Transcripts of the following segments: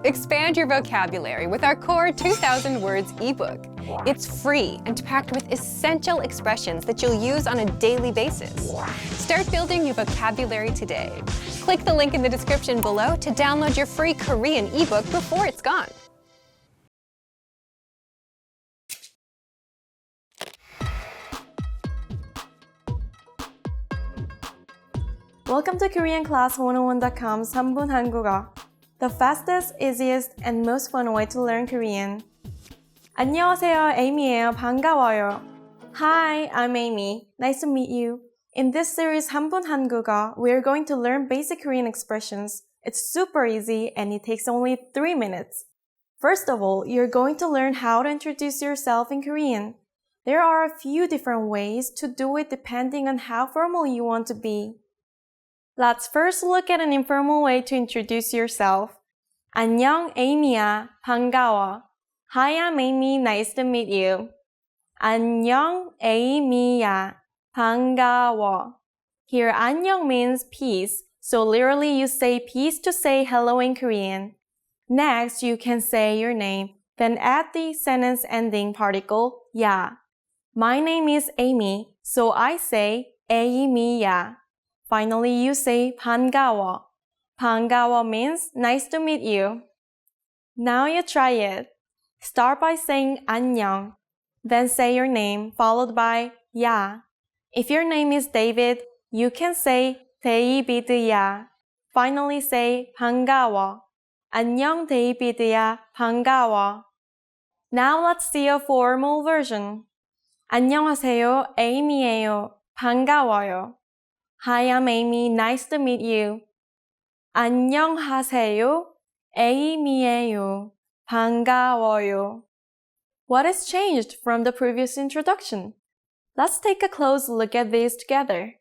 Expand your vocabulary with our Core 2000 Words ebook. It's free and packed with essential expressions that you'll use on a daily basis. Start building your vocabulary today. Click the link in the description below to download your free Korean ebook before it's gone. Welcome to KoreanClass101.com's 3분 한국어, the fastest, easiest, and most fun way to learn Korean. 안녕하세요, Amy예요. 반가워요. Hi, I'm Amy. Nice to meet you. In this series 3분 한국어, we are going to learn basic Korean expressions. It's super easy and it takes only 3 minutes. First of all, you're going to learn how to introduce yourself in Korean. There are a few different ways to do it depending on how formal you want to be. Let's first look at an informal way to introduce yourself. 안녕, Amy야. 반가워. Hi, I'm Amy. Nice to meet you. 안녕, Amy야. 반가워. Here, 안녕 means peace, so literally you say peace to say hello in Korean. Next, you can say your name, then add the sentence ending particle, 야. My name is Amy, so I say Amy야. Finally, you say 반가워. 반가워 means nice to meet you. Now you try it. Start by saying 안녕. Then say your name followed by 야. If your name is David, you can say 데이비드야. Finally say 반가워. 안녕 데이비드야. 반가워. Now let's see a formal version. 안녕하세요. Amy예요. 반가워요. Hi, I'm Amy. Nice to meet you. 안녕하세요. Amy예요. 반가워요. What has changed from the previous introduction? Let's take a close look at these together.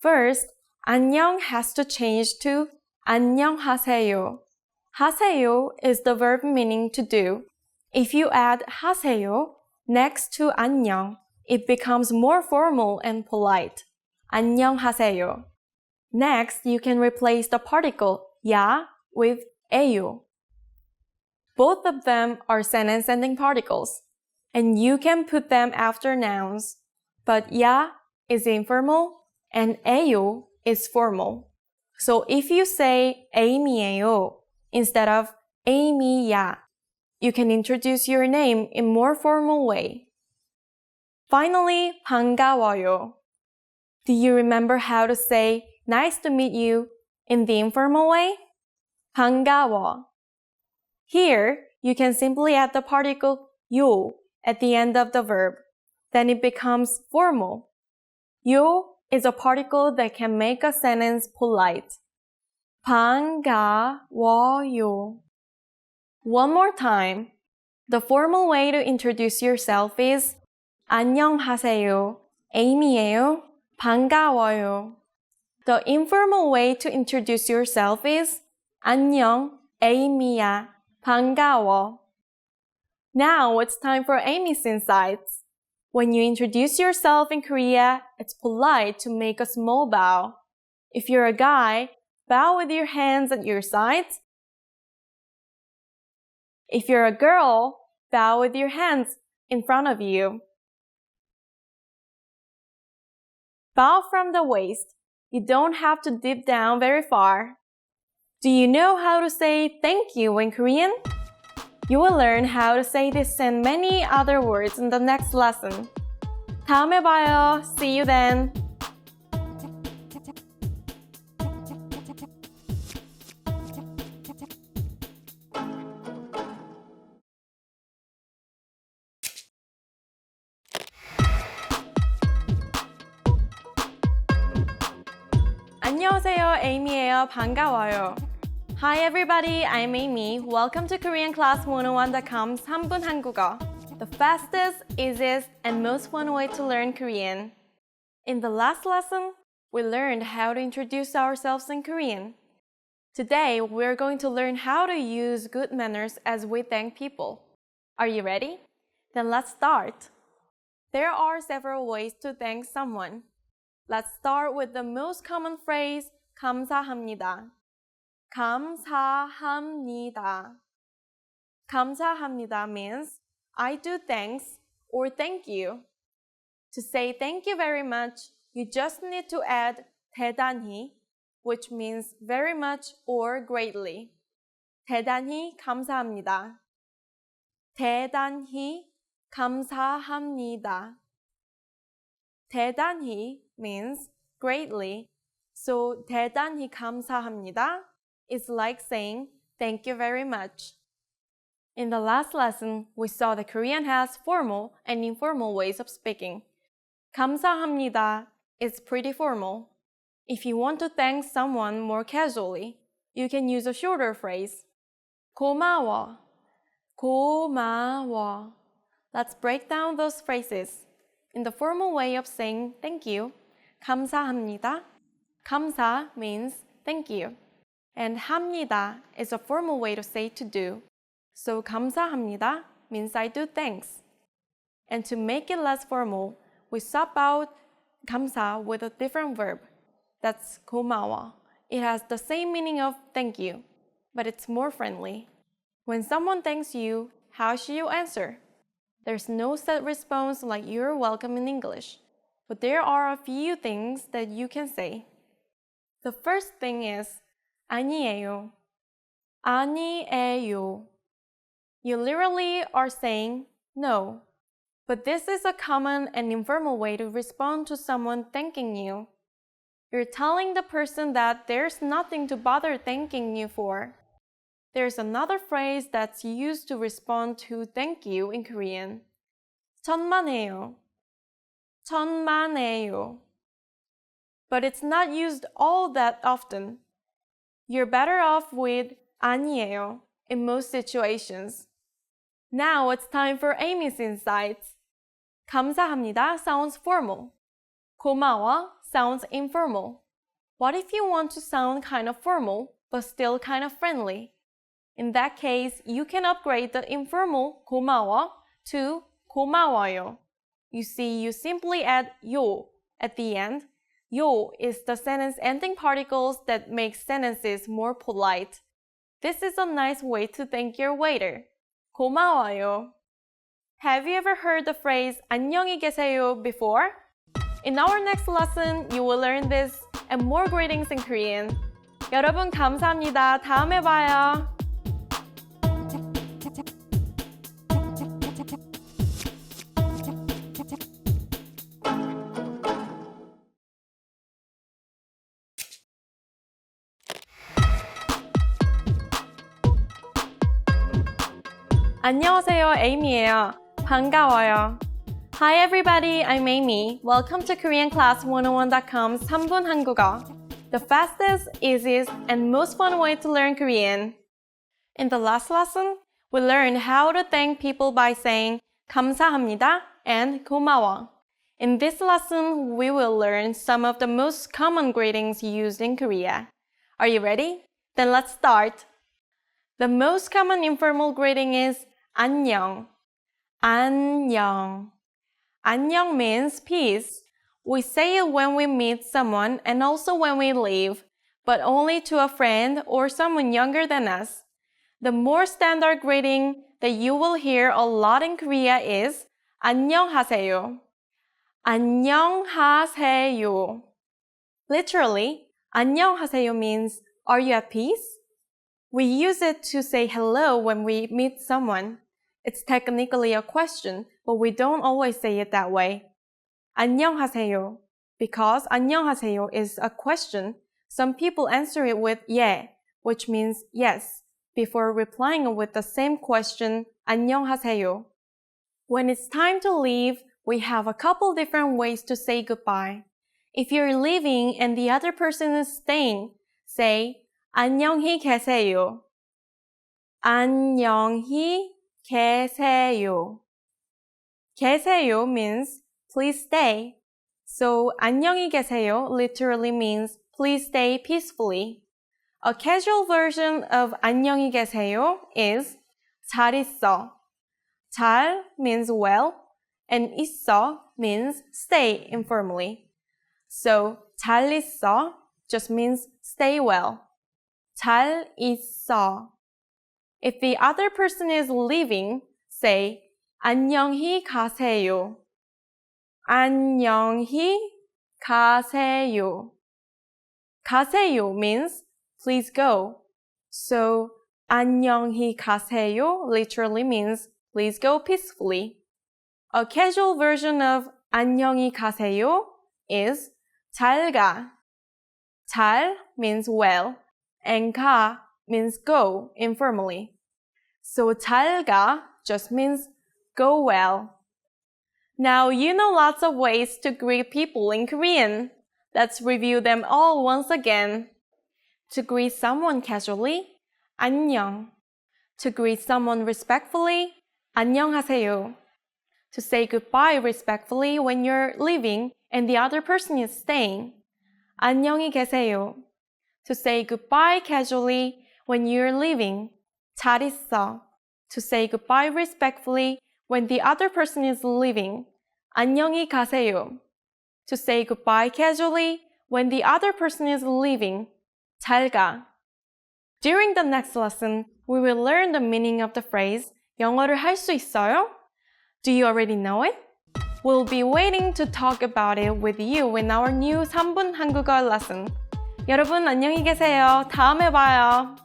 First, 안녕 has to change to 안녕하세요. 하세요 is the verb meaning to do. If you add 하세요 next to 안녕, it becomes more formal and polite. 안녕하세요. Next, you can replace the particle 야 with 에요. Both of them are sentence-ending particles, and you can put them after nouns. But 야 is informal, and 에요 is formal. So if you say Amy예요 instead of Amy야, you can introduce your name in more formal way. Finally, 반가워요. Do you remember how to say nice to meet you in the informal way? 반가워. Here, you can simply add the particle 요 at the end of the verb. Then it becomes formal. 요 is a particle that can make a sentence polite. 반가워요. One more time. The formal way to introduce yourself is 안녕하세요. Amy예요. 반가워요. The informal way to introduce yourself is 안녕, Amy야. 반가워. Now it's time for Amy's insights. When you introduce yourself in Korea, it's polite to make a small bow. If you're a guy, bow with your hands at your sides. If you're a girl, bow with your hands in front of you. Bow from the waist. You don't have to dip down very far. Do you know how to say thank you in Korean? You will learn how to say this and many other words in the next lesson. 다음에 봐요. See you then. 안녕하세요, Amy예요. 반가워요. Hi everybody, I'm Amy. Welcome to KoreanClass101.com's 3분 한국어, the fastest, easiest, and most fun way to learn Korean. In the last lesson, we learned how to introduce ourselves in Korean. Today, we're going to learn how to use good manners as we thank people. Are you ready? Then let's start. There are several ways to thank someone. Let's start with the most common phrase, 감사합니다. 감사합니다. 감사합니다 means I do thanks or thank you. To say thank you very much, you just need to add 대단히, which means very much or greatly. 대단히 감사합니다. 대단히 감사합니다. 대단히 means greatly, so 대단히 감사합니다 is like saying thank you very much. In the last lesson, we saw that Korean has formal and informal ways of speaking. 감사합니다 is pretty formal. If you want to thank someone more casually, you can use a shorter phrase. 고마워. 고마워. Let's break down those phrases. In the formal way of saying thank you, 감사합니다. 감사 means thank you. And 합니다 is a formal way to say to do. So 감사합니다 means I do thanks. And to make it less formal, we swap out 감사 with a different verb. That's 고마워. It has the same meaning of thank you, but it's more friendly. When someone thanks you, how should you answer? There's no set response like you're welcome in English, but there are a few things that you can say. The first thing is 아니에요. 아니에요. You literally are saying no, but this is a common and informal way to respond to someone thanking you. You're telling the person that there's nothing to bother thanking you for. There's another phrase that's used to respond to thank you in Korean. 천만에요. 천만에요. But it's not used all that often. You're better off with 아니에요 in most situations. Now it's time for Amy's insights. 감사합니다 sounds formal. 고마워 sounds informal. What if you want to sound kind of formal, but still kind of friendly? In that case, you can upgrade the informal 고마워 to 고마워요. You see, you simply add 요 at the end. 요 is the sentence ending particles that make sentences more polite. This is a nice way to thank your waiter. 고마워요. Have you ever heard the phrase 안녕히 계세요 before? In our next lesson, you will learn this and more greetings in Korean. 여러분 감사합니다. 다음에 봐요. 안녕하세요, Amy예요. 반가워요. Hi everybody, I'm Amy. Welcome to KoreanClass101.com's 3분 한국어, the fastest, easiest, and most fun way to learn Korean. In the last lesson, we learned how to thank people by saying 감사합니다 and 고마워. In this lesson, we will learn some of the most common greetings used in Korea. Are you ready? Then let's start. The most common informal greeting is 안녕. 안녕. 안녕 means peace. We say it when we meet someone and also when we leave, but only to a friend or someone younger than us. The more standard greeting that you will hear a lot in Korea is 안녕하세요. 안녕하세요. Literally, 안녕하세요 means are you at peace? We use it to say hello when we meet someone. It's technically a question, but we don't always say it that way. 안녕하세요. Because 안녕하세요 is a question, some people answer it with 예, which means yes, before replying with the same question, 안녕하세요. When it's time to leave, we have a couple different ways to say goodbye. If you're leaving and the other person is staying, say 안녕히 계세요. 안녕히 계세요. 계세요 means please stay. So 안녕히 계세요 literally means please stay peacefully. A casual version of 안녕히 계세요 is 잘 있어. 잘 means well and 있어 means stay informally. So 잘 있어 just means stay well. 잘 있어. If the other person is leaving, say 안녕히 가세요. 안녕히 가세요. 가세요 means please go. So 안녕히 가세요 literally means please go peacefully. A casual version of 안녕히 가세요 is 잘 가. 잘 means well and 가 means go informally. So 잘 가 just means go well. Now you know lots of ways to greet people in Korean. Let's review them all once again. To greet someone casually, 안녕. To greet someone respectfully, 안녕하세요. To say goodbye respectfully when you're leaving and the other person is staying, 안녕히 계세요. To say goodbye casually when you're leaving, 잘 있어. To say goodbye respectfully when the other person is leaving, 안녕히 가세요. To say goodbye casually when the other person is leaving, 잘 가. During the next lesson, we will learn the meaning of the phrase 영어를 할 수 있어요? Do you already know it? We'll be waiting to talk about it with you in our new 3분 한국어 lesson. 여러분 안녕히 계세요. 다음에 봐요.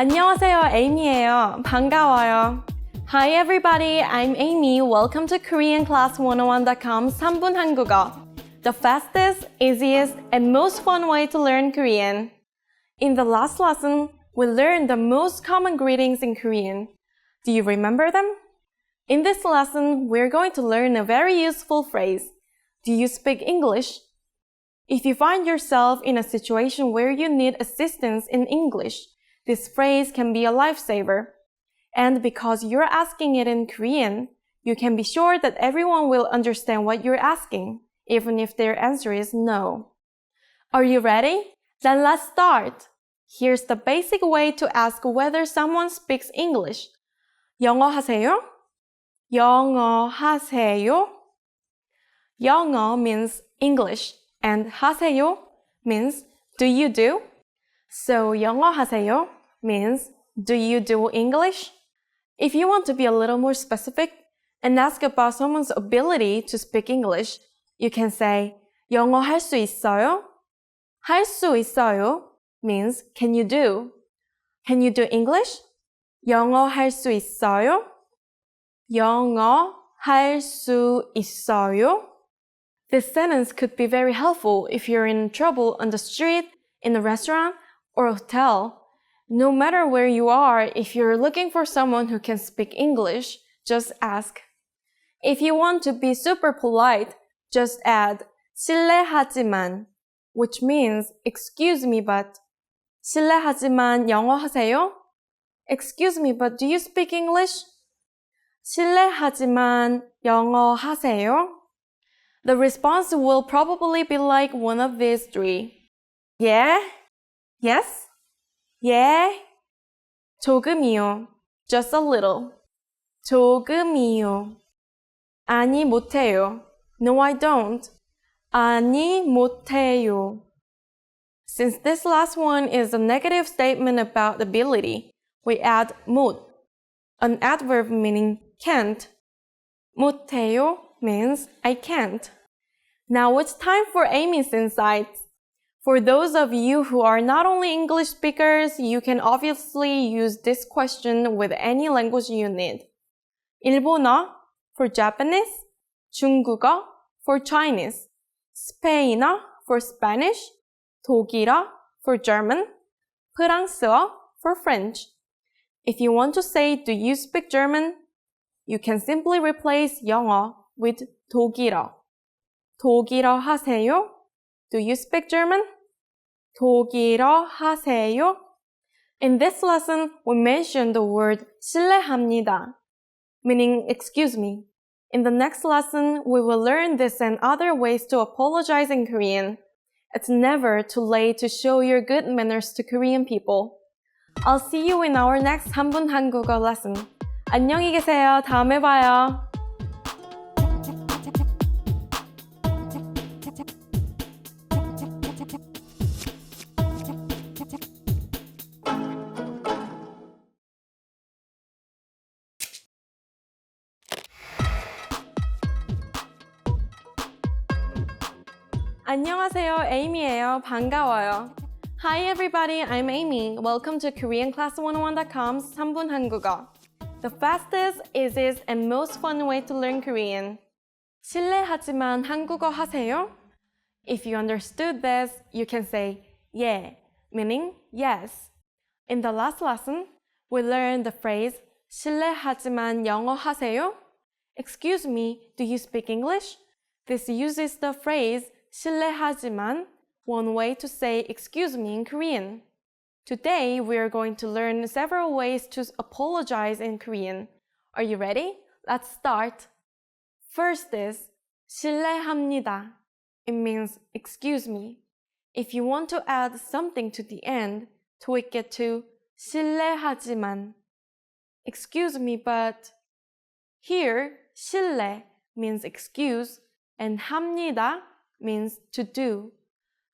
안녕하세요, 에이미예요. 반가워요. Hi everybody, I'm Amy. Welcome to KoreanClass101.com's 3분 한국어, the fastest, easiest, and most fun way to learn Korean. In the last lesson, we learned the most common greetings in Korean. Do you remember them? In this lesson, we're going to learn a very useful phrase. Do you speak English? If you find yourself in a situation where you need assistance in English, this phrase can be a lifesaver. And because you're asking it in Korean, you can be sure that everyone will understand what you're asking, even if their answer is no. Are you ready? Then let's start. Here's the basic way to ask whether someone speaks English. 영어 하세요? 영어 하세요? 영어 means English, and 하세요 means do you do? So 영어 하세요 means do you do English? If you want to be a little more specific and ask about someone's ability to speak English, you can say 영어 할 수 있어요? 할 수 있어요 means can you do? Can you do English? 영어 할 수 있어요? 영어 할 수 있어요? This sentence could be very helpful if you're in trouble on the street, in a restaurant, or a hotel. No matter where you are, if you're looking for someone who can speak English, just ask. If you want to be super polite, just add 실례하지만, which means excuse me but. 실례하지만 영어 하세요? Excuse me but do you speak English? 실례하지만 영어 하세요? The response will probably be like one of these three. Yeah? Yes? Yeah? 조금이요. Just a little. 조금이요. 아니 못해요. No, I don't. 아니 못해요. Since this last one is a negative statement about ability, we add 못, an adverb meaning can't. 못해요 means I can't. Now it's time for Amy's insights. For those of you who are not only English speakers, you can obviously use this question with any language you need. 일본어 for Japanese, 중국어 for Chinese, 스페인어 for Spanish, 독일어 for German, 프랑스어 for French. If you want to say, do you speak German? You can simply replace 영어 with 독일어. 독일어 하세요? Do you speak German? 독일어 하세요? In this lesson, we mentioned the word 실례합니다, meaning excuse me. In the next lesson, we will learn this and other ways to apologize in Korean. It's never too late to show your good manners to Korean people. I'll see you in our next 3분 한국어 lesson. 안녕히 계세요. 다음에 봐요. 안녕하세요, Amy예요. 반가워요. Hi everybody, I'm Amy. Welcome to KoreanClass101.com's 3분 한국어. The fastest, easiest, and most fun way to learn Korean. 실례하지만 한국어 하세요? If you understood this, you can say yeah, meaning yes. In the last lesson, we learned the phrase 실례하지만 영어 하세요? Excuse me, do you speak English? This uses the phrase 실례하지만, one way to say excuse me in Korean. Today, we are going to learn several ways to apologize in Korean. Are you ready? Let's start. First is 실례합니다. It means excuse me. If you want to add something to the end, tweak it to 실례하지만. Excuse me, but here 실례 means excuse and 합니다 means to do.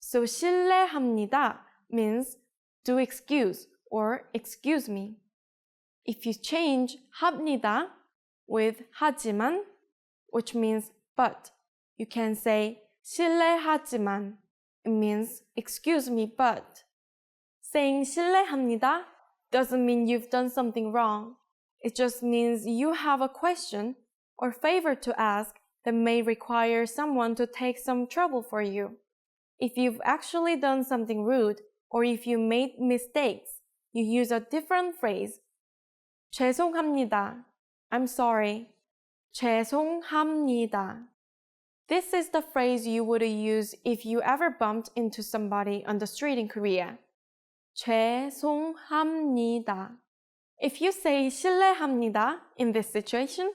So 실례합니다 means do excuse or excuse me. If you change 합니다 with 하지만, which means but, you can say 실례하지만. It means excuse me, but. Saying 실례합니다 doesn't mean you've done something wrong. It just means you have a question or favor to ask that may require someone to take some trouble for you. If you've actually done something rude, or if you made mistakes, you use a different phrase. 죄송합니다. I'm sorry. 죄송합니다. This is the phrase you would use if you ever bumped into somebody on the street in Korea. 죄송합니다. If you say 실례합니다 in this situation,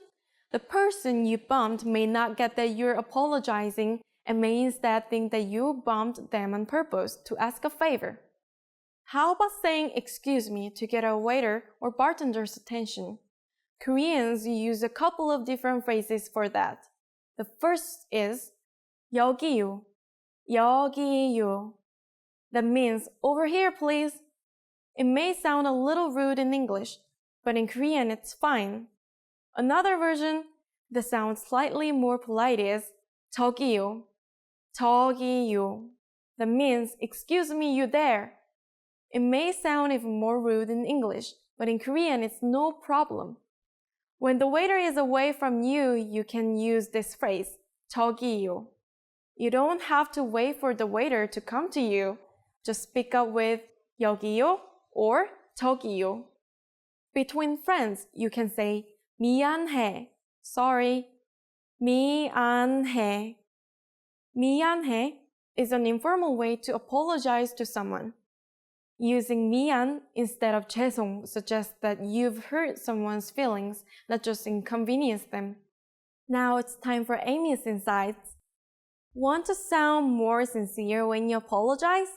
the person you bumped may not get that you're apologizing and may instead think that you bumped them on purpose to ask a favor. How about saying excuse me to get a waiter or bartender's attention? Koreans use a couple of different phrases for that. The first is 여기요, 여기요. That means over here, please. It may sound a little rude in English, but in Korean it's fine. Another version that sounds slightly more polite is 저기요, 저기요. That means, excuse me, you there. It may sound even more rude in English, but in Korean it's no problem. When the waiter is away from you, you can use this phrase, 저기요. You don't have to wait for the waiter to come to you. Just speak up with 여기요 or 저기요. Between friends, you can say 미안해, sorry. 미안해. 미안해 is an informal way to apologize to someone. Using 미안 instead of 죄송 suggests that you've hurt someone's feelings, not just inconvenienced them. Now it's time for Amy's insights. Want to sound more sincere when you apologize?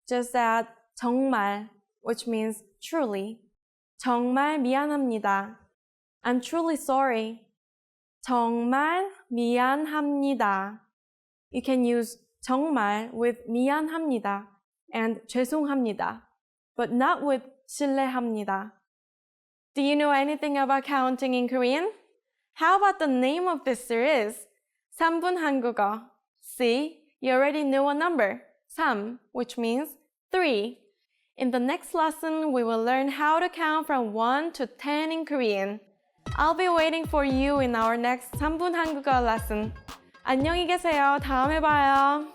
Just add 정말, which means truly. 정말 미안합니다. I'm truly sorry. 정말 미안합니다. You can use 정말 with 미안합니다 and 죄송합니다, but not with 실례합니다. Do you know anything about counting in Korean? How about the name of this series? 3분 한국어. See, you already know a number, 3, which means 3. In the next lesson, we will learn how to count from 1 to 10 in Korean. I'll be waiting for you in our next 3분 한국어 lesson. 안녕히 계세요. 다음에 봐요.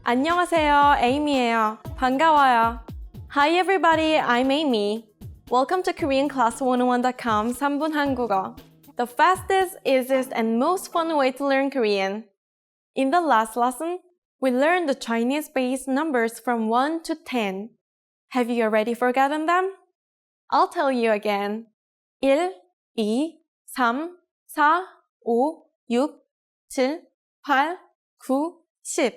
안녕하세요, Amy예요. 반가워요. Hi everybody, I'm Amy. Welcome to KoreanClass101.com's 3분 한국어. The fastest, easiest, and most fun way to learn Korean. In the last lesson, we learned the Chinese-based numbers from 1 to 10. Have you already forgotten them? I'll tell you again. 1, 2, 3, 4, 5, 6, 7, 8, 9, 10.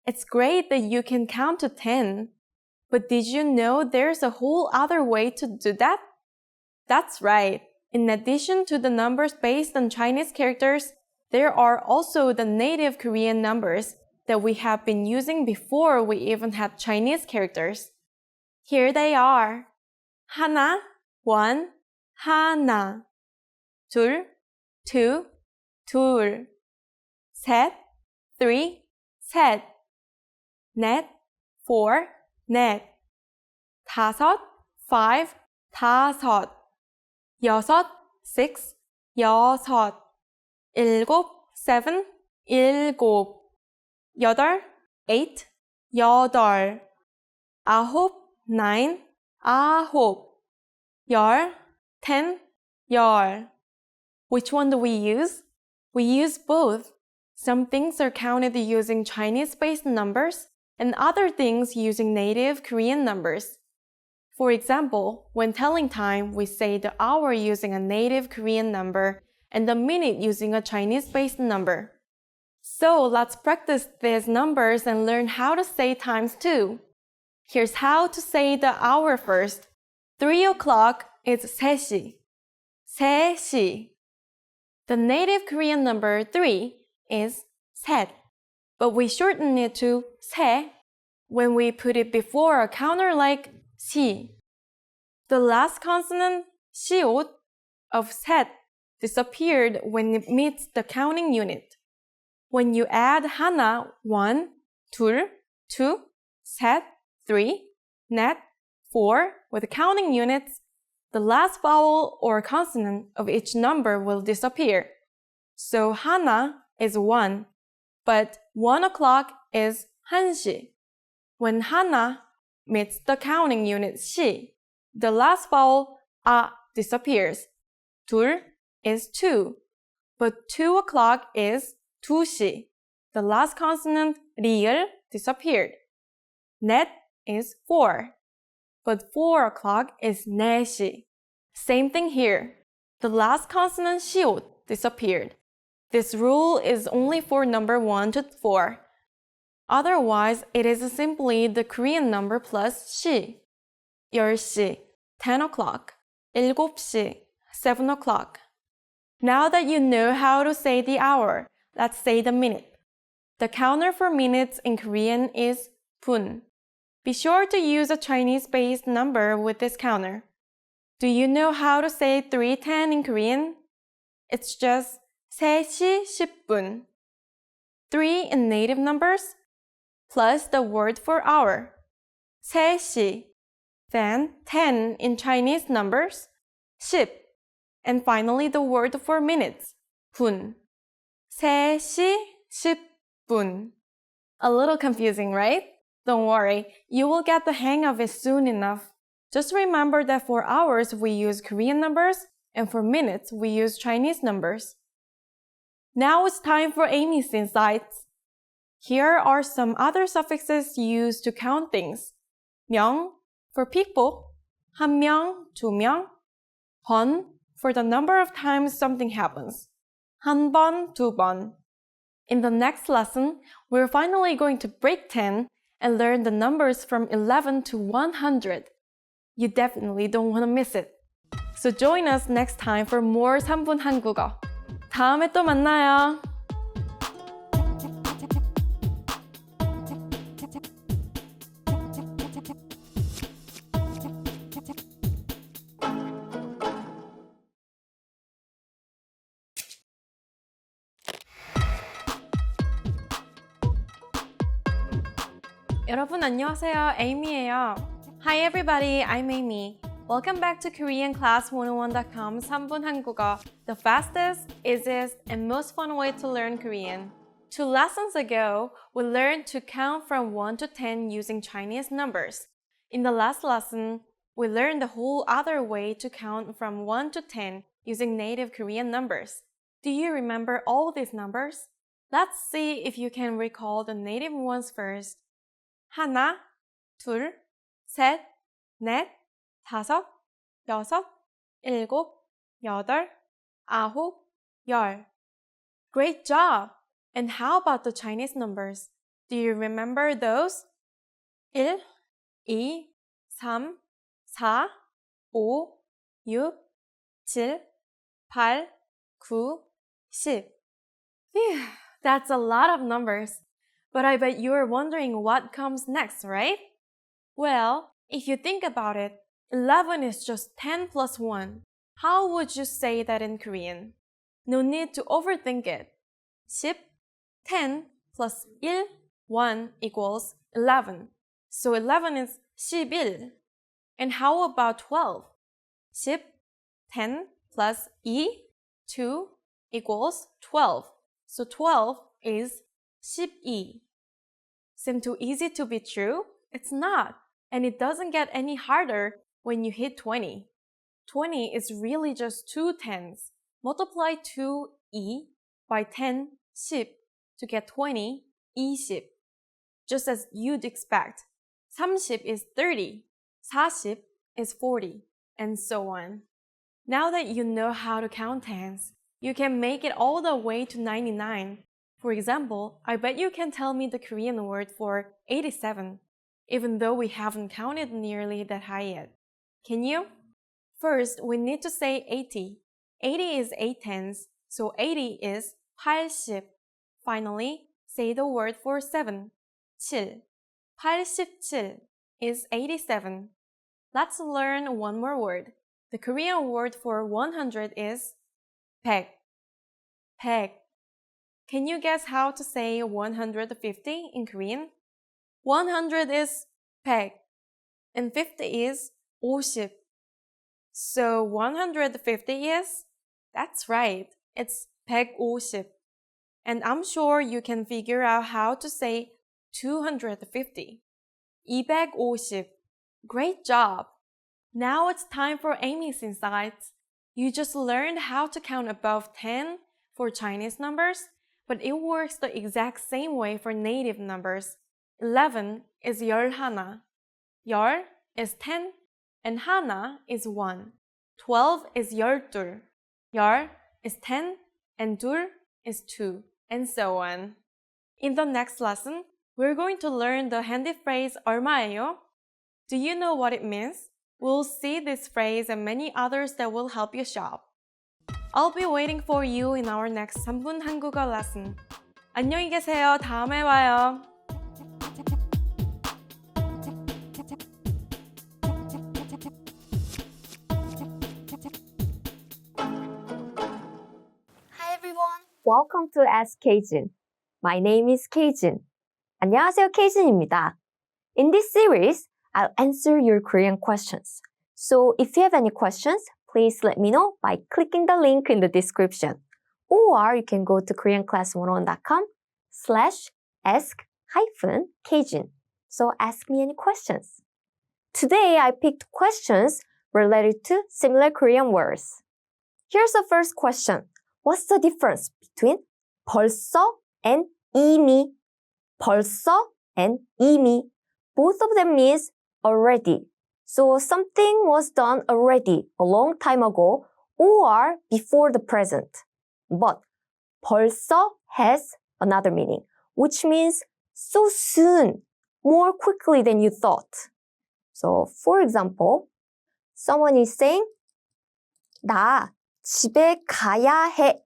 It's great that you can count to 10. But did you know there's a whole other way to do that? That's right. In addition to the numbers based on Chinese characters, there are also the native Korean numbers that we have been using before we even had Chinese characters. Here they are. 하나, 1, 하나. 둘, 2, 둘. 셋, 3, 셋. 넷, 4, 넷. 다섯, 5, 다섯. 여섯, 6, 여섯. 일곱, 7, 일곱. 여덟, 8, 여덟. 아홉, 9, 아홉. 열, 10, 열. Which one do we use? We use both. Some things are counted using Chinese-based numbers, and other things using native Korean numbers. For example, when telling time, we say the hour using a native Korean number and the minute using a Chinese-based number. So let's practice these numbers and learn how to say times too. Here's how to say the hour first. 3 o'clock is 3시. 3시. The native Korean number 3 is 셋, but we shorten it to 세 when we put it before a counter like 시. The last consonant, 시옷, of 셋 disappeared when it meets the counting unit. When you add 하나, 1, 둘, 2, 셋, 3, 넷, 4 with counting units, the last vowel or consonant of each number will disappear. So 하나 is 1, but 1 o'clock is 1시. When 하나 meets the counting unit 시, the last vowel 아 disappears. 둘 is 2, but 2 o'clock is 2시. The last consonant 리을 disappeared. 넷 is 4, but 4 o'clock is 4시. Same thing here. The last consonant 시옷 disappeared. This rule is only for number 1 to 4. Otherwise, it is simply the Korean number plus 시. 10시, 10 o'clock. 7시, 7 o'clock. Now that you know how to say the hour, let's say the minute. The counter for minutes in Korean is 분. Be sure to use a Chinese-based number with this counter. Do you know how to say 3:10 in Korean? It's just 3시 10분. 3 in native numbers, plus the word for hour. 3시. Then 10 in Chinese numbers, 10. And finally the word for minutes, 분. 3시 10분. A little confusing, right? Don't worry, you will get the hang of it soon enough. Just remember that for hours we use Korean numbers, and for minutes we use Chinese numbers. Now it's time for Amy's insights. Here are some other suffixes used to count things. 명 for people, 한 명, 두 명. 번 for the number of times something happens. 한 번, 두 번. In the next lesson, we're finally going to break 10 and learn the numbers from 11 to 100. You definitely don't want to miss it. So join us next time for more 3분 한국어. 다음에 또 만나요. 여러분 안녕하세요. Amy예요. Hi everybody, I'm Amy. Welcome back to KoreanClass101.com's 3분 한국어, the fastest, easiest, and most fun way to learn Korean. 2 lessons ago, we learned to count from 1 to 10 using Chinese numbers. In the last lesson, we learned the whole other way to count from 1 to 10 using native Korean numbers. Do you remember all these numbers? Let's see if you can recall the native ones first. 하나, 둘, 셋, 넷, 다섯, 여섯, 일곱, 여덟, 아홉, 열. Great job! And how about the Chinese numbers? Do you remember those? 1, 2, 3, 4, 5, 6, 7, 8, 9, 10. Phew, that's a lot of numbers. But I bet you're wondering what comes next, right? Well, if you think about it, 11 is just 10 plus 1. How would you say that in Korean? No need to overthink it. 10, 10 plus 1, 1 equals 11. So 11 is 11. And how about 12? 10, 10 plus 2 equals 12. So 12 is 12. Seem too easy to be true? It's not. And it doesn't get any harder when you hit 20. 20 is really just 2 tens. Multiply 2e by 10, 10 to get 20, 20. Just as you'd expect. 30 is 30, 40 is 40, and so on. Now that you know how to count tens, you can make it all the way to 99. For example, I bet you can tell me the Korean word for 87, even though we haven't counted nearly that high yet. Can you? First, we need to say 80. 80 is 8 tens, so 80 is 80. Finally, say the word for 7. 7. 87 is 87. Let's learn one more word. The Korean word for 100 is 100. 100. Can you guess how to say 150 in Korean? 100 is 100 and 50 is 50. So 150 is? That's right, it's 150. And I'm sure you can figure out how to say 250. 250. Great job! Now it's time for Amy's insights. You just learned how to count above 10 for Chinese numbers, but it works the exact same way for native numbers. 11 is 열하나, 열 is 10, and 하나 is 1. 12 is 열둘, 열 is 10, and 둘 is 2, and so on. In the next lesson, we're going to learn the handy phrase 얼마예요? Do you know what it means? We'll see this phrase and many others that will help you shop. I'll be waiting for you in our next 3분 한국어 lesson. 안녕히 계세요. 다음에 봐요. Hi everyone. Welcome to Ask Kjin. My name is Kjin. 안녕하세요, Kjin입니다. In this series, I'll answer your Korean questions. So if you have any questions, please let me know by clicking the link in the description. Or you can go to koreanclass101.com/ask-kjin. So ask me any questions. Today I picked questions related to similar Korean words. Here's the first question. What's the difference between 벌써 and 이미? 벌써 and 이미. Both of them means already. So something was done already a long time ago or before the present. But 벌써 has another meaning, which means so soon, more quickly than you thought. So for example, someone is saying 나 집에 가야 해.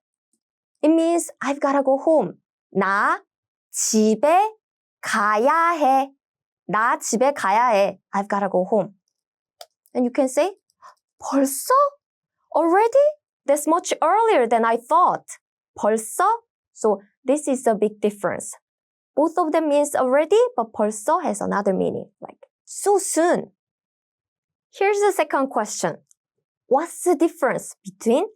It means I've gotta go home. 나 집에 가야 해. 나 집에 가야 해. I've gotta go home. And you can say, 벌써? Already? That's much earlier than I thought. 벌써? So this is a big difference. Both of them means already, but 벌써 has another meaning, like so soon. Here's the second question. What's the difference between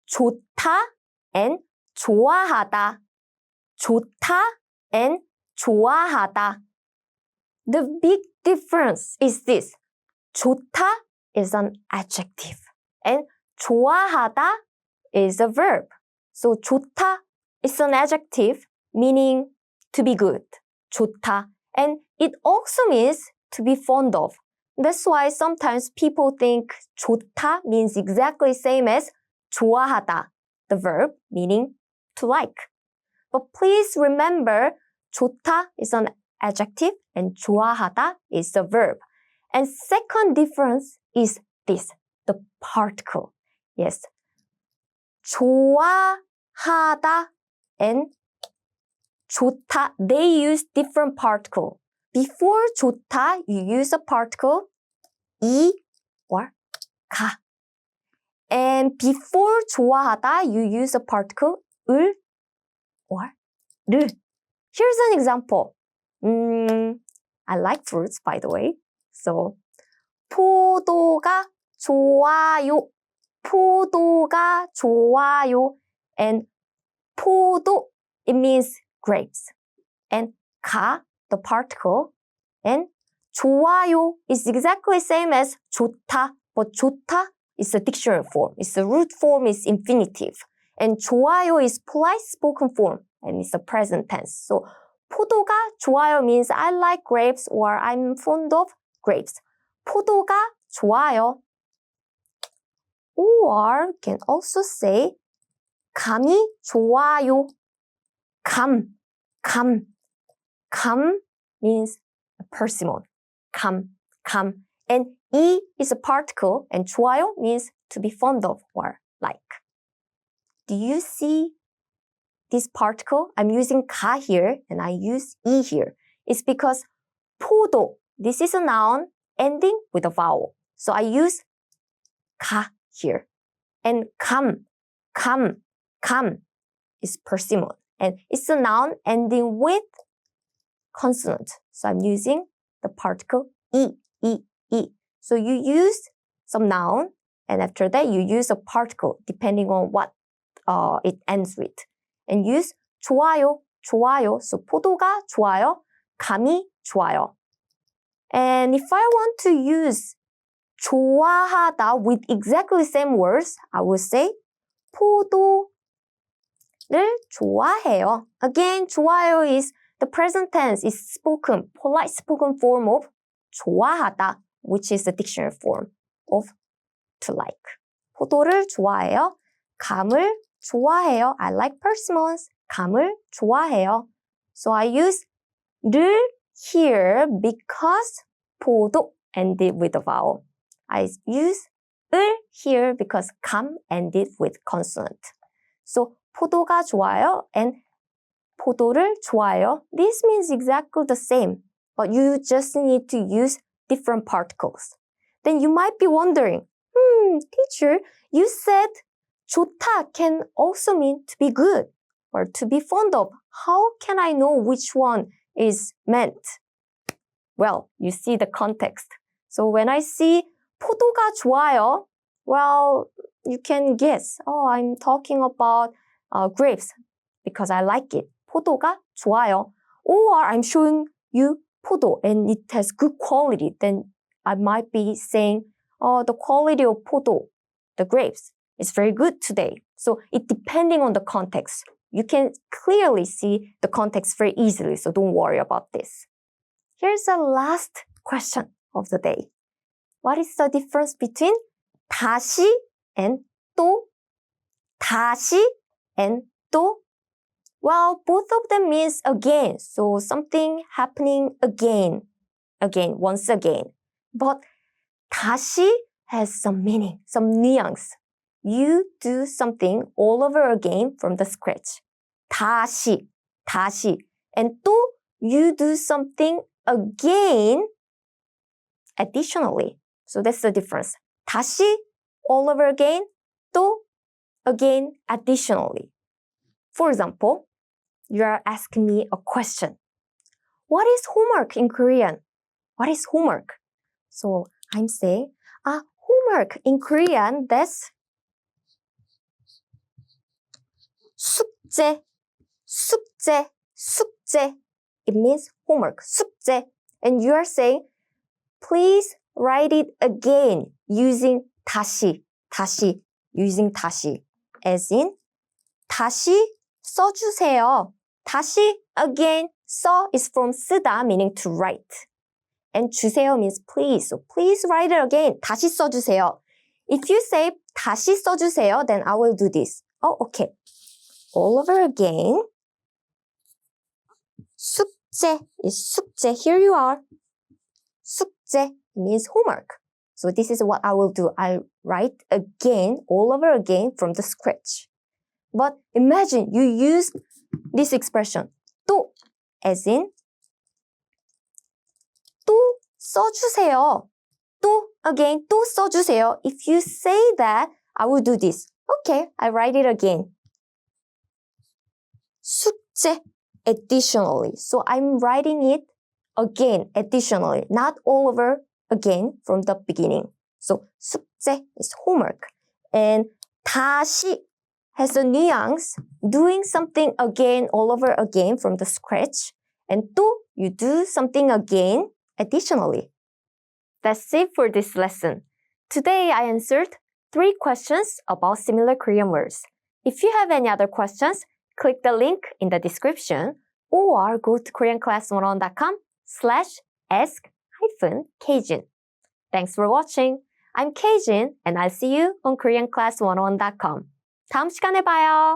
좋다 and 좋아하다? 좋다 and 좋아하다. The big difference is this. 좋다 is an adjective and 좋아하다 is a verb. So 좋다 is an adjective, meaning to be good, 좋다. And it also means to be fond of. That's why sometimes people think 좋다 means exactly same as 좋아하다, the verb meaning to like. But please remember, 좋다 is an adjective and 좋아하다 is the verb. And second difference is this, the particle. Yes. 좋아하다 and 좋다, they use different particle. Before 좋다, you use a particle 이 or 가. And before 좋아하다, you use a particle 을 or 를. Here's an example. I like fruits, by the way. So, 포도가 좋아요. 포도가 좋아요. And 포도, it means grapes. And 가, the particle. And 좋아요 is exactly same as 좋다. But 좋다 is a dictionary form. It's the root form is infinitive. And 좋아요 is polite spoken form. And it's a present tense. So 포도가 좋아요 means I like grapes or I'm fond of grapes. 포도가 좋아요. Or can also say 감이 좋아요. 감 means a persimmon. 감. And 이 is a particle and 좋아요 means to be fond of or like. Do you see this particle? I'm using 가 here and I use 이 here. It's because 포도, this is a noun ending with a vowel. So I use 가 here. And 감 is persimmon. And it's a noun ending with consonant. So I'm using the particle 이. So you use some noun and after that you use a particle depending on what it ends with. And use 좋아요. So 포도가 좋아요. 감이 좋아요. And if I want to use 좋아하다 with exactly the same words, I will say 포도를 좋아해요. Again, 좋아요 is the present tense is spoken, polite spoken form of 좋아하다, which is the dictionary form of to like. 포도를 좋아해요. 감을 좋아해요. I like persimmons. 감을 좋아해요. So I use 를 here because 포도 ended with a vowel. I use 을 here because 감 ended with consonant. So 포도가 좋아요 and 포도를 좋아해요. This means exactly the same, but you just need to use different particles. Then you might be wondering, teacher, you said 좋다 can also mean to be good or to be fond of. How can I know which one is meant? Well, you see the context. So when I see 포도가 좋아요, well, you can guess. Oh, I'm talking about grapes because I like it. 포도가 좋아요. Or I'm showing you 포도 and it has good quality. Then I might be saying, the quality of 포도, the grapes, is very good today. So it depending on the context. You can clearly see the context very easily, so don't worry about this. Here's the last question of the day. What is the difference between 다시 and 또? 다시 and 또? Well, both of them means again. So something happening again, once again. But 다시 has some meaning, some nuance. You do something all over again from the scratch. 다시. And 또, you do something again additionally. So that's the difference. 다시, all over again. 또, again additionally. For example, you are asking me a question. What is homework in Korean? What is homework? So I'm saying, homework in Korean, that's 숙제. It means homework, 숙제. And you are saying, please write it again using 다시, using 다시. As in, 다시 써주세요. 다시, again, 써 is from 쓰다, meaning to write. And 주세요 means please. So please write it again. 다시 써주세요. If you say 다시 써주세요, then I will do this. Oh, okay. All over again. 숙제 is 숙제. Here you are. 숙제 means homework. So this is what I will do. I'll write again, all over again from the scratch. But imagine you use this expression, 또, as in, 또 써주세요. 또, again, 또 써주세요. If you say that, I will do this. Okay, I write it again. 숙제, additionally. So I'm writing it again, additionally, not all over again from the beginning. So 숙제 is homework. And 다시 has a nuance, doing something again, all over again from the scratch. And 또, you do something again, additionally. That's it for this lesson. Today I answered 3 questions about similar Korean words. If you have any other questions, click the link in the description or go to koreanclass101.com/ask-Kjin. Thanks for watching. I'm Kjin and I'll see you on koreanclass101.com. 다음 시간에 봐요.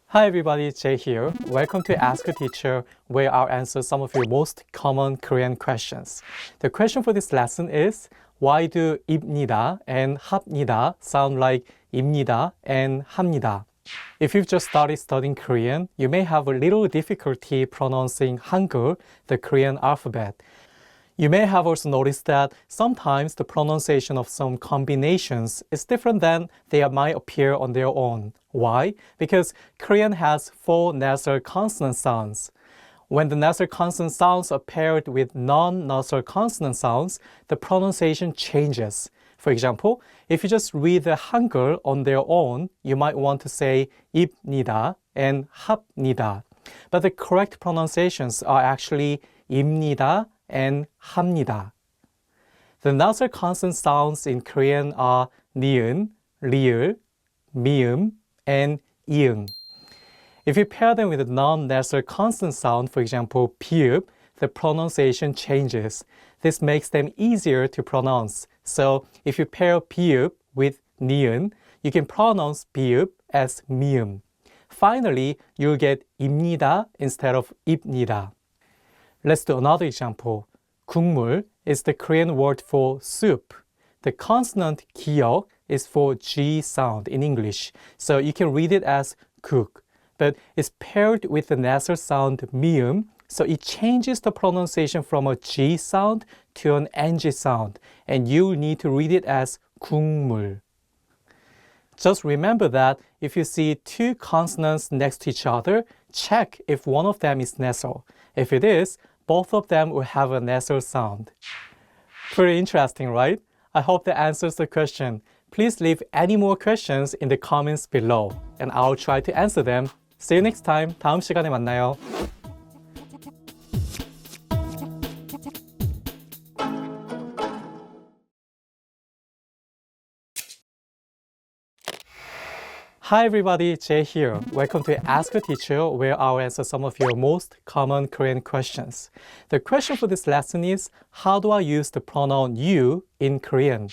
Hi everybody, Jay here. Welcome to Ask a Teacher, where I'll answer some of your most common Korean questions. The question for this lesson is, why do 입니다 and 합니다 sound like 입니다 and 합니다? If you've just started studying Korean, you may have a little difficulty pronouncing Hangul, the Korean alphabet. You may have also noticed that sometimes the pronunciation of some combinations is different than they might appear on their own. Why? Because Korean has 4 nasal consonant sounds. When the nasal consonant sounds are paired with non-nasal consonant sounds, the pronunciation changes. For example, if you just read the Hangul on their own, you might want to say 입니다 and 합니다. But the correct pronunciations are actually 입니다 and 합니다. The nasal consonant sounds in Korean are 니은, 리을, 미음, and ieung. If you pair them with a non-nasal consonant sound, for example, 비읍, the pronunciation changes. This makes them easier to pronounce. So if you pair 비읍 with 니은, you can pronounce 비읍 as 미음. Finally, you'll get 입니다 instead of 입니다. Let's do another example. 국물 is the Korean word for soup. The consonant 기역 is for G sound in English, so you can read it as 국. But it's paired with the nasal sound 미음, so it changes the pronunciation from a G sound to an NG sound, and you need to read it as 국물. Just remember that if you see 2 consonants next to each other, check if one of them is nasal. If it is, both of them will have a nasal sound. Pretty interesting, right? I hope that answers the question. Please leave any more questions in the comments below, and I'll try to answer them. See you next time. 다음 시간에 만나요. Hi everybody, Jay here. Welcome to Ask a Teacher, where I'll answer some of your most common Korean questions. The question for this lesson is, how do I use the pronoun you in Korean?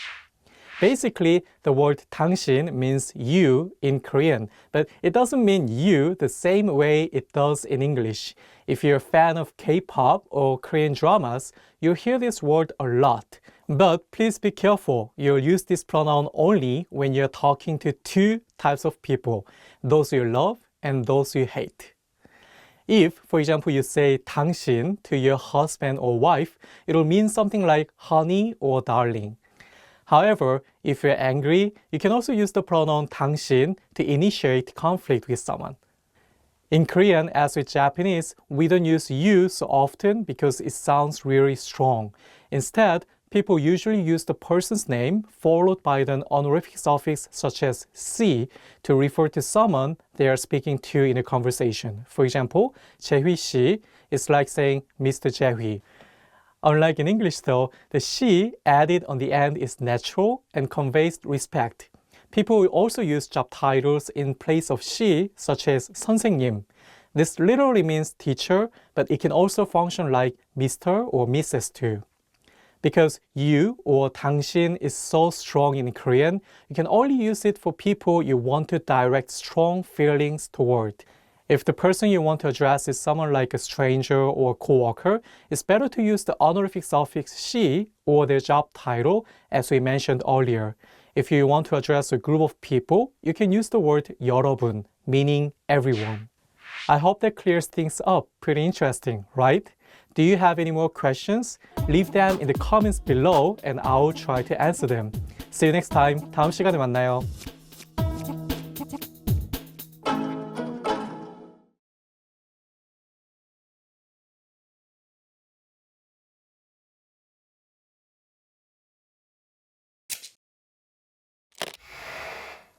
Basically, the word 당신 means you in Korean, but it doesn't mean you the same way it does in English. If you're a fan of K-pop or Korean dramas, you'll hear this word a lot. But please be careful. You'll use this pronoun only when you're talking to 2 types of people, those you love and those you hate. If, for example, you say 당신 to your husband or wife, it'll mean something like honey or darling. However, if you're angry, you can also use the pronoun 당신 to initiate conflict with someone. In Korean, as with Japanese, we don't use you so often because it sounds really strong. Instead, people usually use the person's name followed by an honorific suffix such as 씨 to refer to someone they are speaking to in a conversation. For example, 재휘 씨 is like saying Mr. 재휘. Unlike in English though, the 씨 added on the end is natural and conveys respect. People will also use job titles in place of she, such as 선생님. This literally means teacher, but it can also function like Mr. or Mrs. too. Because you or 당신 is so strong in Korean, you can only use it for people you want to direct strong feelings toward. If the person you want to address is someone like a stranger or coworker, it's better to use the honorific suffix she or their job title, as we mentioned earlier. If you want to address a group of people, you can use the word 여러분, meaning everyone. I hope that clears things up. Pretty interesting, right? Do you have any more questions? Leave them in the comments below and I'll try to answer them. See you next time. 다음 시간에 만나요.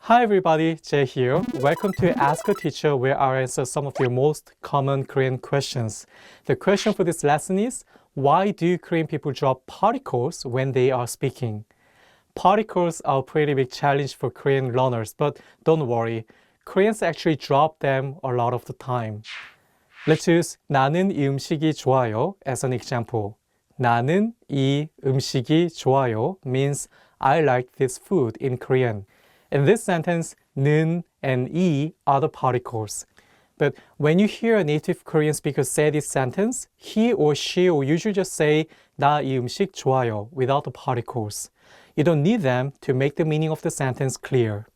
Hi everybody, Jay here. Welcome to Ask a Teacher, where I'll answer some of your most common Korean questions. The question for this lesson is, why do Korean people drop particles when they are speaking? Particles are a pretty big challenge for Korean learners, but don't worry. Koreans actually drop them a lot of the time. Let's use 나는 이 음식이 좋아요 as an example. 나는 이 음식이 좋아요 means I like this food in Korean. In this sentence, 는 and 이 are the particles. But when you hear a native Korean speaker say this sentence, he or she will usually just say 나 이 음식 좋아요 without the particles. You don't need them to make the meaning of the sentence clear.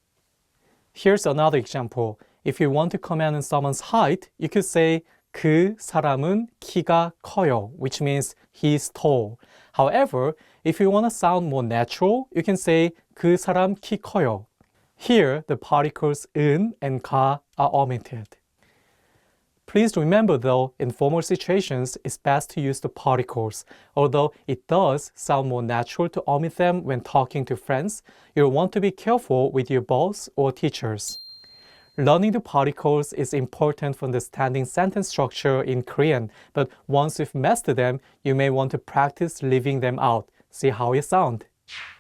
Here's another example. If you want to comment on someone's height, you could say 그 사람은 키가 커요, which means he's tall. However, if you want to sound more natural, you can say 그 사람 키 커요. Here, the particles 은 and 가 are omitted. Please remember though, in formal situations, it's best to use the particles. Although it does sound more natural to omit them when talking to friends, you'll want to be careful with your boss or teachers. Learning the particles is important for understanding sentence structure in Korean, but once you've mastered them, you may want to practice leaving them out. See how you sound.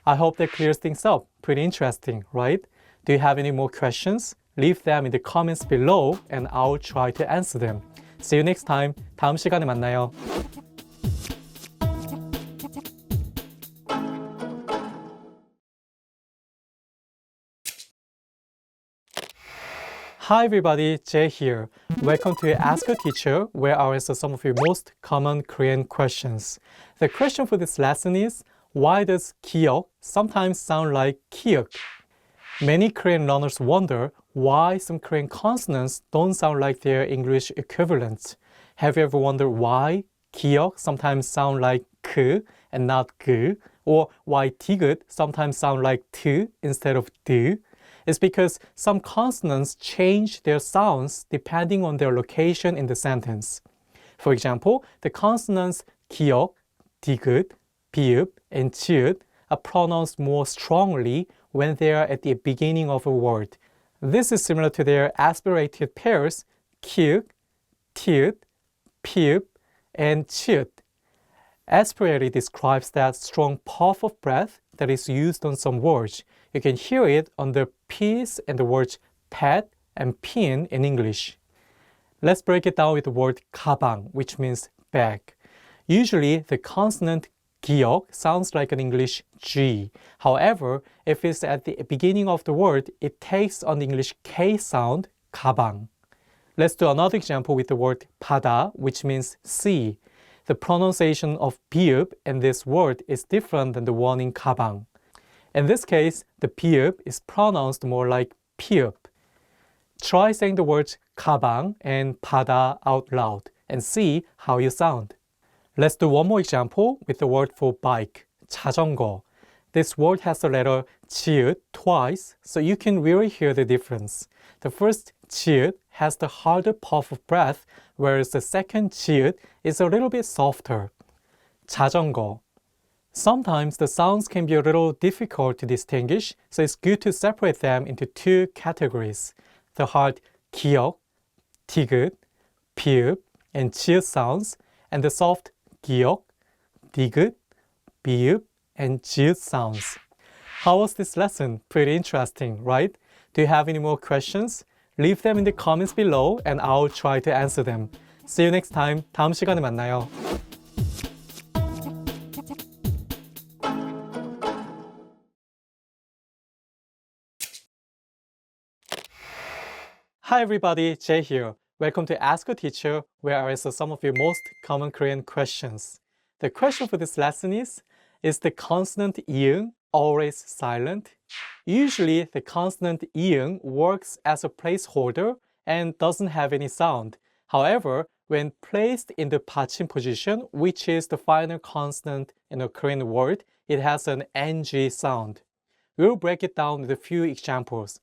I hope that clears things up. Pretty interesting, right? Do you have any more questions? Leave them in the comments below and I'll try to answer them. See you next time. 다음 시간에 만나요. Hi everybody, Jay here. Welcome to Ask a Teacher, where I'll answer some of your most common Korean questions. The question for this lesson is, why does 기억 sometimes sound like kiuk? Many Korean learners wonder why some Korean consonants don't sound like their English equivalents. Have you ever wondered why 기억 sometimes sound like 그 and not 그, or why 디귿 sometimes sound like 트 instead of 드? It's because some consonants change their sounds depending on their location in the sentence. For example, the consonants 기억, 디귿, 비읍, and 치읓 are pronounced more strongly when they are at the beginning of a word. This is similar to their aspirated pairs kiuk, tiut, piup, and chiut. Aspirated describes that strong puff of breath that is used on some words. You can hear it on the p's and the words pet and pin in English. Let's break it down with the word 가방, which means bag. Usually, the consonant 기억 sounds like an English G. However, if it's at the beginning of the word, it takes on the English K sound, 가방. Let's do another example with the word 바다, which means sea. The pronunciation of 비읍 in this word is different than the one in 가방. In this case, the 비읍 is pronounced more like 피읍. Try saying the words 가방 and 바다 out loud and see how you sound. Let's do one more example with the word for bike, 자전거. This word has the letter 치읓 twice, so you can really hear the difference. The first 치읓 has the harder puff of breath, whereas the second 치읓 is a little bit softer. 자전거. Sometimes the sounds can be a little difficult to distinguish, so it's good to separate them into two categories. The hard 기억, 디귿, 비읍, and 치읓 sounds, and the soft 기억, 디귿, 비읍, and 치읓 sounds. How was this lesson? Pretty interesting, right? Do you have any more questions? Leave them in the comments below and I'll try to answer them. See you next time. 다음 시간에 만나요. Hi everybody, Jay here. Welcome to Ask a Teacher, where I answer some of your most common Korean questions. The question for this lesson is the consonant ieung always silent? Usually, the consonant ieung works as a placeholder and doesn't have any sound. However, when placed in the 받침 position, which is the final consonant in a Korean word, it has an ng sound. We'll break it down with a few examples.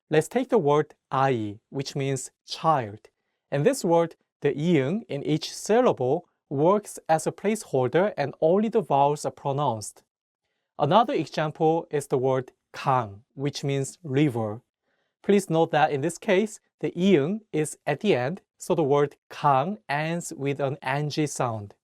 Let's take the word 아이, which means child. In this word, the ieung in each syllable works as a placeholder and only the vowels are pronounced. Another example is the word 강, which means river. Please note that in this case, the ieung is at the end, so the word 강 ends with an ng sound.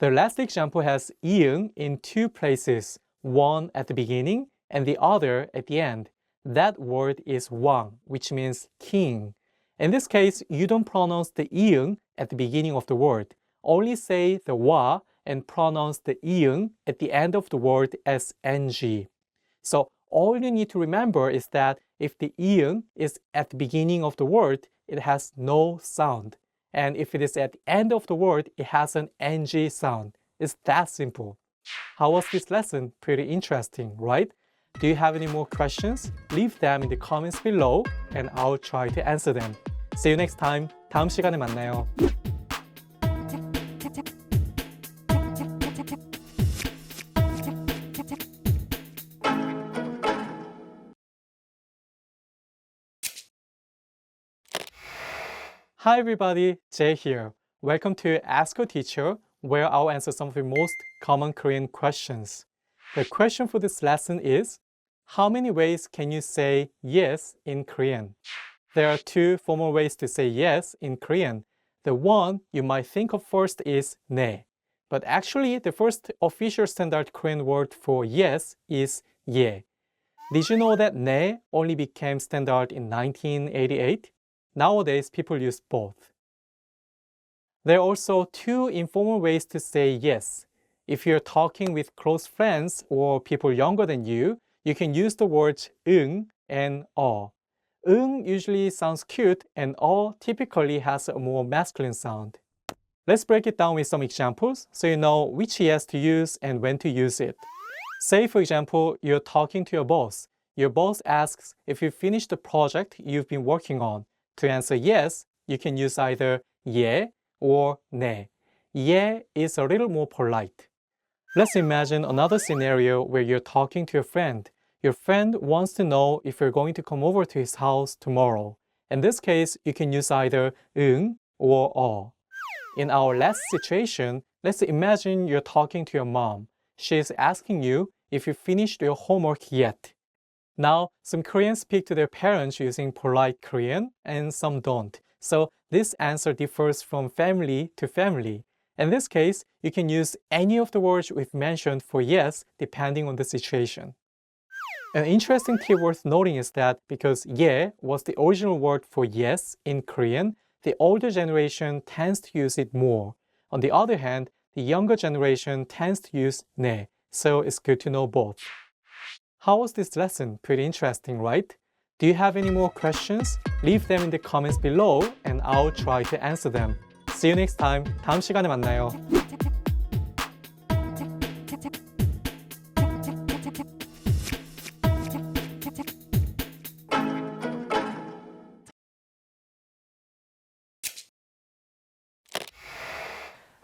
The last example has ieung in two places, one at the beginning and the other at the end. That word is 왕, which means king. In this case, you don't pronounce the ieung at the beginning of the word. Only say the wa and pronounce the ieung at the end of the word as ng. So all you need to remember is that if the ieung is at the beginning of the word, it has no sound. And if it is at the end of the word, it has an ng sound. It's that simple. How was this lesson? Pretty interesting, right? Do you have any more questions? Leave them in the comments below and I'll try to answer them. See you next time. 다음 시간에 만나요. Hi everybody, Jay here. Welcome to Ask a Teacher, where I'll answer some of the most common Korean questions. The question for this lesson is, how many ways can you say yes in Korean? There are two formal ways to say yes in Korean. The one you might think of first is 네. But actually, the first official standard Korean word for yes is 예. Did you know that 네 only became standard in 1988? Nowadays, people use both. There are also two informal ways to say yes. If you're talking with close friends or people younger than you can use the words 응 and 응 usually sounds cute and typically has a more masculine sound. Let's break it down with some examples so you know which yes to use and when to use it. Say, for example, you're talking to your boss. Your boss asks if you finished the project you've been working on. To answer yes, you can use either 예 or 네. 예 is a little more polite. Let's imagine another scenario where you're talking to a friend. Your friend wants to know if you're going to come over to his house tomorrow. In this case, you can use either 응 or In our last situation, let's imagine you're talking to your mom. She is asking you if you finished your homework yet. Now, some Koreans speak to their parents using polite Korean and some don't. So this answer differs from family to family. In this case, you can use any of the words we've mentioned for yes, depending on the situation. An interesting tip worth noting is that because 예 was the original word for yes in Korean, the older generation tends to use it more. On the other hand, the younger generation tends to use 네, so it's good to know both. How was this lesson? Pretty interesting, right? Do you have any more questions? Leave them in the comments below and I'll try to answer them. See you next time. 다음 시간에 만나요.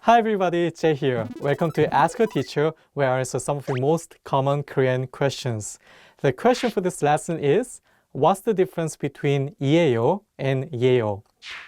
Hi everybody, Jay here. Welcome to Ask a Teacher, where I answer some of the most common Korean questions. The question for this lesson is, what's the difference between 이에요 and 예요?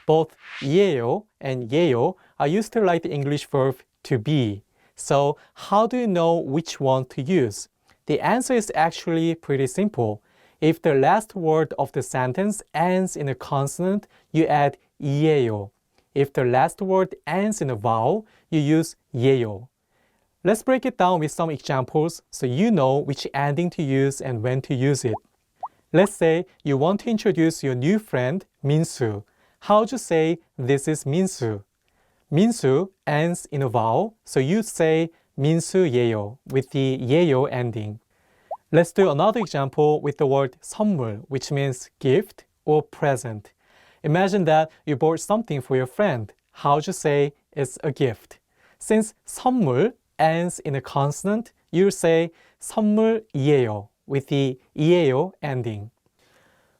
Both 이에요 and 예요 are used to write the English verb to be. So how do you know which one to use? The answer is actually pretty simple. If the last word of the sentence ends in a consonant, you add 이에요. If the last word ends in a vowel, you use 예요. Let's break it down with some examples so you know which ending to use and when to use it. Let's say you want to introduce your new friend, Minsu. How would you say, this is Minsu? Minsu ends in a vowel, so you'd say 민수 예요 with the 예요 ending. Let's do another example with the word 선물, which means gift or present. Imagine that you bought something for your friend. How would you say it's a gift? Since 선물 ends in a consonant, you say 선물이에요 with the 이에요 ending.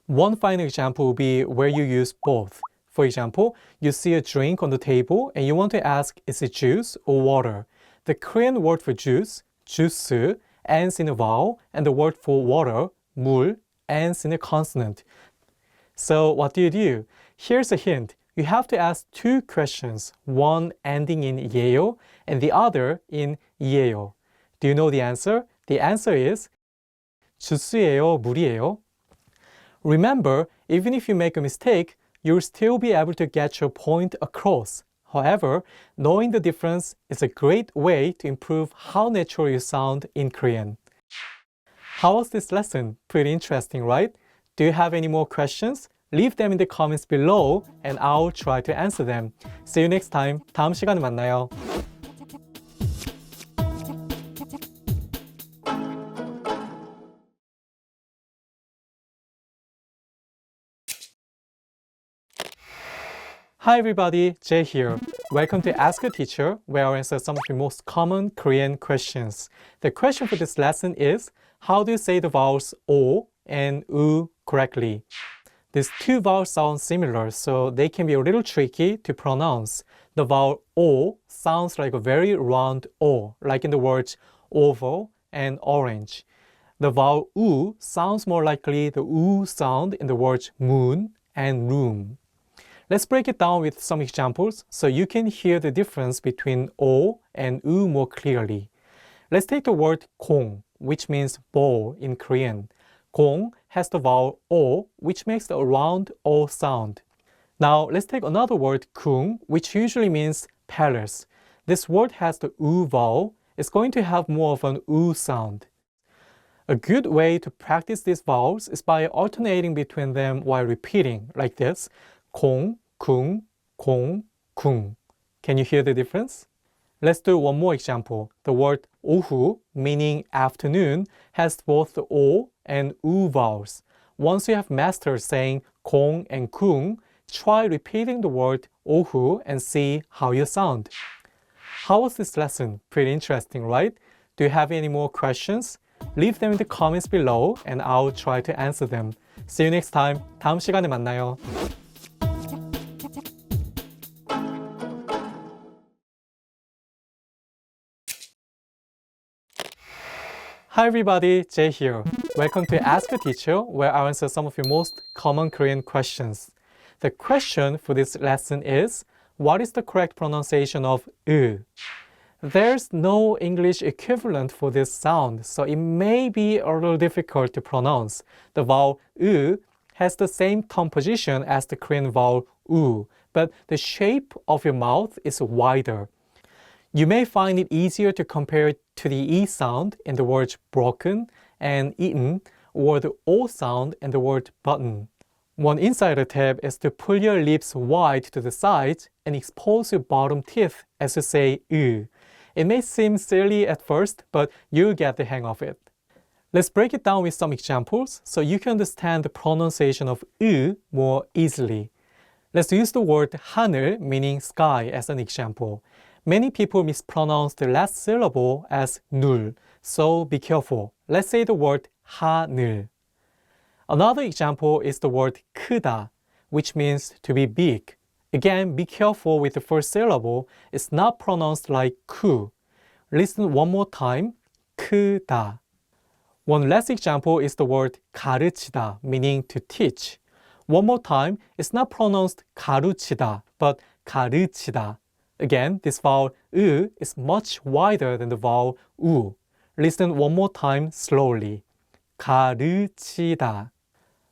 One final example will be where you use both. For example, you see a drink on the table and you want to ask, is it juice or water? The Korean word for juice, 주스, ends in a vowel, and the word for water, 물, ends in a consonant. So what do? Here's a hint. You have to ask two questions, one ending in 예요 and the other in 이에요. Do you know the answer? The answer is 주스예요, 물이에요? Remember, even if you make a mistake, you'll still be able to get your point across. However, knowing the difference is a great way to improve how natural you sound in Korean. How was this lesson? Pretty interesting, right? Do you have any more questions? Leave them in the comments below and I'll try to answer them. See you next time. 다음 시간에 만나요. Hi everybody, Jay here. Welcome to Ask a Teacher, where I'll answer some of the most common Korean questions. The question for this lesson is, how do you say the vowels O and U correctly? These two vowels sound similar, so they can be a little tricky to pronounce. The vowel O sounds like a very round O, like in the words oval and orange. The vowel U sounds more likely the U sound in the words moon and room. Let's break it down with some examples so you can hear the difference between O and U more clearly. Let's take the word 공, which means bowl in Korean. 공 has the vowel O, which makes the round O sound. Now, let's take another word 궁, which usually means palace. This word has the U vowel. It's going to have more of an U sound. A good way to practice these vowels is by alternating between them while repeating, like this. 공, 궁, 공, 궁. Can you hear the difference? Let's do one more example. The word 오후, meaning afternoon, has both the O and U vowels. Once you have mastered saying 공 and 궁, try repeating the word 오후 and see how you sound. How was this lesson? Pretty interesting, right? Do you have any more questions? Leave them in the comments below and I'll try to answer them. See you next time. 다음 시간에 만나요. Hi everybody, Jay here. Welcome to Ask a Teacher, where I'll answer some of your most common Korean questions. The question for this lesson is, what is the correct pronunciation of ư? There's no English equivalent for this sound, so it may be a little difficult to pronounce. The vowel ư has the same tone position as the Korean vowel u, but the shape of your mouth is wider. You may find it easier to compare it to the E sound in the word broken and eaten, or the O sound in the word button. One insider tip is to pull your lips wide to the sides and expose your bottom teeth as you say ư. It may seem silly at first, but you'll get the hang of it. Let's break it down with some examples so you can understand the pronunciation of ư more easily. Let's use the word 하늘, meaning sky, as an example. Many people mispronounce the last syllable as 눌, so be careful. Let's say the word 하늘. Another example is the word 크다, which means to be big. Again, be careful with the first syllable. It's not pronounced like 크. Listen one more time. 크다. One last example is the word 가르치다, meaning to teach. One more time, it's not pronounced 가르치다, but 가르치다. Again, this vowel ư is much wider than the vowel 우. Listen one more time slowly. 가르치다.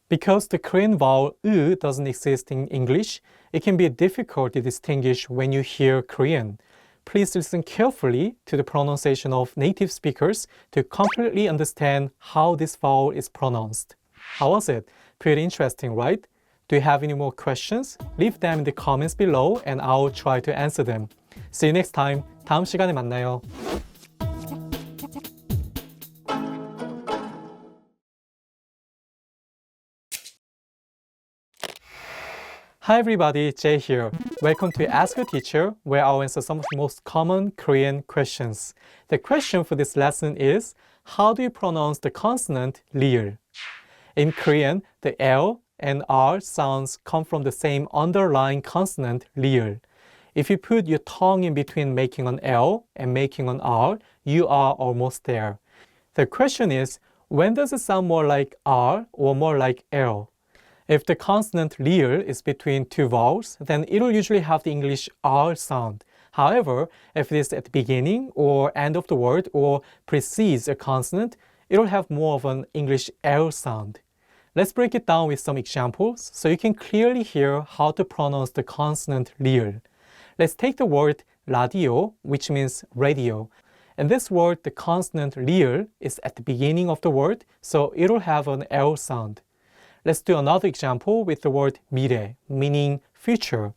Because the Korean vowel ư doesn't exist in English, it can be difficult to distinguish when you hear Korean. please listen carefully to the pronunciation of native speakers to completely understand how this vowel is pronounced. How was it? Pretty interesting, right? Do you have any more questions? Leave them in the comments below and I'll try to answer them. See you next time. 다음 시간에 만나요. Hi everybody, Jay here. Welcome to Ask a Teacher, where I'll answer some of the most common Korean questions. The question for this lesson is, how do you pronounce the consonant 리을? In Korean, the L and R sounds come from the same underlying consonant 리을. If you put your tongue in between making an L and making an R, you are almost there. The question is, when does it sound more like R or more like L? If the consonant 리을 is between two vowels, then it will usually have the English R sound. However, if it is at the beginning or end of the word or precedes a consonant, it will have more of an English L sound. Let's break it down with some examples so you can clearly hear how to pronounce the consonant 리을. Let's take the word radio, which means radio. In this word, the consonant 리을 is at the beginning of the word, so it will have an L sound. Let's do another example with the word 미래, meaning future.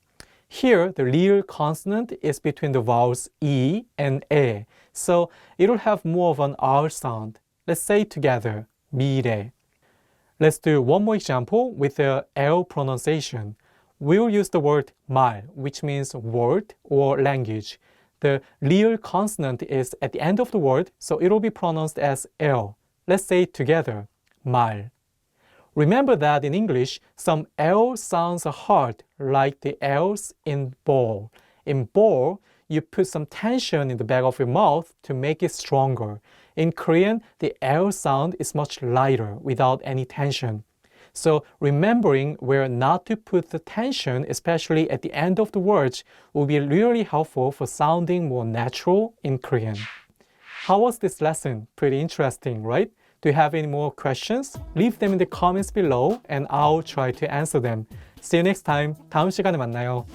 Here, the 리을 consonant is between the vowels E and 에, so it will have more of an R sound. Let's say it together, 미래. Let's do one more example with the L pronunciation. We will use the word 말, which means word or language. The 리을 consonant is at the end of the word, so it will be pronounced as L. Let's say it together, 말. Remember that in English, some L sounds are hard, like the L's in ball. In ball, you put some tension in the back of your mouth to make it stronger. In Korean, the L sound is much lighter without any tension. So remembering where not to put the tension, especially at the end of the words, will be really helpful for sounding more natural in Korean. How was this lesson? Pretty interesting, right? Do you have any more questions? Leave them in the comments below and I'll try to answer them. See you next time. 다음 시간에 만나요.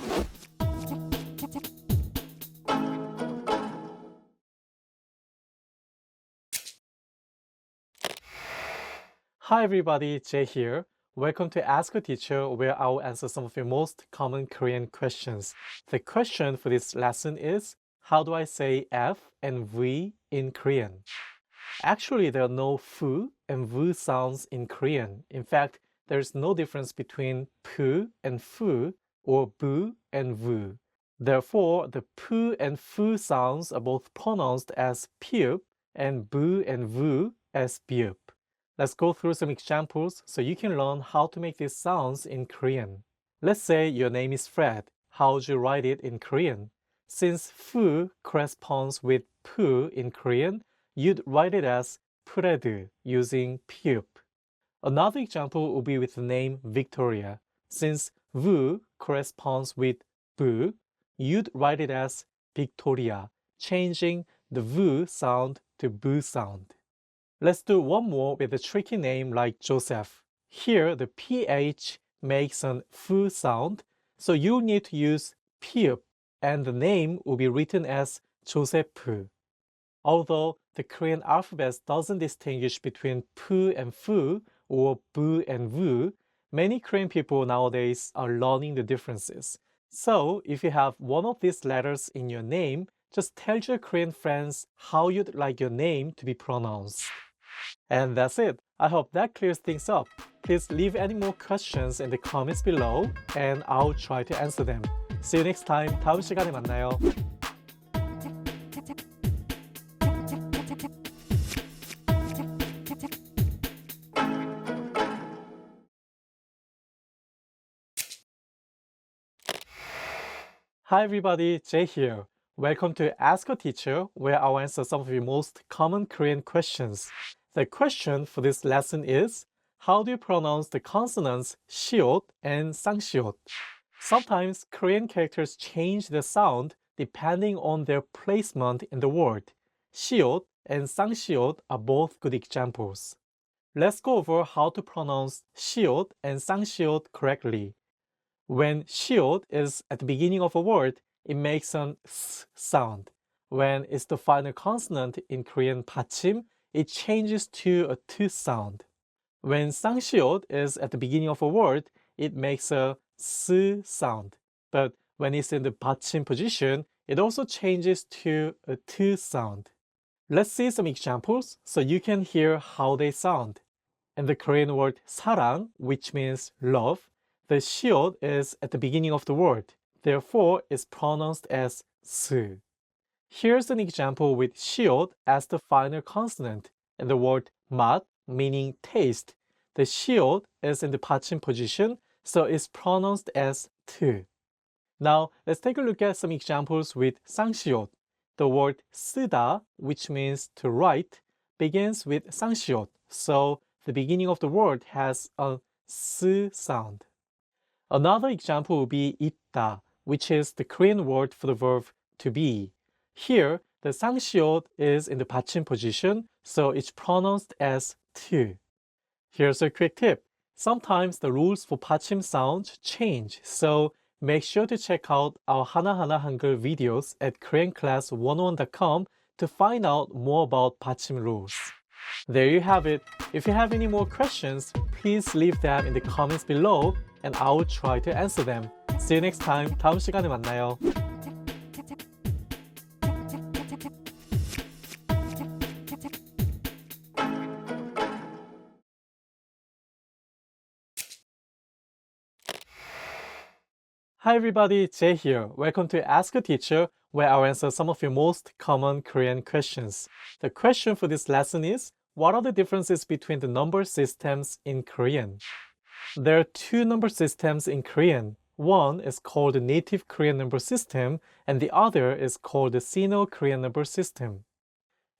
Hi everybody, Jay here. Welcome to Ask a Teacher, where I'll answer some of your most common Korean questions. The question for this lesson is, how do I say F and V in Korean? Actually, there are no fu and vu sounds in Korean. In fact, there is no difference between pu and fu or bu and vu. Therefore, the pu and fu sounds are both pronounced as piup and bu and vu as biup. Let's go through some examples so you can learn how to make these sounds in Korean. Let's say your name is Fred. How would you write it in Korean? Since fu corresponds with pu in Korean, you'd write it as 프레드 using piup. Another example would be with the name Victoria. Since vu corresponds with bu, you'd write it as Victoria, changing the vu sound to bu sound. Let's do one more with a tricky name like Joseph. Here, the ph makes an fu sound, so you'll need to use piup, and the name will be written as Joseph. Although the Korean alphabet doesn't distinguish between pu and fu or bu and vu, many Korean people nowadays are learning the differences. So if you have one of these letters in your name, just tell your Korean friends how you'd like your name to be pronounced. And that's it. I hope that clears things up. Please leave any more questions in the comments below and I'll try to answer them. See you next time. 다음 시간에 만나요. Hi everybody, Jay here. Welcome to Ask a Teacher, where I'll answer some of your most common Korean questions. The question for this lesson is, how do you pronounce the consonants 시옷 and 쌍시옷? Sometimes Korean characters change the sound depending on their placement in the word. 시옷 and 쌍시옷 are both good examples. Let's go over how to pronounce 시옷 and 쌍시옷 correctly. When 시옷 is at the beginning of a word, it makes an s sound. When it's the final consonant in Korean 받침, it changes to a t sound. When 쌍시옷 is at the beginning of a word, it makes a s sound. But when it's in the 받침 position, it also changes to a t sound. Let's see some examples so you can hear how they sound. In the Korean word 사랑, which means love, the 시옷 is at the beginning of the word. Therefore, it's pronounced as 스. Here's an example with 시옷 as the final consonant. In the word 맛, meaning taste, the 시옷 is in the 받침 position, so it's pronounced as 트. Now, let's take a look at some examples with 쌍시옷. The word 쓰다, which means to write, begins with 쌍시옷, so the beginning of the word has a s sound. Another example would be 있다, which is the Korean word for the verb to be. Here, the 쌍시옷 is in the 받침 position, so it's pronounced as 트. Here's a quick tip. Sometimes the rules for 받침 sounds change, so make sure to check out our 하나하나 한글 videos at koreanclass101.com to find out more about 받침 rules. There you have it. If you have any more questions, please leave them in the comments below and I will try to answer them. See you next time. 다음 시간에 만나요. Hi everybody, Jay here. Welcome to Ask a Teacher, where I'll answer some of your most common Korean questions. The question for this lesson is, what are the differences between the number systems in Korean? There are two number systems in Korean. One is called the native Korean number system, and the other is called the Sino-Korean number system.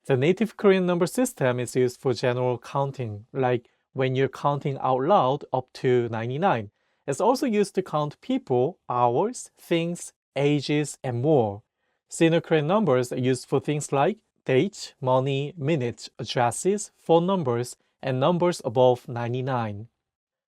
The native Korean number system is used for general counting, like when you're counting out loud up to 99. It's also used to count people, hours, things, ages, and more. Sino-Korean numbers are used for things like dates, money, minutes, addresses, phone numbers, and numbers above 99.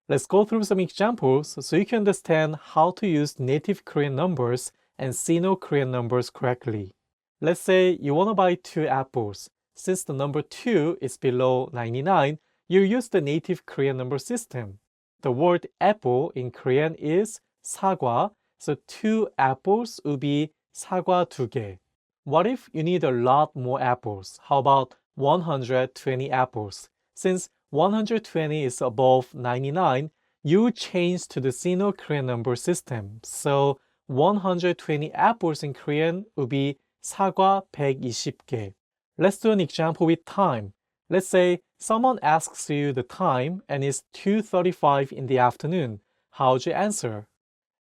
Let's go through some examples so you can understand how to use native Korean numbers and Sino-Korean numbers correctly. Let's say you want to buy 2 apples. Since the number 2 is below 99, you use the native Korean number system. The word apple in Korean is 사과, so 2 apples would be 사과 2개. What if you need a lot more apples? How about 120 apples? Since 120 is above 99, you change to the Sino-Korean number system. So 120 apples in Korean would be 사과 120개. Let's do an example with time. Let's say someone asks you the time and it's 2:35 in the afternoon. How would you answer?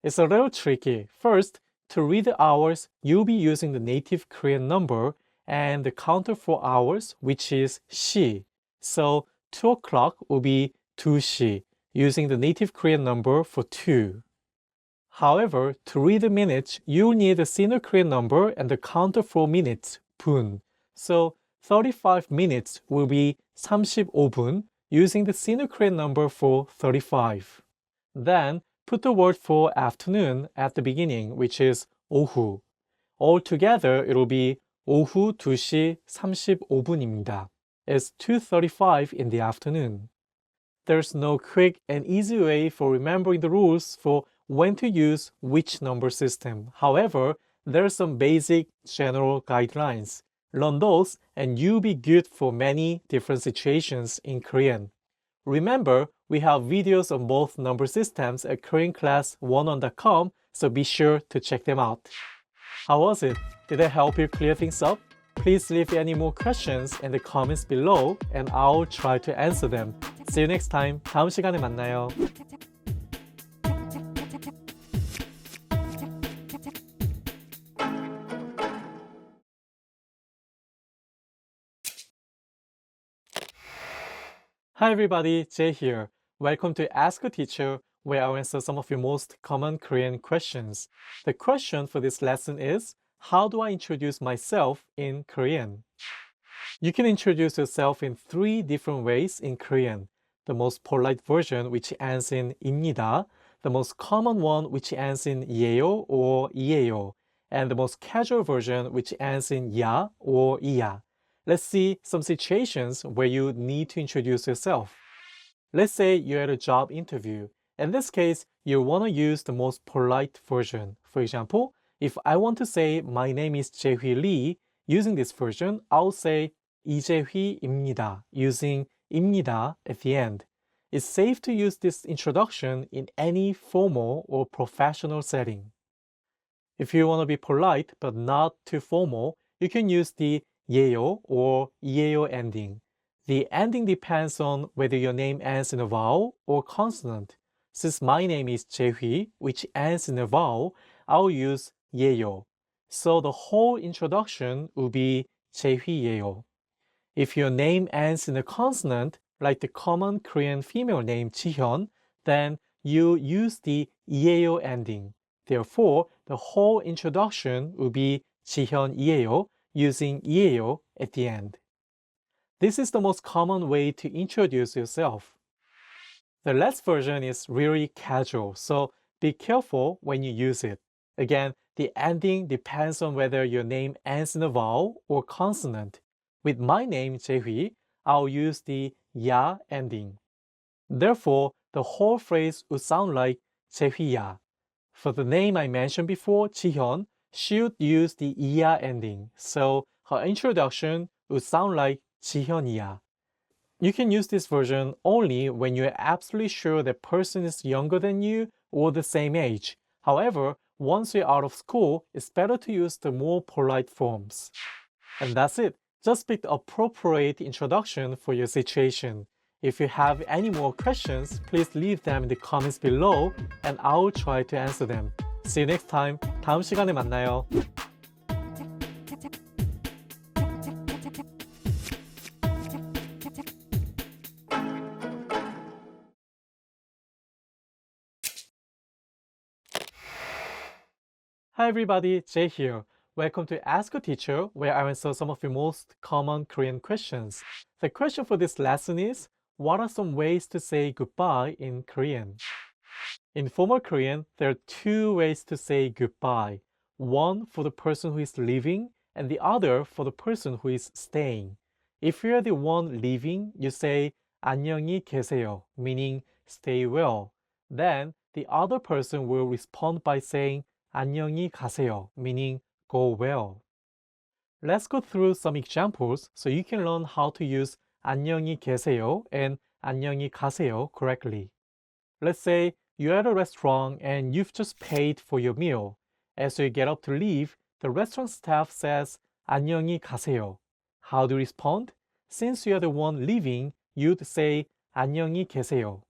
It's a little tricky. First, to read the hours, you'll be using the native Korean number and the counter for hours, which is 시. So 2 o'clock will be 2시, using the native Korean number for 2. However, to read the minutes, you'll need the Sino-Korean number and the counter for minutes, 분. So 35 minutes will be 35분, using the Sino-Korean number for 35. Then, put the word for afternoon at the beginning, which is 오후. Altogether, it will be 오후 2시 35분입니다. It's 2:35 in the afternoon. There's no quick and easy way for remembering the rules for when to use which number system. However, there are some basic general guidelines. Learn those and you'll be good for many different situations in Korean. Remember, we have videos on both number systems at koreanclass101.com, so be sure to check them out. How was it? Did I help you clear things up? Please leave any more questions in the comments below and I'll try to answer them. See you next time. 다음 시간에 만나요. Hi everybody, Jay here. Welcome to Ask a Teacher, where I'll answer some of your most common Korean questions. The question for this lesson is, how do I introduce myself in Korean? You can introduce yourself in 3 different ways in Korean. The most polite version, which ends in 입니다. The most common one, which ends in 예요 or 이에요. and the most casual version which ends in ya or iya. Let's see some situations where you need to introduce yourself. Let's say you're at a job interview. In this case, you want to use the most polite version. For example, if I want to say my name is Jae-hee Lee, using this version, I'll say 이재휘입니다, using 입니다 at the end. It's safe to use this introduction in any formal or professional setting. If you want to be polite but not too formal, you can use the 예요 or 이에요 ending. The ending depends on whether your name ends in a vowel or consonant. Since my name is Jae-hee, which ends in a vowel, I'll use 예요. So the whole introduction will be Jae-hee-예요. If your name ends in a consonant, like the common Korean female name Jihyun, then you use the 이에요 ending. Therefore, the whole introduction will be 지현이에요, using 이에요 at the end. This is the most common way to introduce yourself. The last version is really casual, so be careful when you use it. Again, the ending depends on whether your name ends in a vowel or consonant. With my name, Jae-hee, I'll use the ya ending. Therefore, the whole phrase would sound like Jae-hee-ya. For the name I mentioned before, Jihyun, she would use the iya ending, so her introduction would sound like 지현이야. You can use this version only when you're absolutely sure that person is younger than you or the same age. However, once you're out of school, it's better to use the more polite forms. And that's it. Just pick the appropriate introduction for your situation. If you have any more questions, please leave them in the comments below and I'll try to answer them. See you next time. 다음 시간에 만나요. Hi everybody, Jay here. Welcome to Ask a Teacher, where I answer some of your most common Korean questions. The question for this lesson is, what are some ways to say goodbye in Korean? In formal Korean, there are two ways to say goodbye. One for the person who is leaving, and the other for the person who is staying. If you're the one leaving, you say 안녕히 계세요, meaning stay well. Then the other person will respond by saying 안녕히 가세요, meaning go well. Let's go through some examples so you can learn how to use 안녕히 계세요 and 안녕히 가세요 correctly. Let's say you're at a restaurant and you've just paid for your meal. As you get up to leave, the restaurant staff says 안녕히 가세요. How do you respond? Since you're the one leaving, you'd say 안녕히 계세요.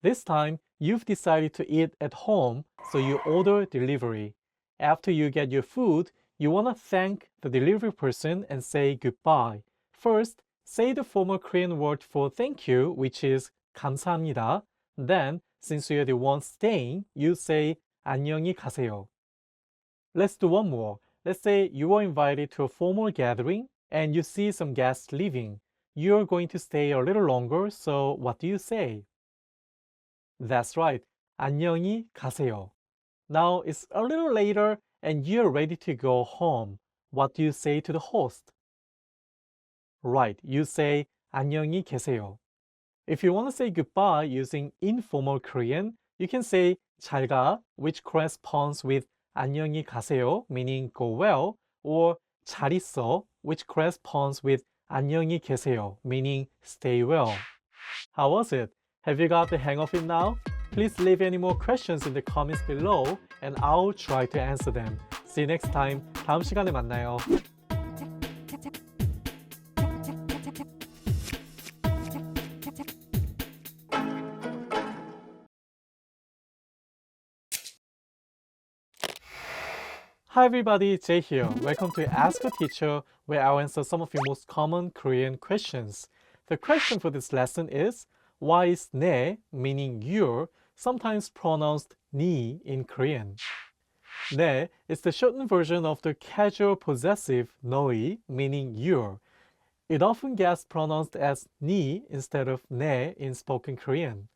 This time, you've decided to eat at home, so you order delivery. After you get your food, you want to thank the delivery person and say goodbye. First, say the formal Korean word for thank you, which is 감사합니다. Then, since you're the one staying, you say 안녕히 가세요. Let's do one more. Let's say you are invited to a formal gathering and you see some guests leaving. You're going to stay a little longer, so what do you say? That's right. 안녕히 가세요. Now it's a little later and you're ready to go home. What do you say to the host? Right, you say 안녕히 계세요. If you want to say goodbye using informal Korean, you can say 잘 가, which corresponds with 안녕히 가세요, meaning go well, or 잘 있어, which corresponds with 안녕히 계세요, meaning stay well. How was it? Have you got the hang of it now? Please leave any more questions in the comments below and I'll try to answer them. See you next time. 다음 시간에 만나요. Hi everybody, Jay here. Welcome to Ask a Teacher, where I'll answer some of your most common Korean questions. The question for this lesson is, why is 내, meaning your, sometimes pronounced ni in Korean? 내 is the shortened version of the casual possessive 너희, meaning your. It often gets pronounced as ni instead of 내 in spoken Korean.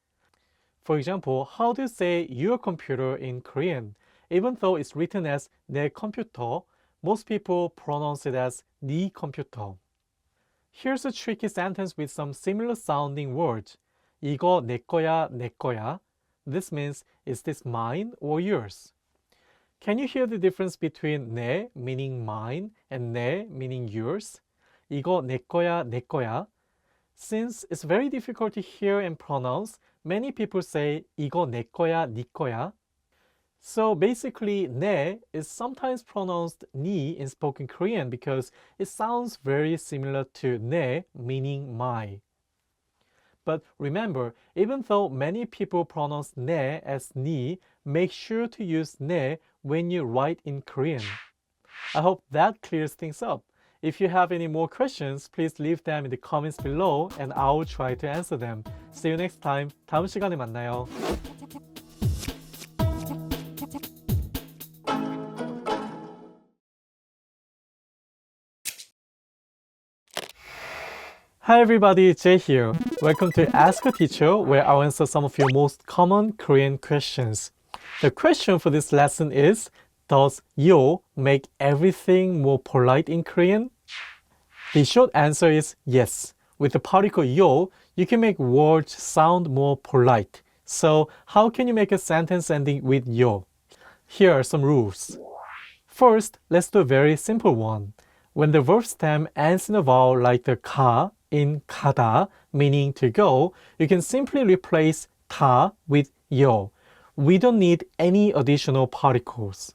For example, how do you say your computer in Korean? even though it's written as 내 컴퓨터, most people pronounce it as 네 컴퓨터. Here's a tricky sentence with some similar sounding words. 이거 내 거야, 내 거야. This means, is this mine or yours? Can you hear the difference between 내 meaning mine and 내 meaning yours? 이거 내 거야, 내 거야. Since it's very difficult to hear and pronounce, many people say 이거 내 거야, 네 거야. So basically, 내 is sometimes pronounced 니 in spoken Korean because it sounds very similar to 내, meaning my. But remember, even though many people pronounce 내 as 니, make sure to use 내 when you write in Korean. I hope that clears things up. If you have any more questions, please leave them in the comments below and I will try to answer them. See you next time. 다음 시간에 만나요. Hi everybody, Jay here. Welcome to Ask a Teacher, where I'll answer some of your most common Korean questions. The question for this lesson is, does yo make everything more polite in Korean? The short answer is yes. With the particle yo, you can make words sound more polite. So how can you make a sentence ending with yo? Here are some rules. First, let's do a very simple one. When the verb stem ends in a vowel like the ka in 가다, meaning to go, you can simply replace 다 with yo. We don't need any additional particles.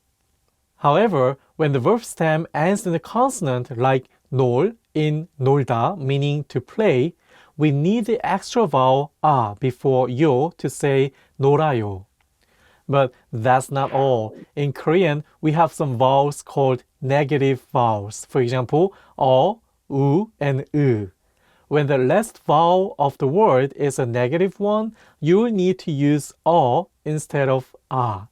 However, when the verb stem ends in a consonant like 놀 in 놀다, meaning to play, we need the extra vowel 아 before yo to say 놀아요. But that's not all. In Korean, we have some vowels called negative vowels. For example, u, and 으. When the last vowel of the word is a negative one, you will need to use instead of 아.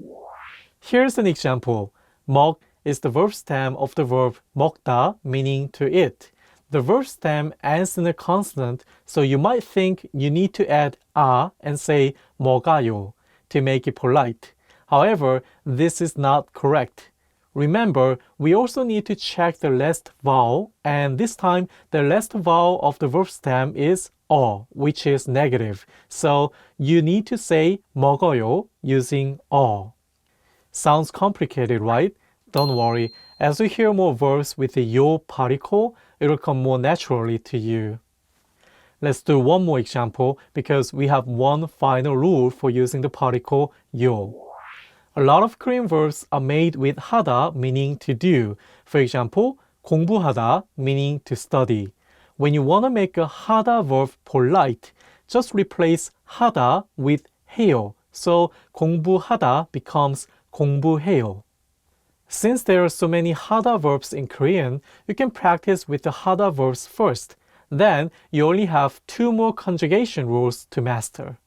Here's an example. 먹 is the verb stem of the verb 먹다, meaning to eat. The verb stem ends in a consonant, so you might think you need to add 아 and say 먹어요 to make it polite. However, this is not correct. Remember, we also need to check the last vowel, and this time the last vowel of the verb stem is which is negative. So you need to say 먹어요 using Sounds complicated, right? Don't worry. As you hear more verbs with the yo particle, it will come more naturally to you. Let's do one more example because we have one final rule for using the particle yo. A lot of Korean verbs are made with 하다, meaning to do. For example, 공부하다, meaning to study. When you want to make a 하다 verb polite, just replace 하다 with 해요. So 공부하다 becomes 공부해요. Since there are so many 하다 verbs in Korean, you can practice with the 하다 verbs first. Then you only have 2 more conjugation rules to master.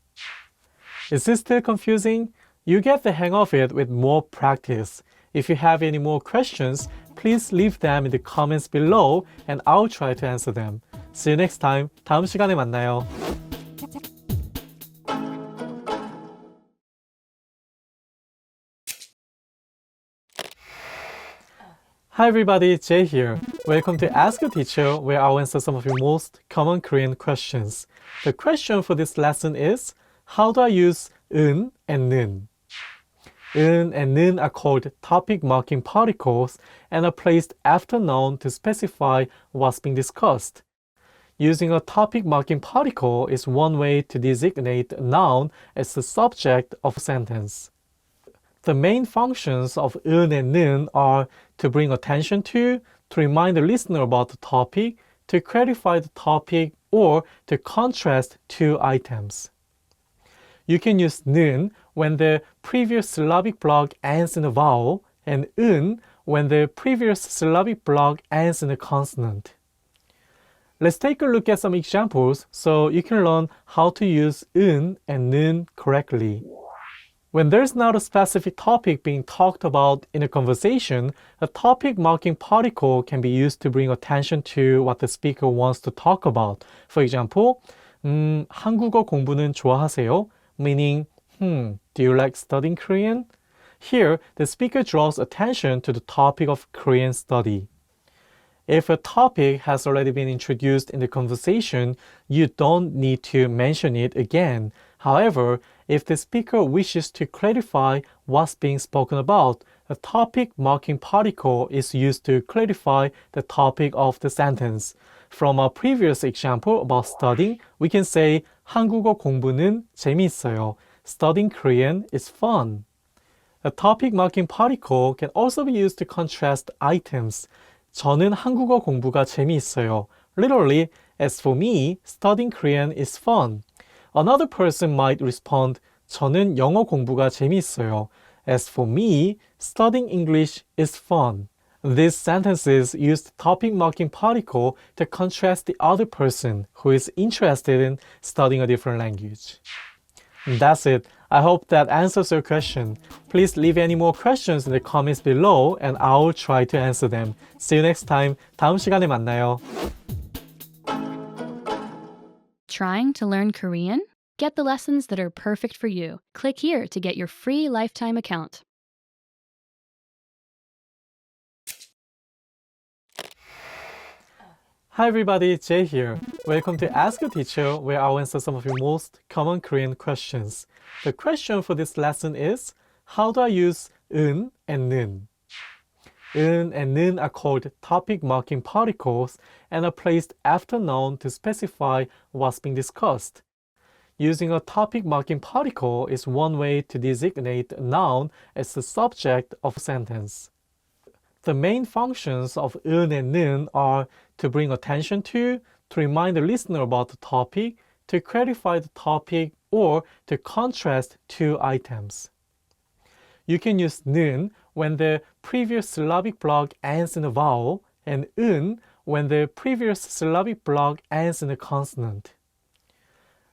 Is this still confusing? You get the hang of it with more practice. If you have any more questions, please leave them in the comments below and I'll try to answer them. See you next time. 다음 시간에 만나요. Hi everybody, Jay here. Welcome to Ask a Teacher, where I'll answer some of your most common Korean questions. The question for this lesson is, how do I use 은 and 는? 은 and 는 are called topic marking particles and are placed after noun to specify what's being discussed. Using a topic marking particle is one way to designate a noun as the subject of a sentence. The main functions of 은 and 는 are to bring attention to remind the listener about the topic, to clarify the topic, or to contrast 2 items. You can use 는 when the previous syllabic block ends in a vowel, and 은 when the previous syllabic block ends in a consonant. Let's take a look at some examples so you can learn how to use 은 and 는 correctly. When there's not a specific topic being talked about in a conversation, a topic marking particle can be used to bring attention to what the speaker wants to talk about. For example, 한국어 공부는 좋아하세요? Meaning, do you like studying Korean? Here, the speaker draws attention to the topic of Korean study. If a topic has already been introduced in the conversation, you don't need to mention it again. However, if the speaker wishes to clarify what's being spoken about, a topic marking particle is used to clarify the topic of the sentence. From our previous example about studying, we can say 한국어 공부는 재미있어요. Studying Korean is fun. A topic marking particle can also be used to contrast items. 저는 한국어 공부가 재미있어요. Literally, as for me, studying Korean is fun. Another person might respond, 저는 영어 공부가 재미있어요. As for me, studying English is fun. These sentences use the topic marking particle to contrast the other person who is interested in studying a different language. That's it. I hope that answers your question. Please leave any more questions in the comments below and I'll try to answer them. See you next time. 다음 시간에 만나요. Trying to learn Korean? Get the lessons that are perfect for you. Click here to get your free lifetime account. Hi everybody, Jay here. Welcome to Ask a Teacher, where I'll answer some of your most common Korean questions. The question for this lesson is, how do I use 은 and 는? 은 and 는 are called topic marking particles and are placed after noun to specify what's being discussed. Using a topic marking particle is one way to designate a noun as the subject of a sentence. The main functions of 은 and 는 are to bring attention to remind the listener about the topic, to clarify the topic, or to contrast two items. You can use 는 when the previous syllabic block ends in a vowel, and 은 when the previous syllabic block ends in a consonant.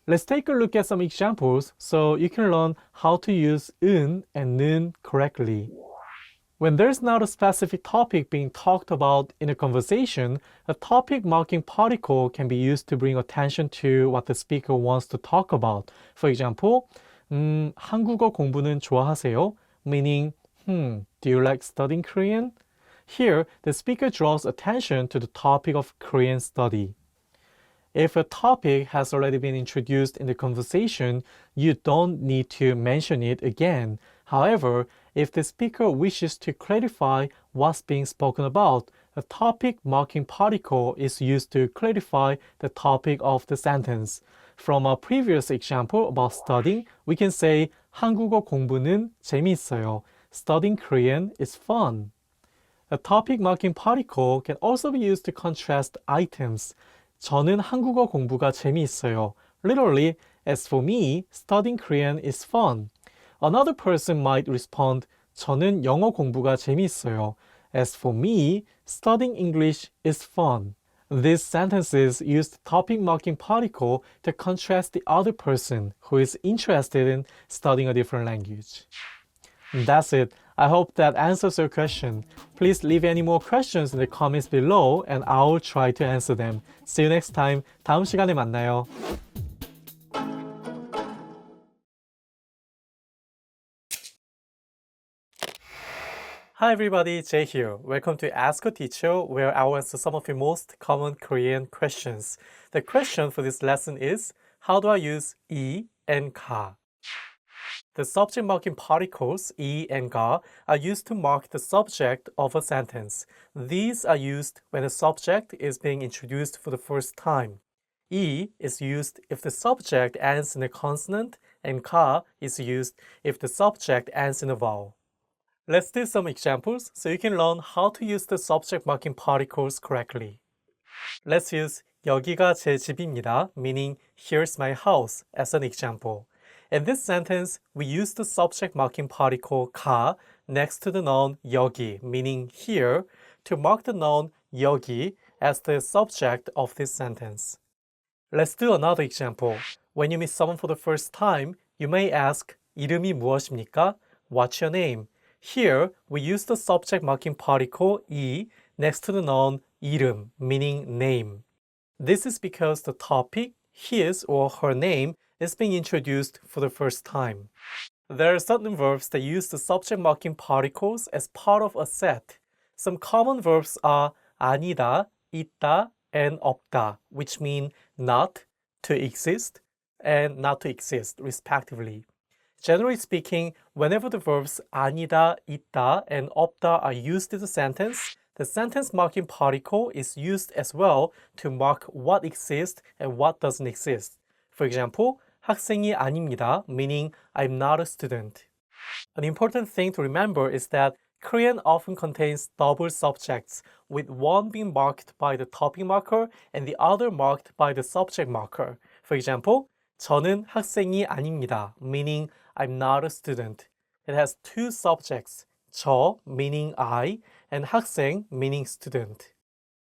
Let's take a look at some examples so you can learn how to use 은 and 는 correctly. When there's not a specific topic being talked about in a conversation, a topic marking particle can be used to bring attention to what the speaker wants to talk about. For example, 한국어 공부는 좋아하세요? Meaning, do you like studying Korean? Here, the speaker draws attention to the topic of Korean study. If a topic has already been introduced in the conversation, you don't need to mention it again. However, if the speaker wishes to clarify what's being spoken about, a topic marking particle is used to clarify the topic of the sentence. From our previous example about studying, we can say 한국어 공부는 재미있어요. Studying Korean is fun. A topic marking particle can also be used to contrast items. 저는 한국어 공부가 재미있어요. Literally, as for me, studying Korean is fun. Another person might respond, 저는 영어 공부가 재미있어요. As for me, studying English is fun. These sentences use the topic marking particle to contrast the other person who is interested in studying a different language. That's it. I hope that answers your question. Please leave any more questions in the comments below and I'll try to answer them. See you next time. 다음 시간에 만나요. Hi everybody, Jay here. Welcome to Ask a Teacher, where I'll answer some of your most common Korean questions. The question for this lesson is, how do I use 이 and 가? The subject marking particles 이 and 가 are used to mark the subject of a sentence. These are used when a subject is being introduced for the first time. 이 is used if the subject ends in a consonant, and 가 is used if the subject ends in a vowel. Let's do some examples so you can learn how to use the subject marking particles correctly. Let's use 여기가 제 집입니다, meaning here's my house, as an example. In this sentence, we use the subject marking particle 가 next to the noun 여기, meaning here, to mark the noun 여기 as the subject of this sentence. Let's do another example. When you meet someone for the first time, you may ask, 이름이 무엇입니까? What's your name? Here, we use the subject marking particle 이 next to the noun 이름, meaning name. This is because the topic, his or her name, is being introduced for the first time. There are certain verbs that use the subject marking particles as part of a set. Some common verbs are 아니다, 있다, and 없다, which mean not, to exist, and not to exist, respectively. Generally speaking, whenever the verbs 아니다, 있다, and 없다 are used in the sentence marking particle is used as well to mark what exists and what doesn't exist. For example, 학생이 아닙니다, meaning I'm not a student. An important thing to remember is that Korean often contains double subjects, with one being marked by the topic marker and the other marked by the subject marker. For example, 저는 학생이 아닙니다, meaning I'm not a student. It has two subjects, 저, meaning I, and 학생, meaning student.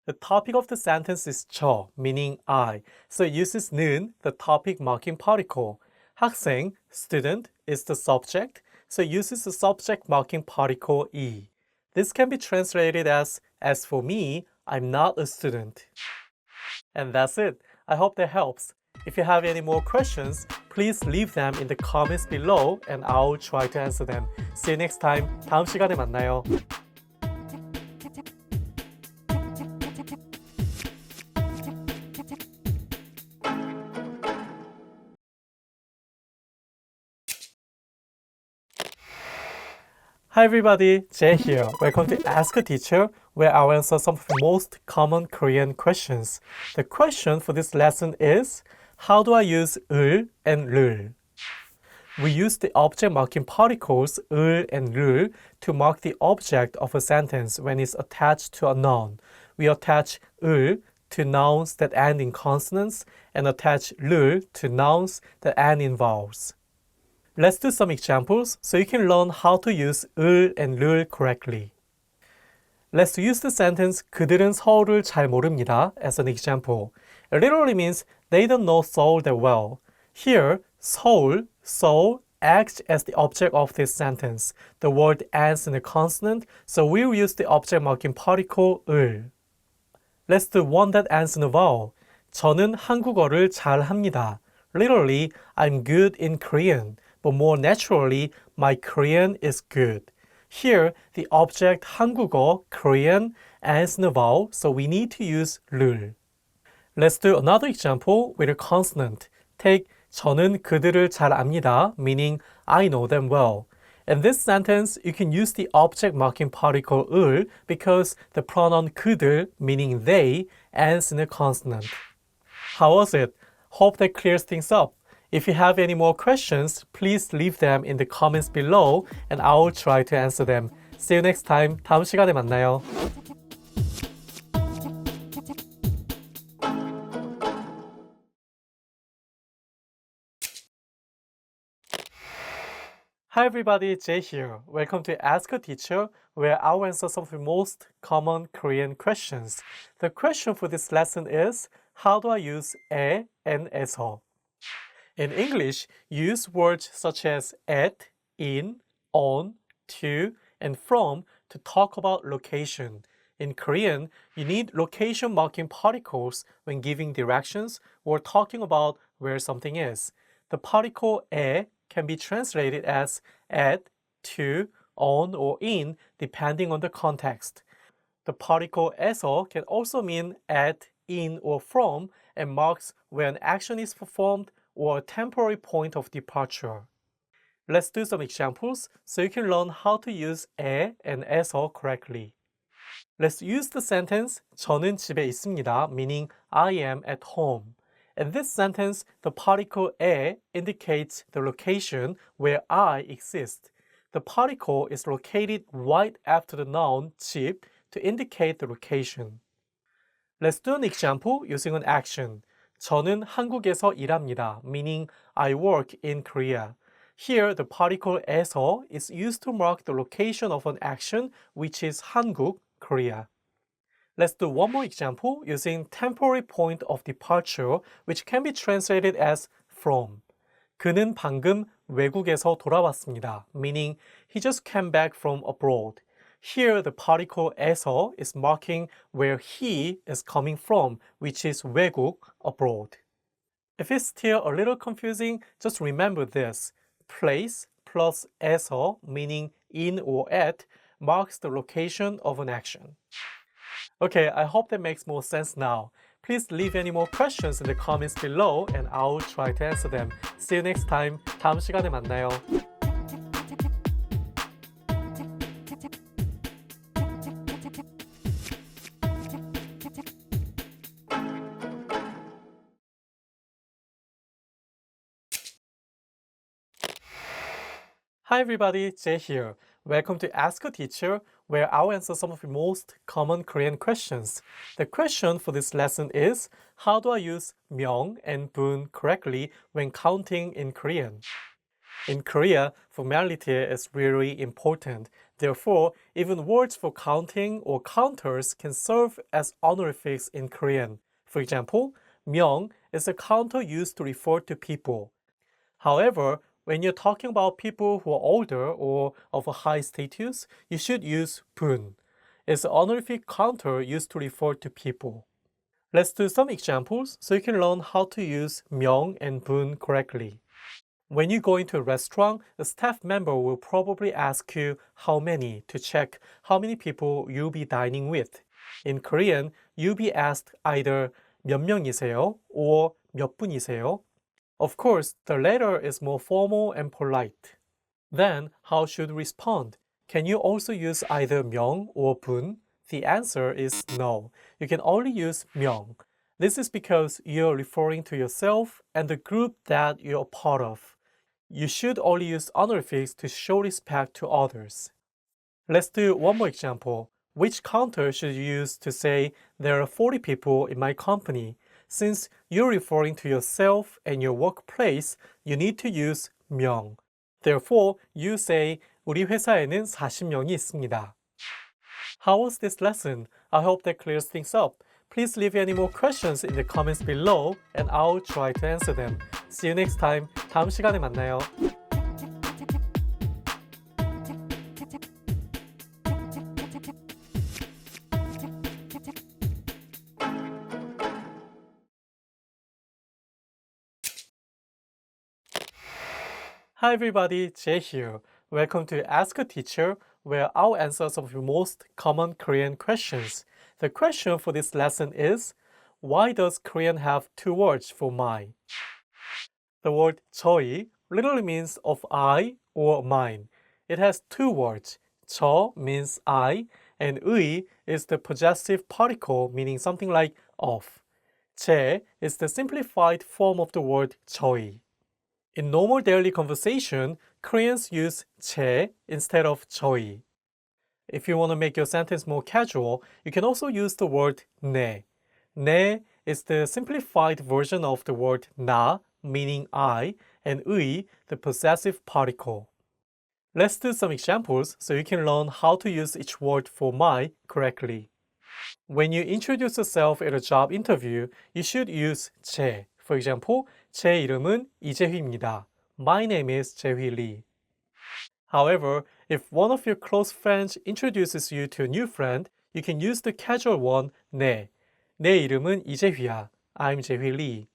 The topic of the sentence is 저, meaning I, so it uses 는, the topic marking particle. 학생, student, is the subject, so it uses the subject marking particle 이. This can be translated as for me, I'm not a student. And that's it. I hope that helps. If you have any more questions, please leave them in the comments below and I'll try to answer them. See you next time. 다음 시간에 만나요. Hi everybody, Jay here. Welcome to Ask a Teacher, where I'll answer some of the most common Korean questions. The question for this lesson is, how do I use 을 and 를? We use the object marking particles 을 and 를 to mark the object of a sentence when it's attached to a noun. We attach 을 to nouns that end in consonants and attach 를 to nouns that end in vowels. Let's do some examples so you can learn how to use 을 and 를 correctly. Let's use the sentence 그들은 서울을 잘 모릅니다 as an example. It literally means they don't know Seoul that well. Here, Seoul acts as the object of this sentence. The word ends in a consonant, so we'll use the object marking particle 을. Let's do one that ends in a vowel. 저는 한국어를 잘 합니다. Literally, I'm good in Korean. But more naturally, my Korean is good. Here, the object 한국어, Korean, ends in a vowel, so we need to use 를. Let's do another example with a consonant. Take 저는 그들을 잘 압니다, meaning I know them well. In this sentence, you can use the object marking particle 을 because the pronoun 그들, meaning they, ends in a consonant. How was it? Hope that clears things up. If you have any more questions, please leave them in the comments below and I will try to answer them. See you next time. 다음 시간에 만나요. Hi everybody, Jay here. Welcome to Ask a Teacher, where I'll answer some of the most common Korean questions. The question for this lesson is, how do I use 에 and 에서? In English, use words such as at, in, on, to, and from to talk about location. In Korean, you need location marking particles when giving directions or talking about where something is. The particle 에 can be translated as at, to, on, or in, depending on the context. The particle 에서 can also mean at, in, or from, and marks where an action is performed or a temporary point of departure. Let's do some examples so you can learn how to use 에 and 에서 correctly. Let's use the sentence 저는 집에 있습니다, meaning I am at home. In this sentence, the particle 에 indicates the location where I exist. The particle is located right after the noun 집 to indicate the location. Let's do an example using an action. 저는 한국에서 일합니다, meaning I work in Korea. Here, the particle 에서 is used to mark the location of an action, which is 한국, Korea. Let's do one more example using temporary point of departure, which can be translated as from. 그는 방금 외국에서 돌아왔습니다, meaning he just came back from abroad. Here, the particle 에서 is marking where he is coming from, which is 외국, abroad. If it's still a little confusing, just remember this. Place, plus 에서, meaning in or at, marks the location of an action. Okay, I hope that makes more sense now. Please leave any more questions in the comments below and I'll try to answer them. See you next time. 다음 시간에 만나요. Hi everybody, Jay here. Welcome to Ask a Teacher, where I'll answer some of the most common Korean questions. The question for this lesson is, how do I use 명 and 분 correctly when counting in Korean? In Korea, formality is really important. Therefore, even words for counting or counters can serve as honorifics in Korean. For example, 명 is a counter used to refer to people. However, when you're talking about people who are older or of a high status, you should use 분. It's an honorific counter used to refer to people. Let's do some examples so you can learn how to use 명 and 분 correctly. When you go into a restaurant, a staff member will probably ask you how many to check how many people you'll be dining with. In Korean, you'll be asked either 몇 명이세요 or 몇 분이세요. Of course, the latter is more formal and polite. Then, how should you respond? Can you also use either 명 or 분? The answer is no. You can only use 명. This is because you're referring to yourself and the group that you're a part of. You should only use honorifics to show respect to others. Let's do one more example. Which counter should you use to say there are 40 people in my company? Since you're referring to yourself and your workplace, you need to use 명. Therefore, you say 우리 회사에는 40명이 있습니다. How was this lesson? I hope that clears things up. Please leave any more questions in the comments below and I'll try to answer them. See you next time. 다음 시간에 만나요. Hi everybody, Jay here. Welcome to Ask a Teacher, where I'll answer some of your most common Korean questions. The question for this lesson is, why does Korean have two words for my? The word 저희 literally means of I or mine. It has two words. 저 means I, and 의 is the possessive particle meaning something like of. 제 is the simplified form of the word 저희. In normal daily conversation, Koreans use 제 instead of 저희. If you want to make your sentence more casual, you can also use the word 네. 네 is the simplified version of the word 나, meaning I, and 의, the possessive particle. Let's do some examples so you can learn how to use each word for my correctly. When you introduce yourself at a job interview, you should use 제. For example, 제 이름은 이재휘입니다. My name is Jae-hee Lee. However, if one of your close friends introduces you to a new friend, you can use the casual one, 네. 내 이름은 이재휘야. I'm Jae-hee Lee.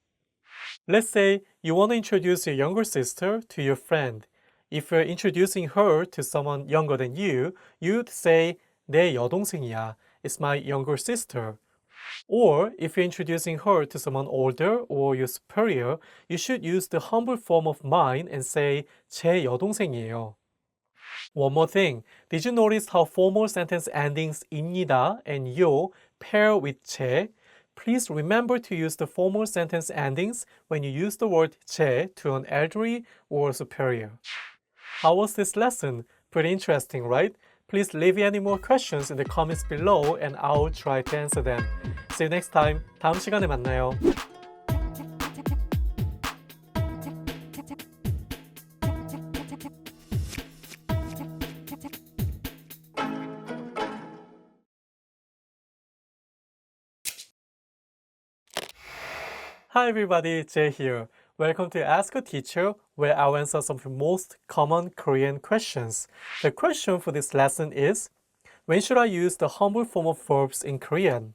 Let's say you want to introduce your younger sister to your friend. If you're introducing her to someone younger than you, you'd say 내 여동생이야. It's my younger sister. Or if you're introducing her to someone older or your superior, you should use the humble form of mine and say 제 여동생이에요. One more thing. Did you notice how formal sentence endings 입니다 and 요 pair with 제? Please remember to use the formal sentence endings when you use the word 제 to an elderly or superior. How was this lesson? Pretty interesting, right? Please leave any more questions in the comments below and I'll try to answer them. See you next time. 다음 시간에 만나요. Hi everybody, Jay here. Welcome to Ask a Teacher, where I'll answer some of the most common Korean questions. The question for this lesson is, when should I use the humble form of verbs in Korean?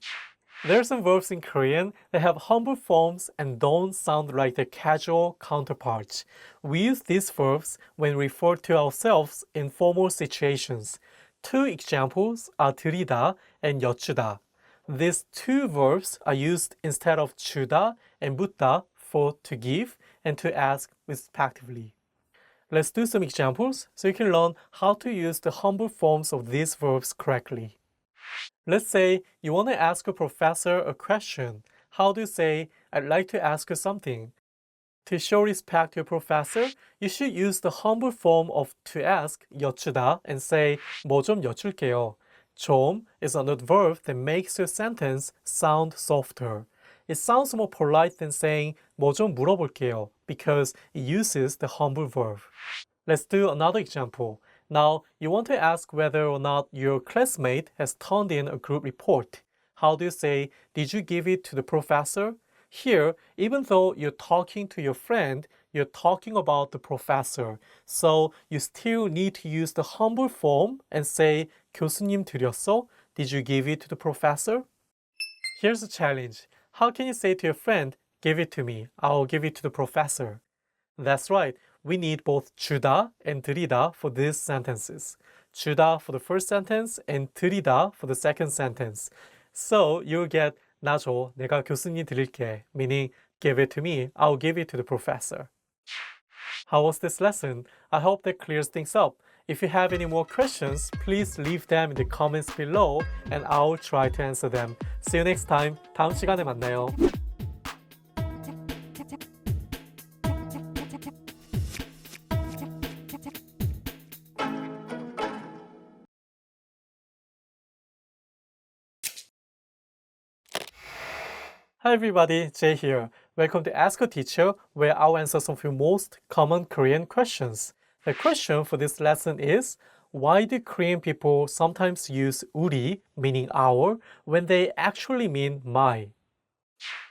There are some verbs in Korean that have humble forms and don't sound like their casual counterparts. We use these verbs when we refer to ourselves in formal situations. Two examples are 들이다 and 여쭈다. These two verbs are used instead of 주다 and 묻다 for to give and to ask respectively. Let's do some examples so you can learn how to use the humble forms of these verbs correctly. Let's say you want to ask a professor a question. How do you say, I'd like to ask you something? To show respect to your professor, you should use the humble form of to ask, 여쭈다, and say, 뭐 좀 여쭐게요. 좀 is another verb that makes your sentence sound softer. It sounds more polite than saying, 뭐 좀 물어볼게요, because it uses the humble verb. Let's do another example. Now, you want to ask whether or not your classmate has turned in a group report. How do you say, did you give it to the professor? Here, even though you're talking to your friend, you're talking about the professor. So you still need to use the humble form and say, 교수님 드렸어? Did you give it to the professor? Here's a challenge. How can you say to your friend, give it to me, I'll give it to the professor? That's right. We need both 주다 and 드리다 for these sentences. 주다 for the first sentence and 드리다 for the second sentence. So you'll get 나 줘, 내가 교수님 드릴게, meaning give it to me, I'll give it to the professor. How was this lesson? I hope that clears things up. If you have any more questions, please leave them in the comments below and I'll try to answer them. See you next time. 다음 시간에 만나요. Hi everybody, Jay here. Welcome to Ask a Teacher, where I'll answer some of your most common Korean questions. The question for this lesson is, why do Korean people sometimes use 우리, meaning our, when they actually mean my?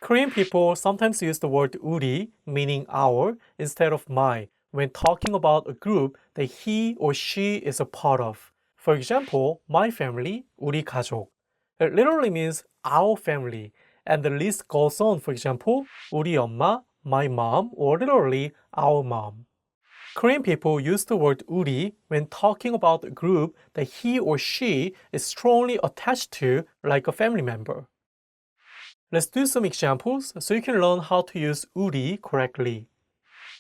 Korean people sometimes use the word 우리, meaning our, instead of my, when talking about a group that he or she is a part of. For example, my family, 우리 가족. It literally means our family. And the list goes on, for example, 우리 엄마, my mom, or literally our mom. Korean people use the word 우리 when talking about a group that he or she is strongly attached to, like a family member. Let's do some examples so you can learn how to use 우리 correctly.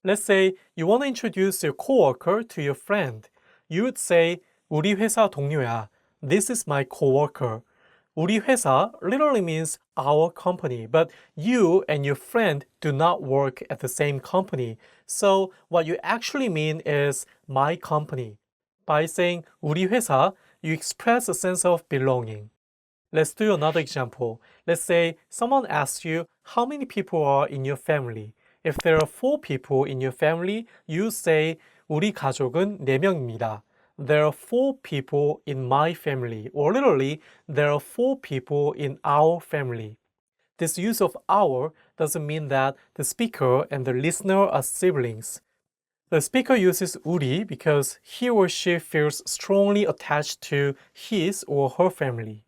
Let's say you want to introduce your coworker to your friend. You would say, 우리 회사 동료야. This is my coworker. 우리 회사 literally means our company, but you and your friend do not work at the same company. So what you actually mean is my company. By saying 우리 회사, you express a sense of belonging. Let's do another example. Let's say someone asks you how many people are in your family. If there are 4 people in your family, you say 우리 가족은 4명입니다. There are 4 people in my family, or literally, there are 4 people in our family. This use of our doesn't mean that the speaker and the listener are siblings. The speaker uses 우리 because he or she feels strongly attached to his or her family.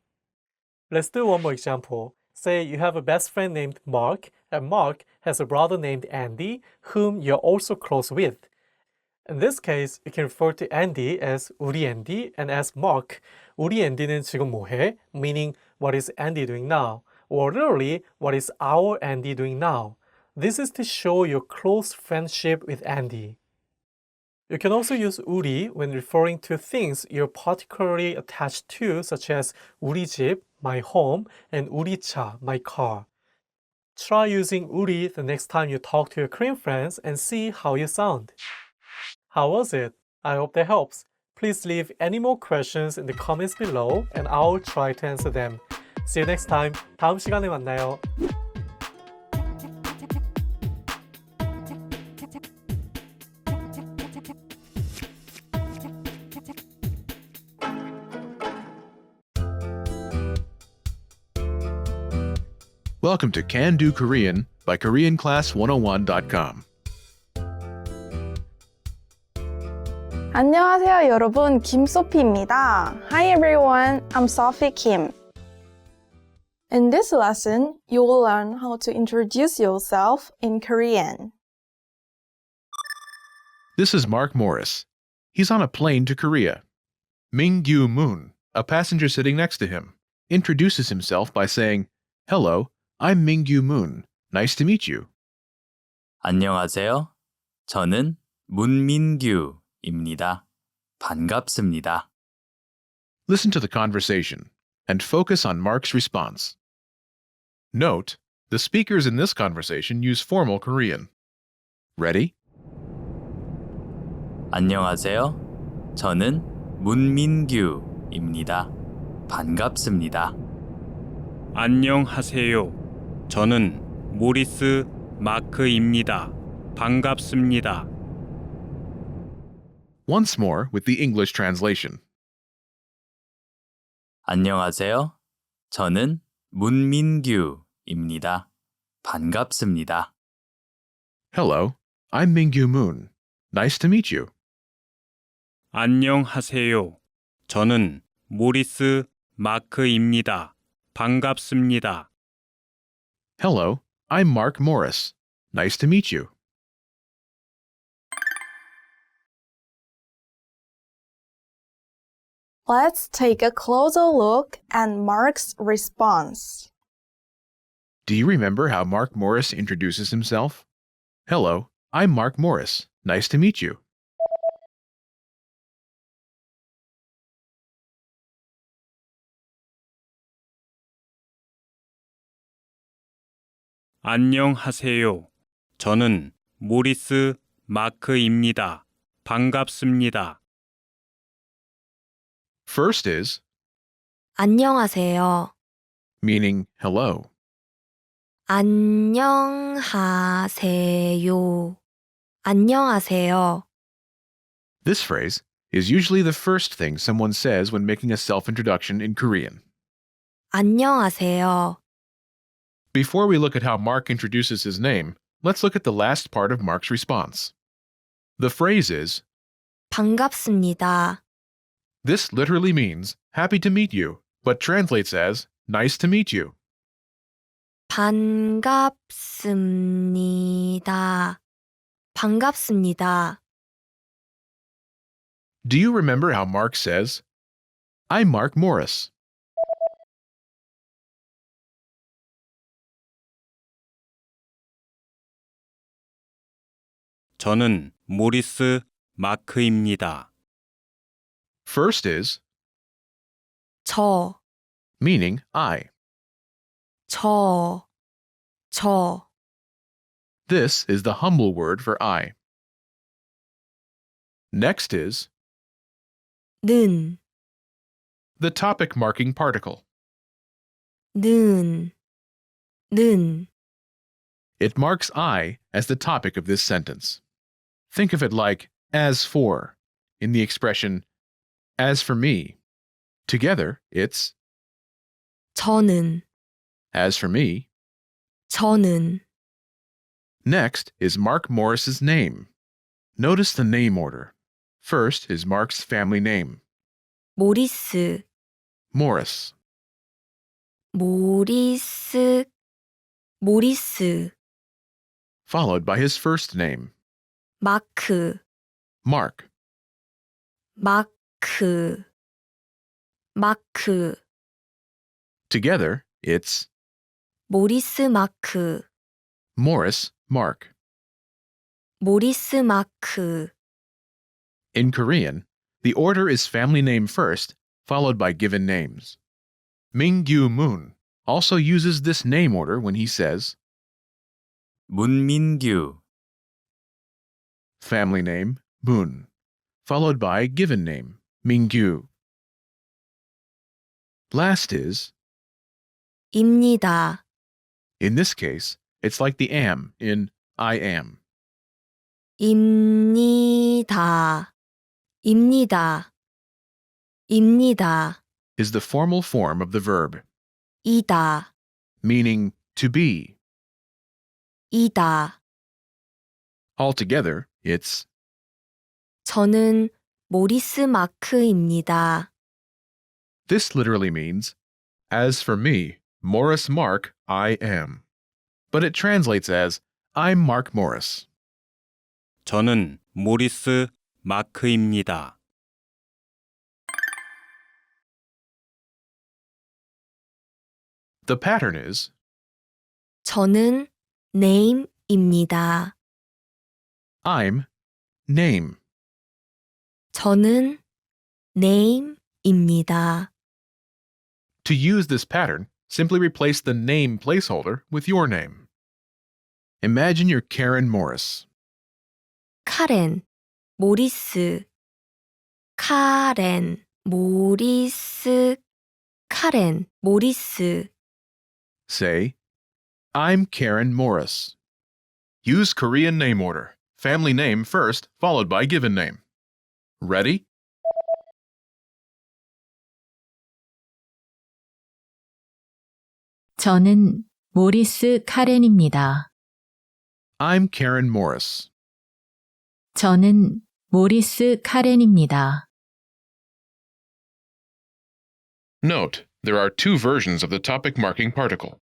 Let's do one more example. Say you have a best friend named Mark, and Mark has a brother named Andy, whom you're also close with. In this case, you can refer to Andy as 우리 Andy and as Mark, 우리 Andy는 지금 뭐해? Meaning, what is Andy doing now? Or literally, what is our Andy doing now? This is to show your close friendship with Andy. You can also use 우리 when referring to things you're particularly attached to, such as 우리 집, my home, and 우리 차, my car. Try using 우리 the next time you talk to your Korean friends and see how you sound. How was it? I hope that helps. Please leave any more questions in the comments below and I'll try to answer them. See you next time. 다음 시간에 만나요. Welcome to Can Do Korean by KoreanClass101.com. 안녕하세요 여러분, 김소피입니다. Hi everyone, I'm Sophie Kim. In this lesson, you will learn how to introduce yourself in Korean. This is Mark Morris. He's on a plane to Korea. Mingyu Moon, a passenger sitting next to him, introduces himself by saying, "Hello, I'm Mingyu Moon. Nice to meet you." 안녕하세요. 저는 문민규입니다. 반갑습니다. Listen to the conversation and focus on Mark's response. Note, the speakers in this conversation use formal Korean. Ready? 안녕하세요. 저는 문민규입니다. 반갑습니다. 안녕하세요. 저는 모리스 마크입니다. 반갑습니다. Once more with the English translation. 안녕하세요. 저는 문민규입니다. 반갑습니다. Hello, I'm Mingyu Moon. Nice to meet you. 안녕하세요. 저는 모리스 마크입니다. 반갑습니다. Hello, I'm Mark Morris. Nice to meet you. Let's take a closer look at Mark's response. Do you remember how Mark Morris introduces himself? Hello, I'm Mark Morris. Nice to meet you. 안녕하세요. 저는 모리스 마크입니다. 반갑습니다. First is 안녕하세요. meaning hello. 안녕하세요. 안녕하세요. This phrase is usually the first thing someone says when making a self-introduction in Korean. 안녕하세요. Before we look at how Mark introduces his name, let's look at the last part of Mark's response. The phrase is, 반갑습니다. this literally means happy to meet you, but translates as nice to meet you. 반갑습니다. 반갑습니다. Do you remember how Mark says, I'm Mark Morris? 저는 모리스 마크입니다. First is 저, meaning I. 저. This is the humble word for I. Next is 는, the topic marking particle. 는. It marks I as the topic of this sentence. Think of it like as for in the expression as for me. Together, it's 저는, as for me. 저는. Next is Mark Morris's name. Notice the name order. First is Mark's family name, 모리스, Morris. 모리스. Followed by his first name, 마크, Mark. 마크. Together, it's 모리스 마크. Morris Mark. 모리스 마크. In Korean, the order is family name first, followed by given names. Mingyu Moon also uses this name order when he says 문민규, family name Moon, followed by given name Mingyu. Last is, 입니다. in this case, it's like the am in I am. 입니다. Is the formal form of the verb, 이다. meaning to be. 이다. Altogether, it's 저는 모리스 마크입니다. This literally means, as for me, Morris Mark, I am. But it translates as I'm Mark Morris. 저는 모리스 마크입니다. The pattern is 저는 name입니다. I'm name. 저는 name입니다. To use this pattern, simply replace the name placeholder with your name. Imagine you're Karen Morris. 카렌, 모리스, 카렌, 모리스, 카렌, 모리스. Say, I'm Karen Morris. Use Korean name order. Family name first, followed by given name. Ready? 저는 모리스 카렌입니다. I'm Karen Morris. 저는 모리스 카렌입니다. Note, there are two versions of the topic marking particle.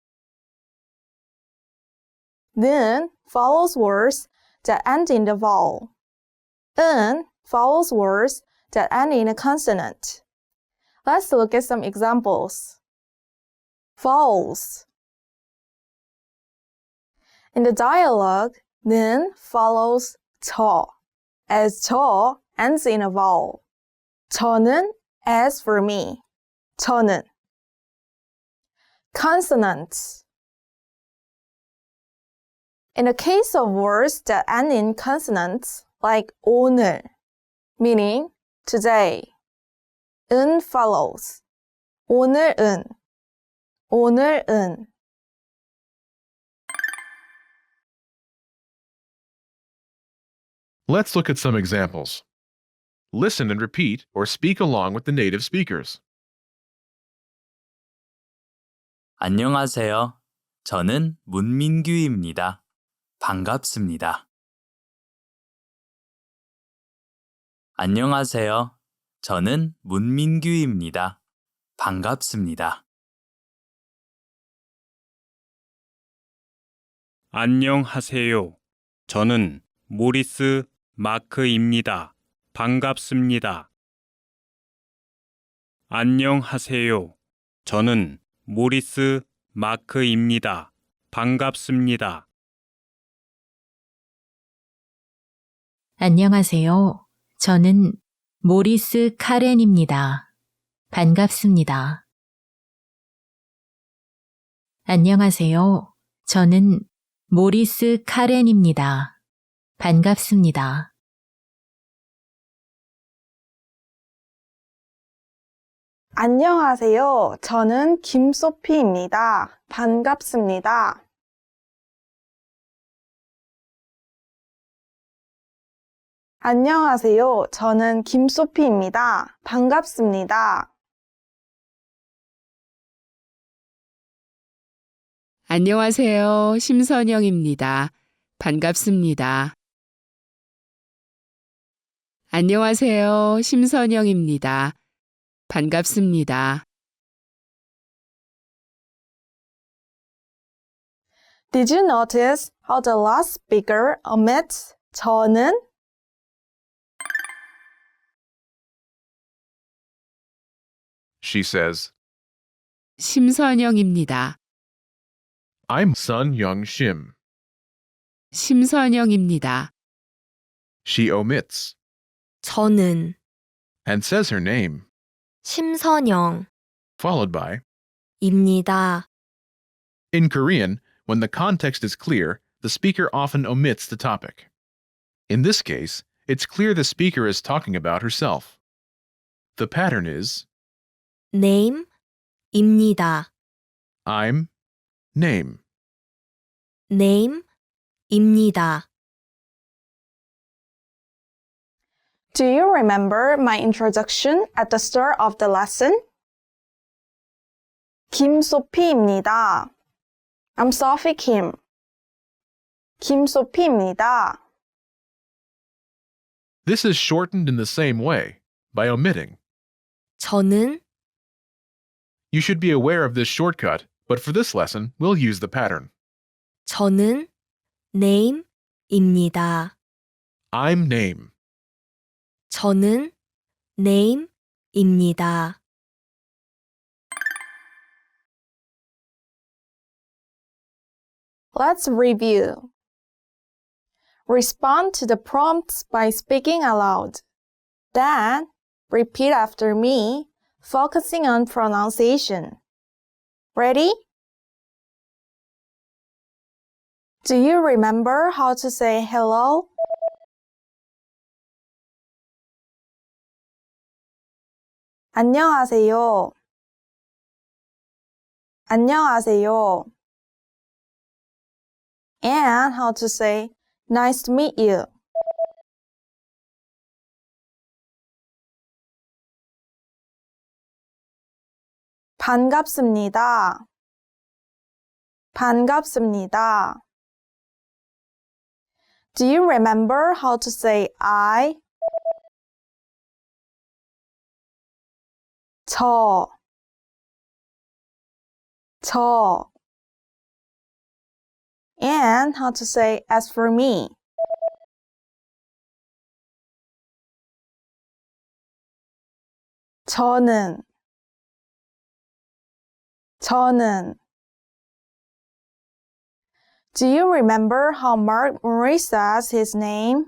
Then follows words that end in the vowel. Un follows words that end in a consonant. Let's look at some examples. Vowels. In the dialogue, 는 follows 저, as 저 ends in a vowel. 저는 as for me. 저는. Consonants. In the case of words that end in consonants, like 오늘, meaning today, 은 follows. 오늘은, 오늘은. Let's look at some examples. Listen and repeat or speak along with the native speakers. 안녕하세요. 저는 문민규입니다. 반갑습니다. 안녕하세요. 저는 문민규입니다. 반갑습니다. 안녕하세요. 저는 모리스 마크입니다. 반갑습니다. 안녕하세요. 저는 모리스 마크입니다. 반갑습니다. 안녕하세요. 저는 모리스 카렌입니다. 반갑습니다. 안녕하세요. 저는 모리스 카렌입니다. 반갑습니다. 안녕하세요. 저는 김소피입니다. 반갑습니다. 안녕하세요. 저는 김소피입니다. 반갑습니다. 안녕하세요. 심선영입니다. 반갑습니다. 안녕하세요. 심선영입니다. 반갑습니다. Did you notice how the last speaker omits 저는? She says, 심선영입니다. I'm Sun Young Shim. 심선영입니다. She omits 저는 and says her name, 심선영 followed by. 입니다. In Korean, when the context is clear, the speaker often omits the topic. In this case, it's clear the speaker is talking about herself. The pattern is name입니다. I'm name. name입니다. Do you remember my introduction at the start of the lesson? 김소피입니다. I'm Sophie Kim. 김소피입니다. This is shortened in the same way, by omitting. 저는 You should be aware of this shortcut But for this lesson, we'll use the pattern. 저는 name입니다. I'm name. 저는 name입니다. Let's review. Respond to the prompts by speaking aloud. Then, repeat after me, focusing on pronunciation. Ready? Do you remember how to say hello? 안녕하세요. 안녕하세요. And how to say nice to meet you. 반갑습니다. 반갑습니다. Do you remember how to say I? 저 And how to say as for me. 저는 Do you remember how Mark Murray says his name?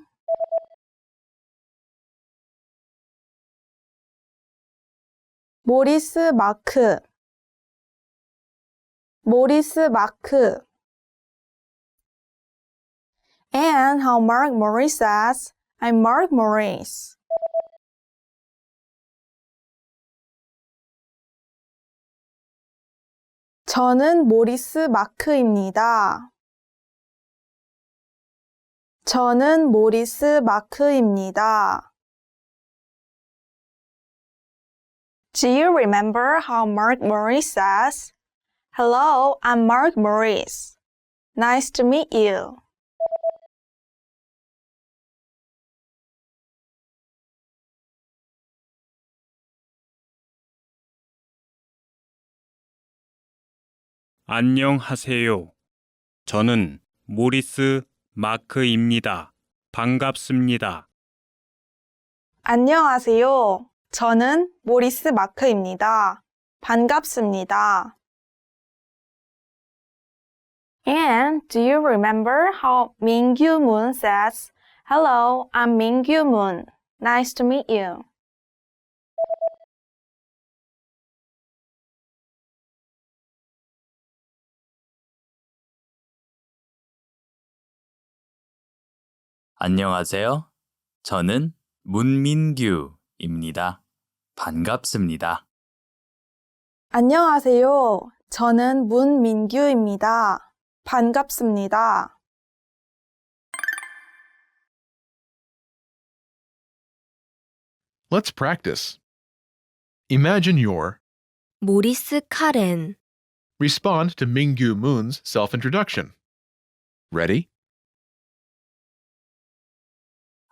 모리스 마크 And how Mark Murray says, I'm Mark Maurice. 저는 모리스 마크입니다. 저는 모리스 마크입니다. Do you remember how Mark Maurice says, Hello, I'm Mark Maurice. Nice to meet you. 안녕하세요. 저는 모리스 마크입니다. 반갑습니다. 안녕하세요. 저는 모리스 마크입니다. 반갑습니다. And do you remember how Mingyu Moon says, Hello, I'm Mingyu Moon. Nice to meet you. 안녕하세요. 저는 문민규입니다. 반갑습니다. 안녕하세요. 저는 문민규입니다. 반갑습니다. Let's practice. Imagine you're. 모리스 카렌. Respond to Mingyu Moon's self-introduction. Ready?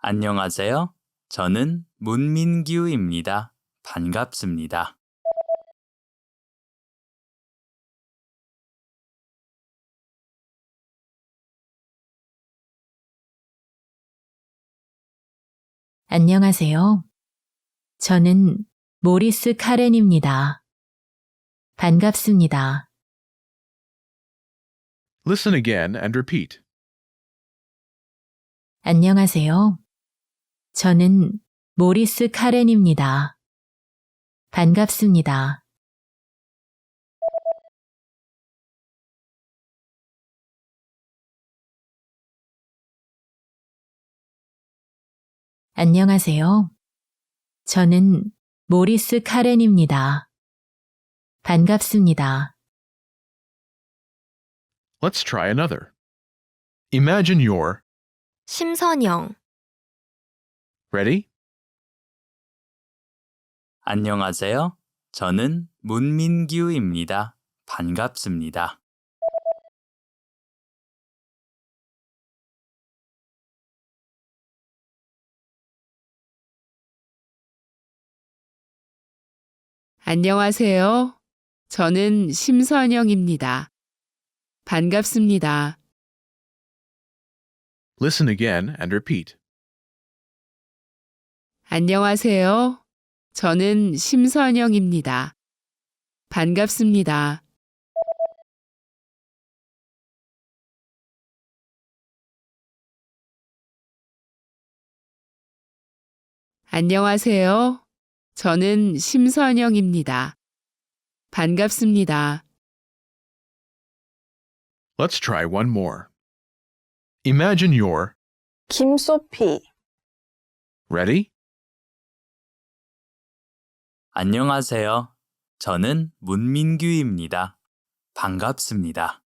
안녕하세요. 저는 문민규입니다. 반갑습니다. 안녕하세요. 저는 모리스 카렌입니다. 반갑습니다. Listen again and repeat. 안녕하세요. 저는 모리스 카렌입니다. 반갑습니다. 안녕하세요. 저는 모리스 카렌입니다. 반갑습니다. Let's try another. Imagine you're. 심선영. Ready? 안녕하세요. 저는 문민규입니다. 반갑습니다. 안녕하세요. 저는 심선영입니다. 반갑습니다. Listen again and repeat. 안녕하세요. 저는 심선영입니다. 반갑습니다. 안녕하세요. 저는 심선영입니다. 반갑습니다. Let's try one more. Imagine you're 김소피, ready? 안녕하세요. 저는 문민규입니다. 반갑습니다.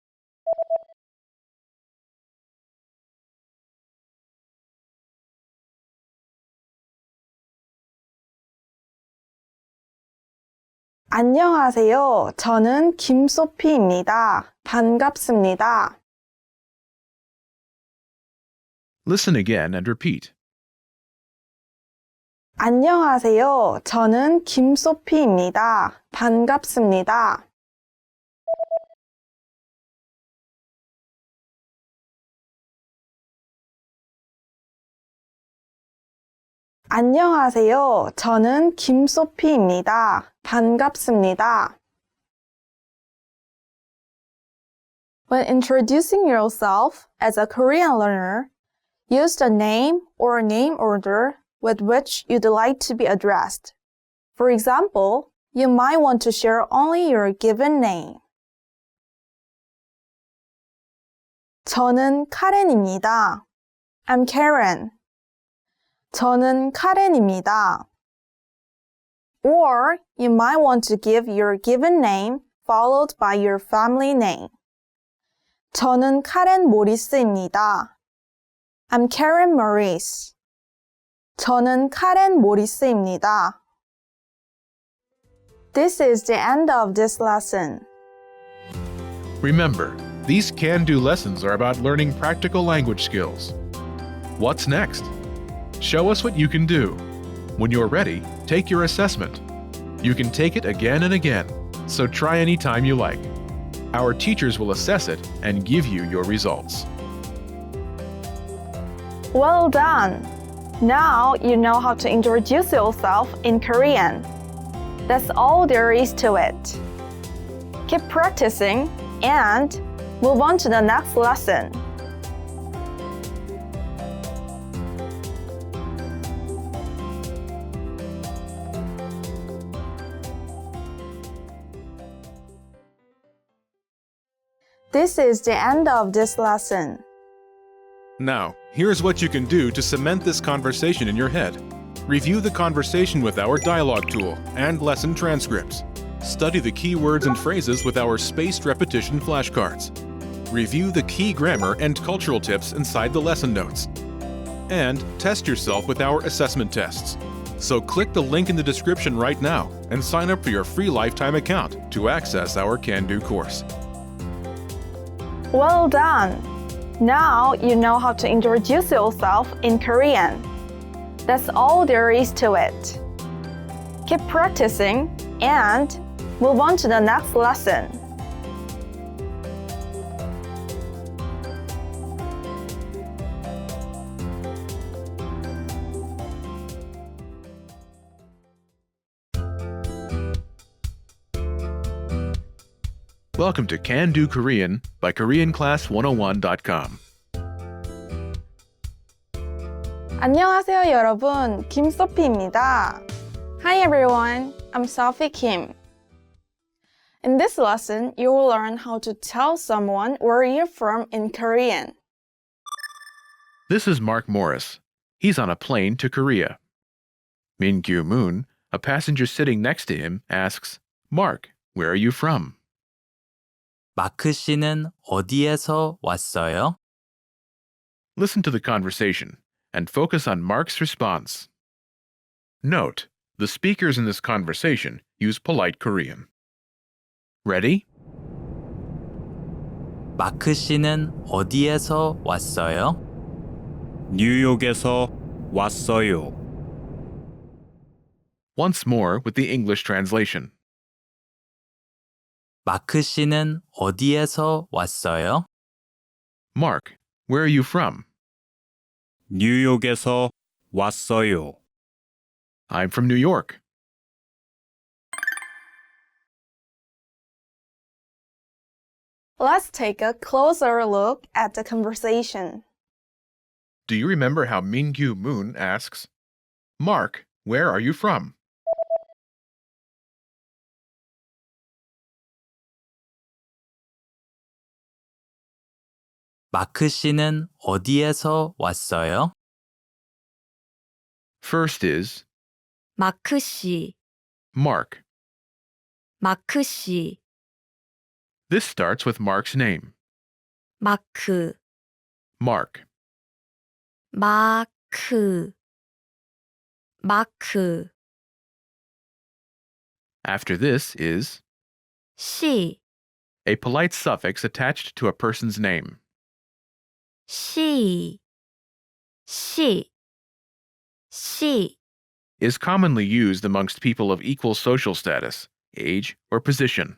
안녕하세요. 저는 김소피입니다. 반갑습니다. Listen again and repeat. 안녕하세요. 저는 김소피입니다. 반갑습니다. 안녕하세요. 저는 김소피입니다. 반갑습니다. When introducing yourself as a Korean learner, use the name or name order with which you'd like to be addressed. For example, you might want to share only your given name. 저는 카렌입니다. I'm Karen. 저는 카렌입니다. Or you might want to give your given name followed by your family name. 저는 카렌 모리스입니다. I'm Karen Maurice. 저는 카렌 모리스입니다. This is the end of this lesson. Remember, these can-do lessons are about learning practical language skills. What's next? Show us what you can do. When you're ready, take your assessment. You can take it again and again, so try anytime you like. Our teachers will assess it and give you your results. Well done! Now you know how to introduce yourself in Korean. That's all there is to it. Keep practicing and move on to the next lesson. This is the end of this lesson. Now, here's what you can do to cement this conversation in your head. Review the conversation with our dialogue tool and lesson transcripts. Study the key words and phrases with our spaced repetition flashcards. Review the key grammar and cultural tips inside the lesson notes. And test yourself with our assessment tests. So click the link in the description right now and sign up for your free lifetime account to access our Can-Do course. Well done! Now you know how to introduce yourself in Korean. That's all there is to it. Keep practicing and move on to the next lesson. Welcome to Can-Do Korean by KoreanClass101.com. 안녕하세요 여러분, 김소피입니다. Hi everyone, I'm Sophie Kim. In this lesson, you will learn how to tell someone where you're from in Korean. This is Mark Morris. He's on a plane to Korea. Min-Kyu Moon, a passenger sitting next to him, asks, Mark, where are you from? 마크 씨는 어디에서 왔어요? Listen to the conversation and focus on Mark's response. Note, the speakers in this conversation use polite Korean. Ready? 마크 씨는 어디에서 왔어요? 뉴욕에서 왔어요. Once more with the English translation. 마크 씨는 어디에서 왔어요? Mark, where are you from? 뉴욕에서 왔어요. I'm from New York. Let's take a closer look at the conversation. Do you remember how Mingyu Moon asks, Mark, where are you from? 마크 씨는 어디에서 왔어요? First is 마크 씨, Mark. 마크 씨, This starts with Mark's name. 마크, Mark. 마크, 마크, After this is 씨, a polite suffix attached to a person's name. 씨, 씨, 씨, Is commonly used amongst people of equal social status, age, or position.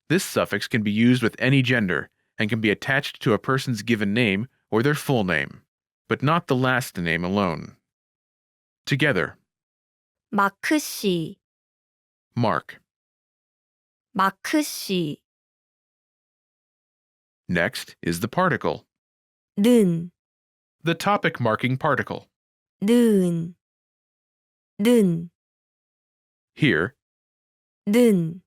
This suffix can be used with any gender and can be attached to a person's given name or their full name, but not the last name alone. Together, 마크 씨, Mark. 마크 씨, Next is the particle, 는, the topic marking particle. 는, 는, Here, 는,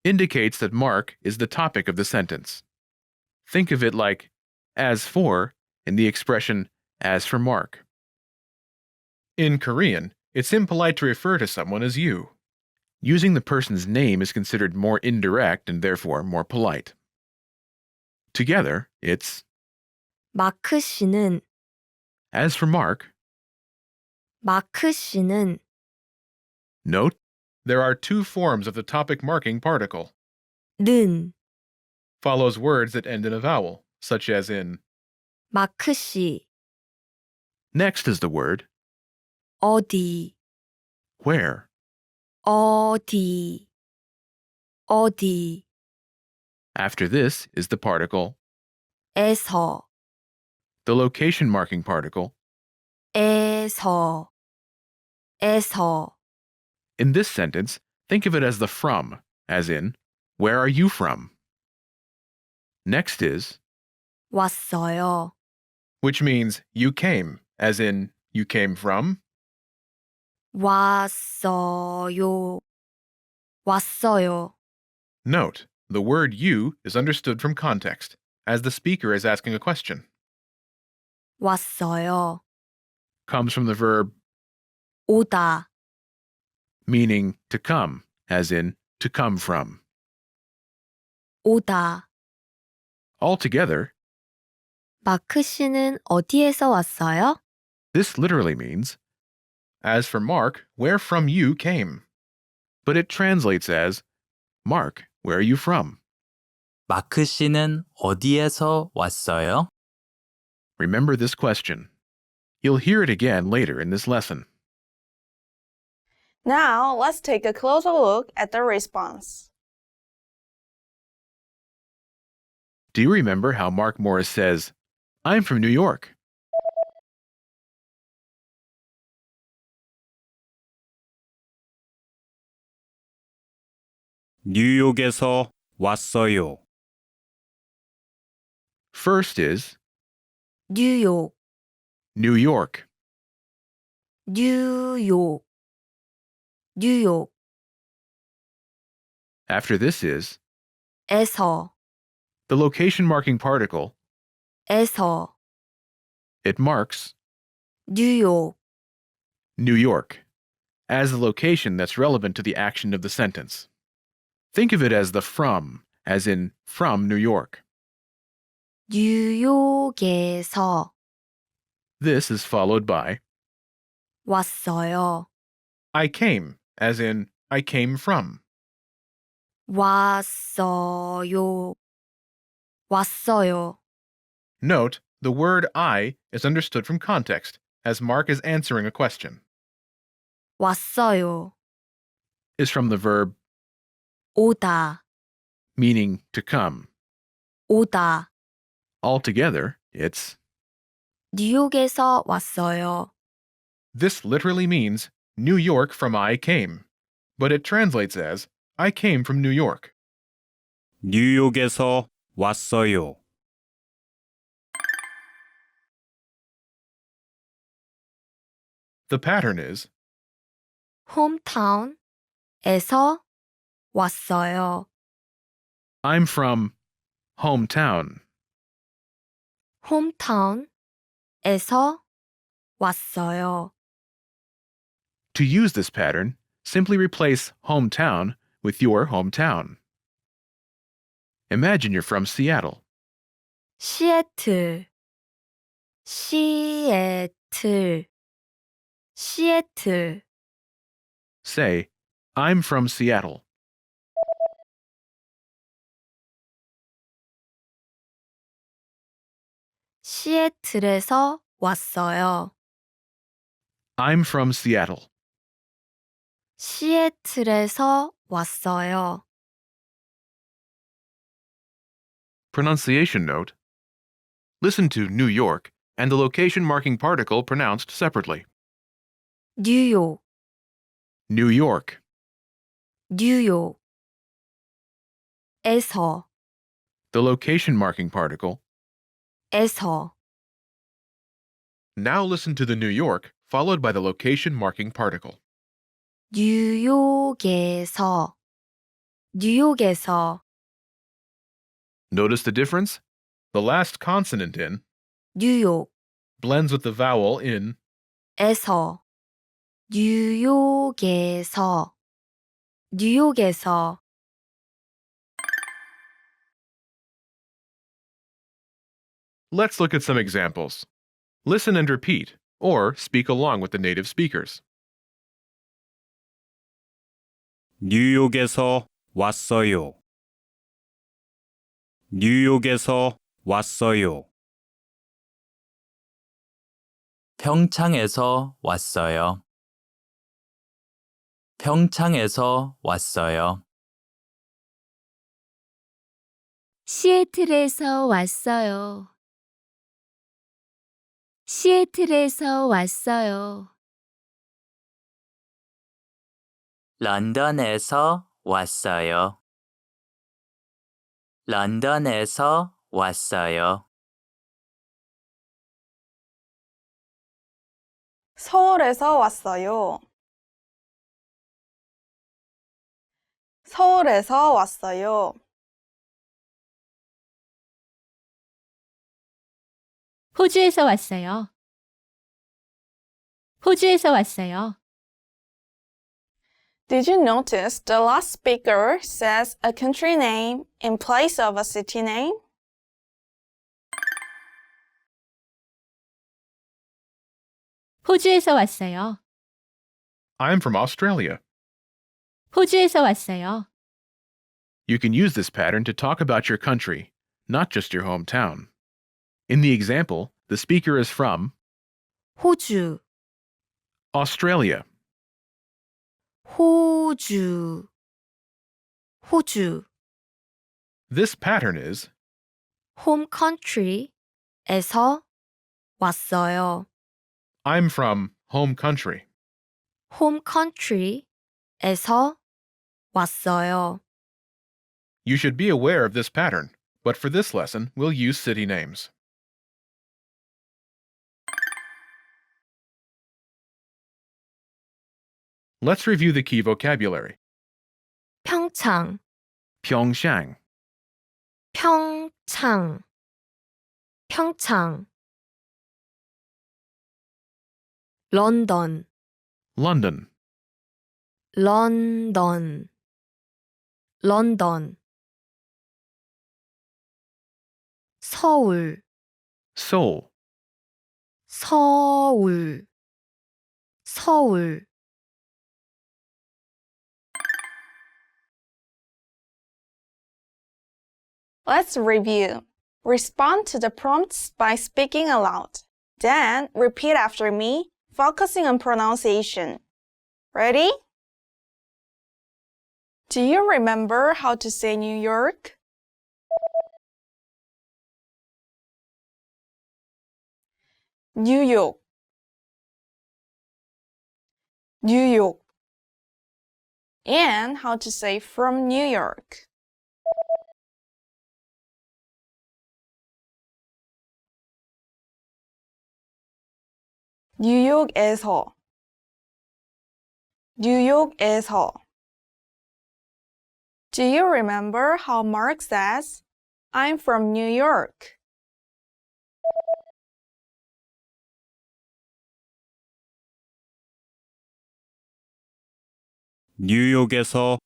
indicates that Mark is the topic of the sentence. Think of it like as for in the expression as for Mark. In Korean, it's impolite to refer to someone as you. Using the person's name is considered more indirect and therefore more polite. Together, it's 마크 씨는, as for Mark. 마크 씨는, Note, there are two forms of the topic marking particle. 는, Follows words that end in a vowel, such as in. 마크 씨, Next is the word 어디, where. 어디, 어디, After this is the particle, 에서, the location marking particle. 에서, 에서, In this sentence, think of it as the from, as in, where are you from? Next is, 왔어요, which means you came, as in, you came from. 왔어요, 왔어요, Note, the word you is understood from context, as the speaker is asking a question. 왔어요, Comes from the verb 오다, meaning to come, as in, to come from. 오다. Altogether, 마크 씨는 어디에서 왔어요? this literally means, as for Mark, where from you came. But it translates as, Mark, where are you from? 마크 씨는 어디에서 왔어요? Remember this question. You'll hear it again later in this lesson. Now, let's take a closer look at the response. Do you remember how Mark Morris says, I'm from New York? 뉴욕에서 왔어요. First is 뉴욕, New York. 뉴욕, 뉴욕, After this is 에서, the location marking particle. 에서, It marks 뉴욕, New York as the location that's relevant to the action of the sentence. Think of it as the from, as in from New York. 뉴욕에서 This is followed by 왔어요, I came, as in I came from. 왔어요, 왔어요, Note, the word I is understood from context, as Mark is answering a question. 왔어요, Is from the verb 오다, meaning to come. 오다. Altogether, it's 뉴욕에서 왔어요. This literally means New York from I came, but it translates as I came from New York. 뉴욕에서 왔어요. The pattern is 홈타운에서 왔어요. I'm from hometown. 홈타운에서 왔어요. To use this pattern, simply replace hometown with your hometown. Imagine you're from Seattle. 시애틀, 시애틀, 시애틀. Say, I'm from Seattle. 시애틀에서 왔어요. I'm from Seattle. 시애틀에서 왔어요. Pronunciation note. Listen to New York and the location marking particle pronounced separately. 뉴욕, New York. 뉴욕. 에서, The location marking particle. 에서. Now listen to the New York followed by the location marking particle. 뉴욕에서, 뉴욕에서. Notice the difference? The last consonant in 뉴욕, blends with the vowel in. 에서. 뉴욕에서, 뉴욕에서. Let's look at some examples. Listen and repeat, or speak along with the native speakers. 뉴욕에서 왔어요. 뉴욕에서 왔어요. 평창에서 왔어요. 평창에서 왔어요. 시애틀에서 왔어요. 시애틀에서 왔어요. 런던에서 왔어요. 런던에서 왔어요. 서울에서 왔어요. 서울에서 왔어요. 호주에서 왔어요. 호주에서 왔어요. Did you notice the last speaker says a country name in place of a city name? 호주에서 왔어요. I'm from Australia. 호주에서 왔어요. You can use this pattern to talk about your country, not just your hometown. In the example, the speaker is from 호주, Australia. 호주, 호주. This pattern is home country에서 왔어요. I'm from home country. home country에서 왔어요. You should be aware of this pattern, but for this lesson, we'll use city names. Let's review the key vocabulary. 평창, Pyeongchang, 평창, 평창. 런던, London, 런던, 런던. 서울, Seoul, 서울, 서울. Let's review. Respond to the prompts by speaking aloud. Then, repeat after me, focusing on pronunciation. Ready? Do you remember how to say New York? 뉴욕, 뉴욕. And how to say from New York. 뉴욕에서, 뉴욕에서. Do you remember how Mark says, I'm from New York? 뉴욕에서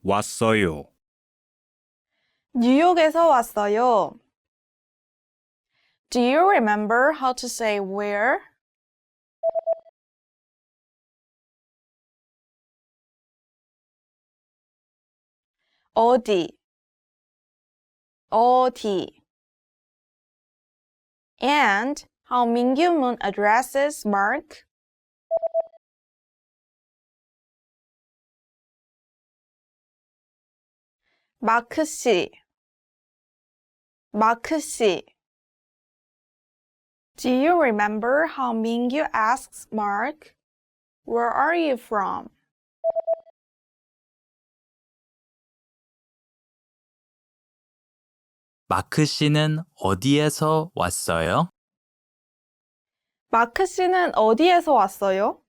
왔어요. 뉴욕에서 왔어요. Do you remember how to say where? 어디, 어디. And how Mingyumun addresses Mark? 마크 씨, 마크 씨. Do you remember how Mingyu asks Mark, where are you from? 마크 씨는 어디에서 왔어요? 마크 씨는 어디에서 왔어요?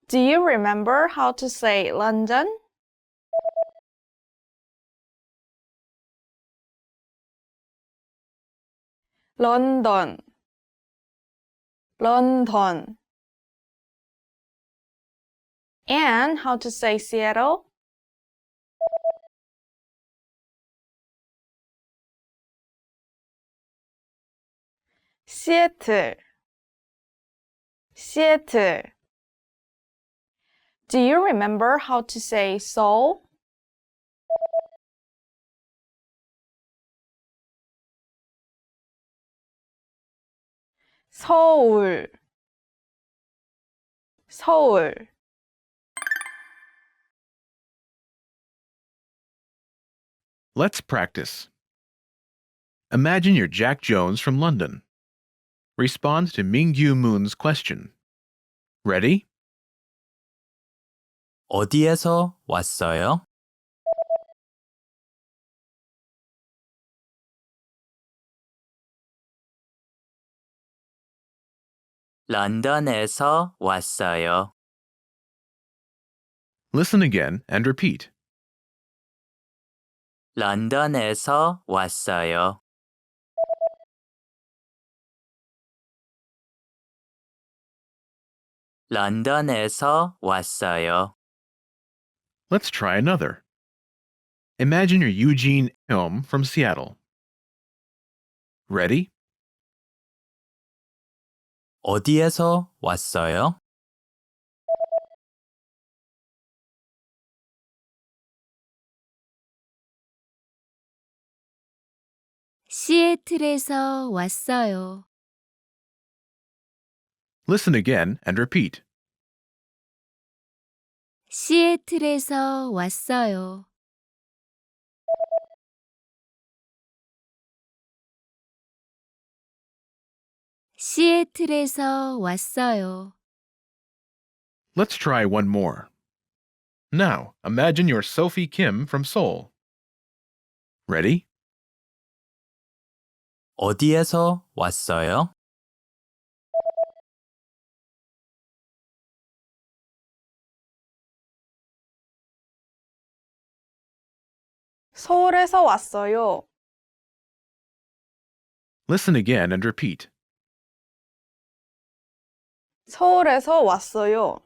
Do you remember how to say London? 런던, 런던. And how to say Seattle? 시애틀, 시애틀. Do you remember how to say Seoul? 서울, 서울. Let's practice. Imagine you're Jack Jones from London. Respond to Mingyu Moon's question. Ready? 어디에서 왔어요? 런던에서 왔어요. Listen again and repeat. 런던에서 왔어요. 런던에서 왔어요. Let's try another. Imagine you're Eugene Ilm from Seattle. Ready? 어디에서 왔어요? 시애틀에서 왔어요. Listen again and repeat. 시애틀에서 왔어요. 시애틀에서 왔어요. Let's try one more. Now, imagine you're Sophie Kim from Seoul. Ready? 어디에서 왔어요? 서울에서 왔어요. Listen again and repeat. 서울에서 왔어요.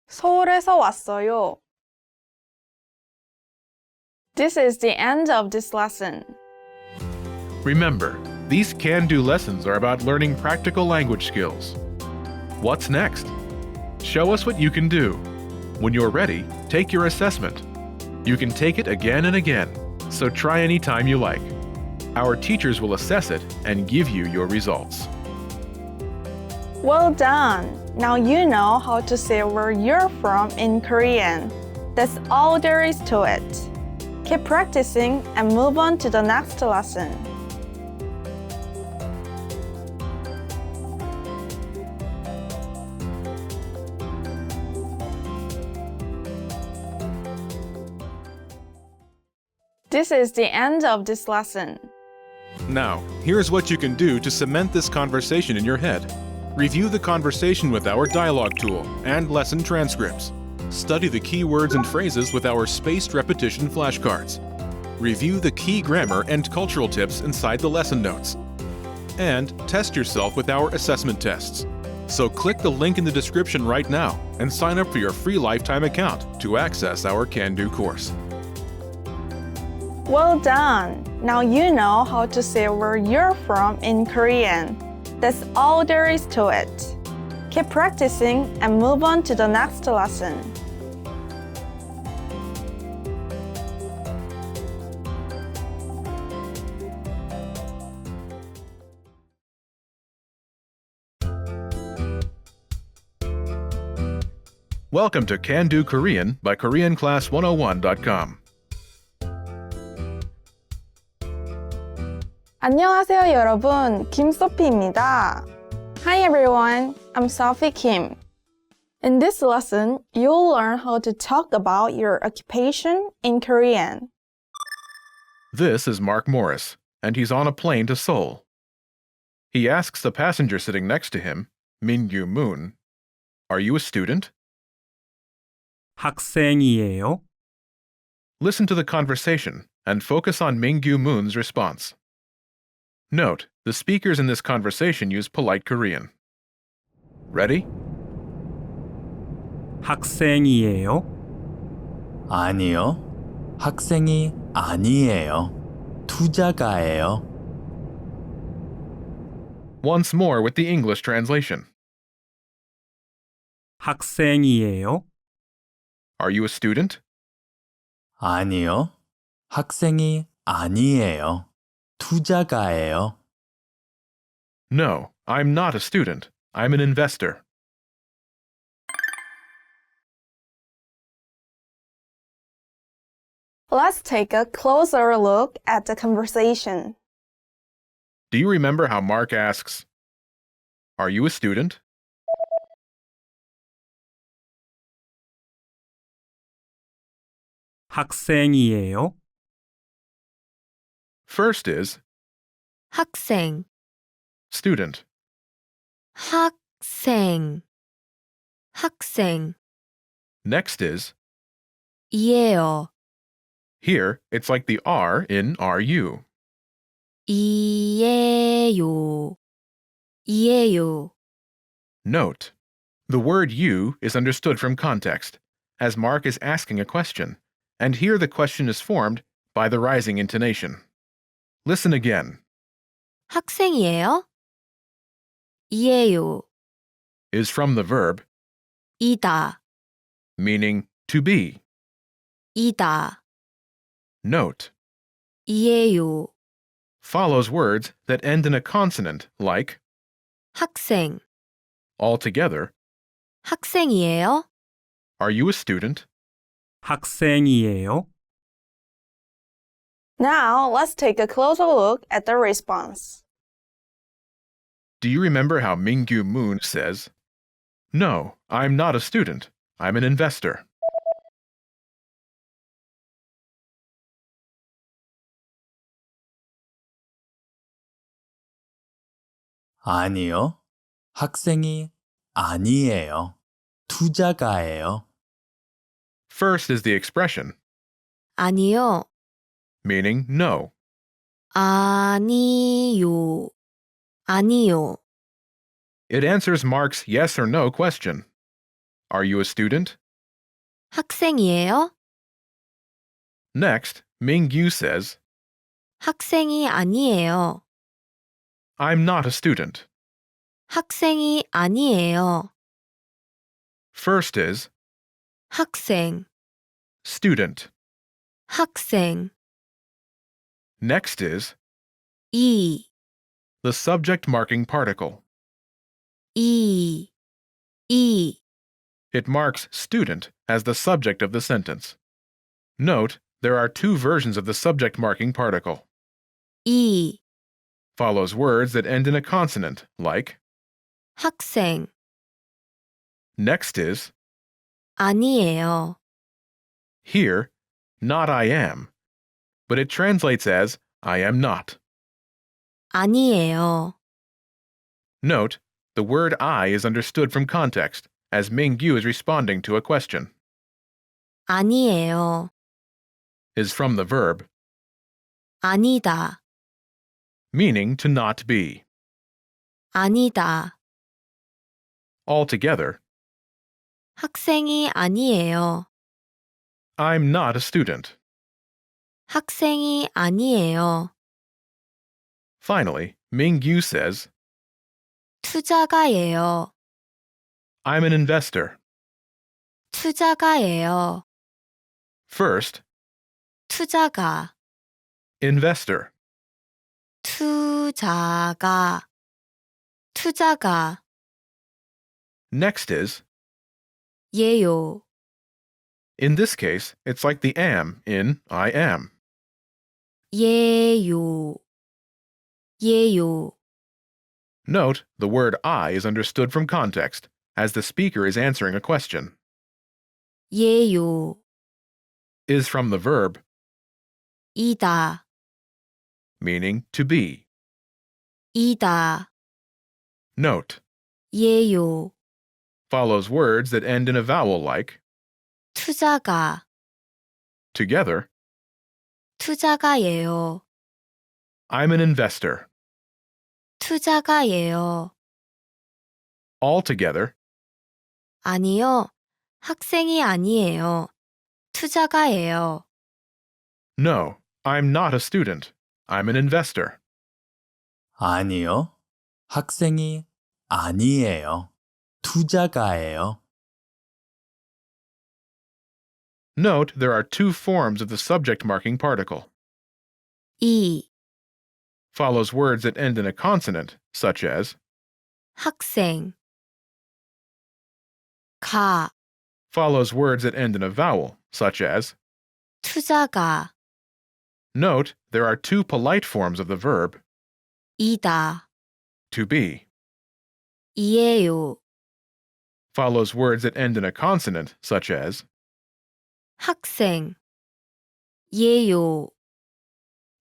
서울에서 왔어요. This is the end of this lesson. Remember, these can-do lessons are about learning practical language skills. What's next? Show us what you can do. When you're ready, take your assessment. You can take it again and again, so try anytime you like. Our teachers will assess it and give you your results. Well done! Now you know how to say where you're from in Korean. That's all there is to it. Keep practicing and move on to the next lesson. This is the end of this lesson. Now, here's what you can do to cement this conversation in your head. Review the conversation with our dialogue tool and lesson transcripts. Study the key words and phrases with our spaced repetition flashcards. Review the key grammar and cultural tips inside the lesson notes. And test yourself with our assessment tests. So click the link in the description right now and sign up for your free lifetime account to access our Can-Do course. Well done! Now you know how to say where you're from in Korean. That's all there is to it. Keep practicing and move on to the next lesson. Welcome to Can-Do Korean by KoreanClass101.com. 안녕하세요 여러분, 김소피입니다. Hi everyone, I'm Sophie Kim. In this lesson, you'll learn how to talk about your occupation in Korean. This is Mark Morris, and he's on a plane to Seoul. He asks the passenger sitting next to him, Min-Gyu Moon, "Are you a student?" 학생이에요. Listen to the conversation and focus on Min-Gyu Moon's response. Note, the speakers in this conversation use polite Korean. Ready? 학생이에요. 아니요. 학생이 아니에요. 투자가예요. Once more with the English translation. 학생이에요. Are you a student? 아니요. 학생이 아니에요. 투자가예요. No, I'm not a student. I'm an investor. Let's take a closer look at the conversation. Do you remember how Mark asks, "Are you a student?" 학생이에요. First is 학생, student. 학생, 학생, Next is, 이에요, here it's like the R in RU. 이에요, 이에요. Note, the word you is understood from context, as Mark is asking a question, and here the question is formed by the rising intonation. Listen again. 학생이에요? 이에요, Is from the verb, 이다, meaning to be. 이다, Note, 이에요. follows words that end in a consonant like, 학생, altogether, 학생이에요? are you a student? 학생이에요. Now, let's take a closer look at the response. Do you remember how Min-Gyu Moon says, "No, I'm not a student. I'm an investor." 아니요. 학생이 아니에요. 투자가예요. First is the expression, 아니요, meaning no. 아니요, 아니요. It answers Mark's yes or no question. Are you a student? 학생이에요? Next, Min-Gyu says, 학생이 아니에요. I'm not a student. 학생이 아니에요. First is 학생, student. 학생. Next is 이, the subject marking particle. 이, 이, It marks student as the subject of the sentence. Note, there are two versions of the subject marking particle. 이, Follows words that end in a consonant, like. 학생, Next is, 아니에요. here, not I am, but it translates as I am not. 아니에요. Note, the word I is understood from context, as Mingyu is responding to a question. 아니에요. Is from the verb, 아니다. meaning to not be. 아니다. Altogether, 학생이 아니에요. I'm not a student. 학생이 아니에요. Finally, Mingyu says, 투자가예요. I'm an investor. 투자가예요. First, 투자가, investor. 투자가, 투자가, Next is, 예요. in this case, it's like the am in I am. 예요. 예요. Note, the word I is understood from context, as the speaker is answering a question. 예요. Is from the verb, 이다. meaning to be. 이다. Note, 예요. follows words that end in a vowel like. 투자가, Together, 투자가예요. I'm an investor. 투자가예요. Altogether, 아니요. 학생이 아니에요. 투자가예요. no, I'm not a student. I'm an investor. 아니요. 학생이 아니에요. 투자가예요. Note, there are two forms of the subject marking particle. 이, Follows words that end in a consonant, such as. 학생. 가, Follows words that end in a vowel, such as. 투자가. Note, there are two polite forms of the verb, 이다. to be. 이에요. Follows words that end in a consonant, such as. 학생. 예요.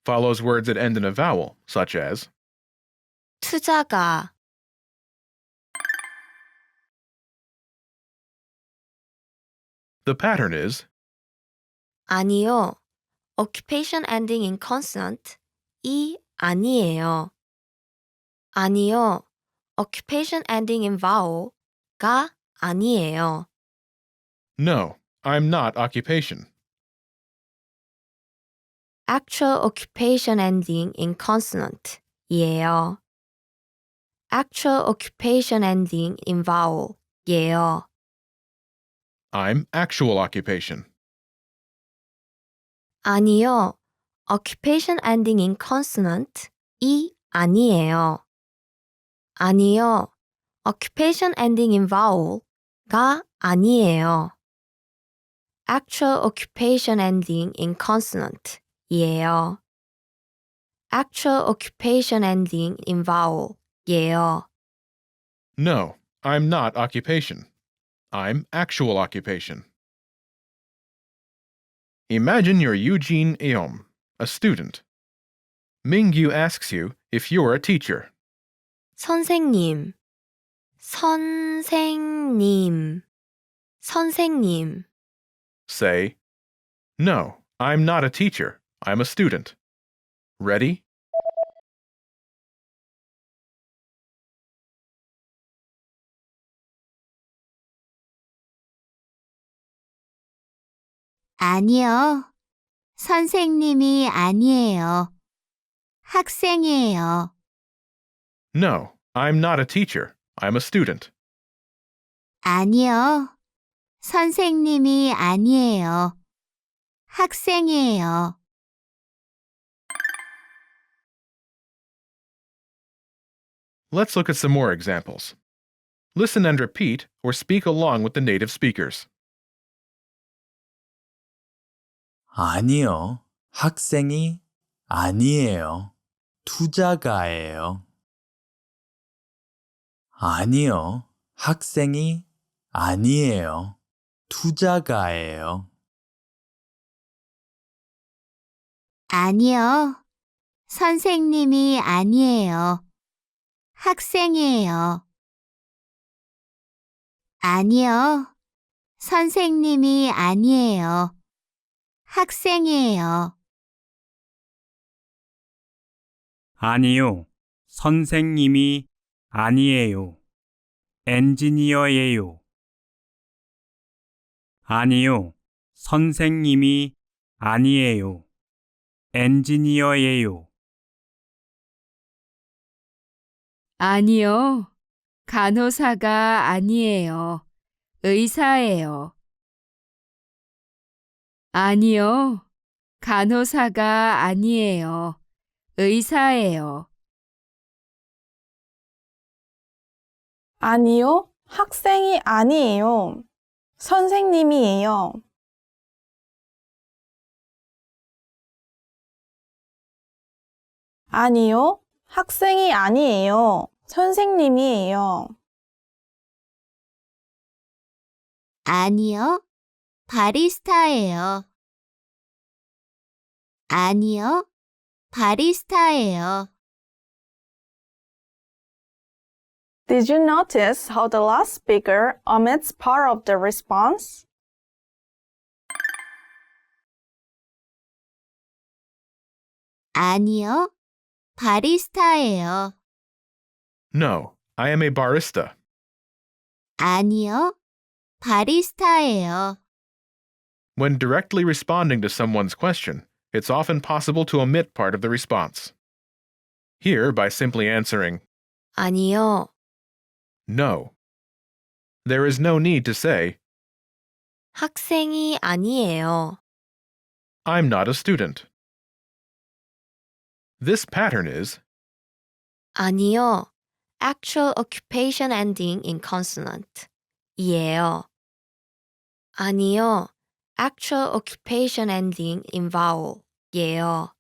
Follows words that end in a vowel, such as. 투자가. The pattern is. 아니요. Occupation ending in consonant. 이 아니에요. 아니요. Occupation ending in vowel. 가 아니에요. No, I'm not occupation. Actual occupation ending in consonant. 예요. Actual occupation ending in vowel. 예요. I'm actual occupation. 아니요. Occupation ending in consonant. 이 아니에요. 아니요. Occupation ending in vowel. 가 아니에요. Actual occupation ending in consonant. 예요. Actual occupation ending in vowel. 예요. No, I'm not occupation. I'm actual occupation. Imagine you're Eugene Eom, a student. Mingyu asks you if you're a teacher. 선생님. 선생님. 선생님. Say, no, I'm not a teacher. I'm a student. Ready? 아니요. 선생님이 아니에요. 학생이에요. No, I'm not a teacher. I'm a student. 아니요. 선생님이 아니에요. 학생이에요. Let's look at some more examples. Listen and repeat or speak along with the native speakers. 아니요. 학생이 아니에요. 투자가예요. 아니요. 학생이 아니에요. 투자가예요. 아니요. 선생님이 아니에요. 학생이에요. 아니요. 선생님이 아니에요. 학생이에요. 아니요. 선생님이 아니에요. 엔지니어예요. 아니요. 선생님이 아니에요. 엔지니어예요. 아니요. 간호사가 아니에요. 의사예요. 아니요. 간호사가 아니에요. 의사예요. 아니요, 학생이 아니에요. 선생님이에요. 아니요, 학생이 아니에요. 선생님이에요. 아니요. 바리스타예요. 아니요. 바리스타예요. Did you notice how the last speaker omits part of the response? 아니요. 바리스타예요. No, I am a barista. 아니요. 바리스타예요. When directly responding to someone's question, it's often possible to omit part of the response. Here, by simply answering 아니요. no, there is no need to say, 학생이 아니에요. I'm not a student. This pattern is 아니요. Actual occupation ending in consonant. 이에요. 아니요. Actual occupation ending in vowel. 예요.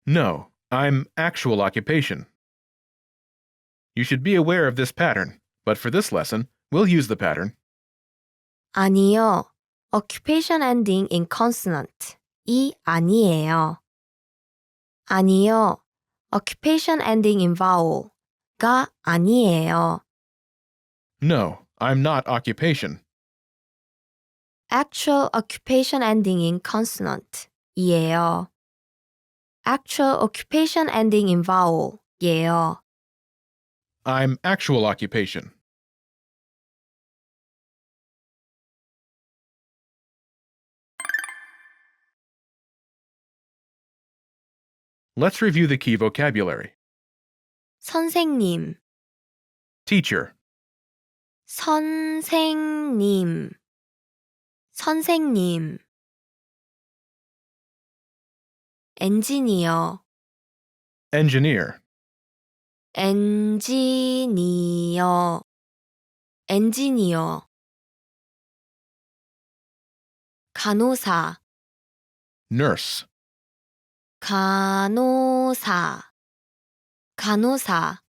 no, I'm actual occupation. You should be aware of this pattern, but for this lesson, we'll use the pattern. 아니요. Occupation ending in consonant. 이 아니에요. 아니요. Occupation ending in vowel. 가 아니에요. No, I'm not occupation. Actual occupation ending in consonant. 이에요. Actual occupation ending in vowel. 예요. I'm actual occupation. Let's review the key vocabulary. 선생님, Teacher, 선생님, 선생님. 엔지니어, engineer, 엔지니어, 엔지니어. 간호사, nurse, 간호사, 간호사.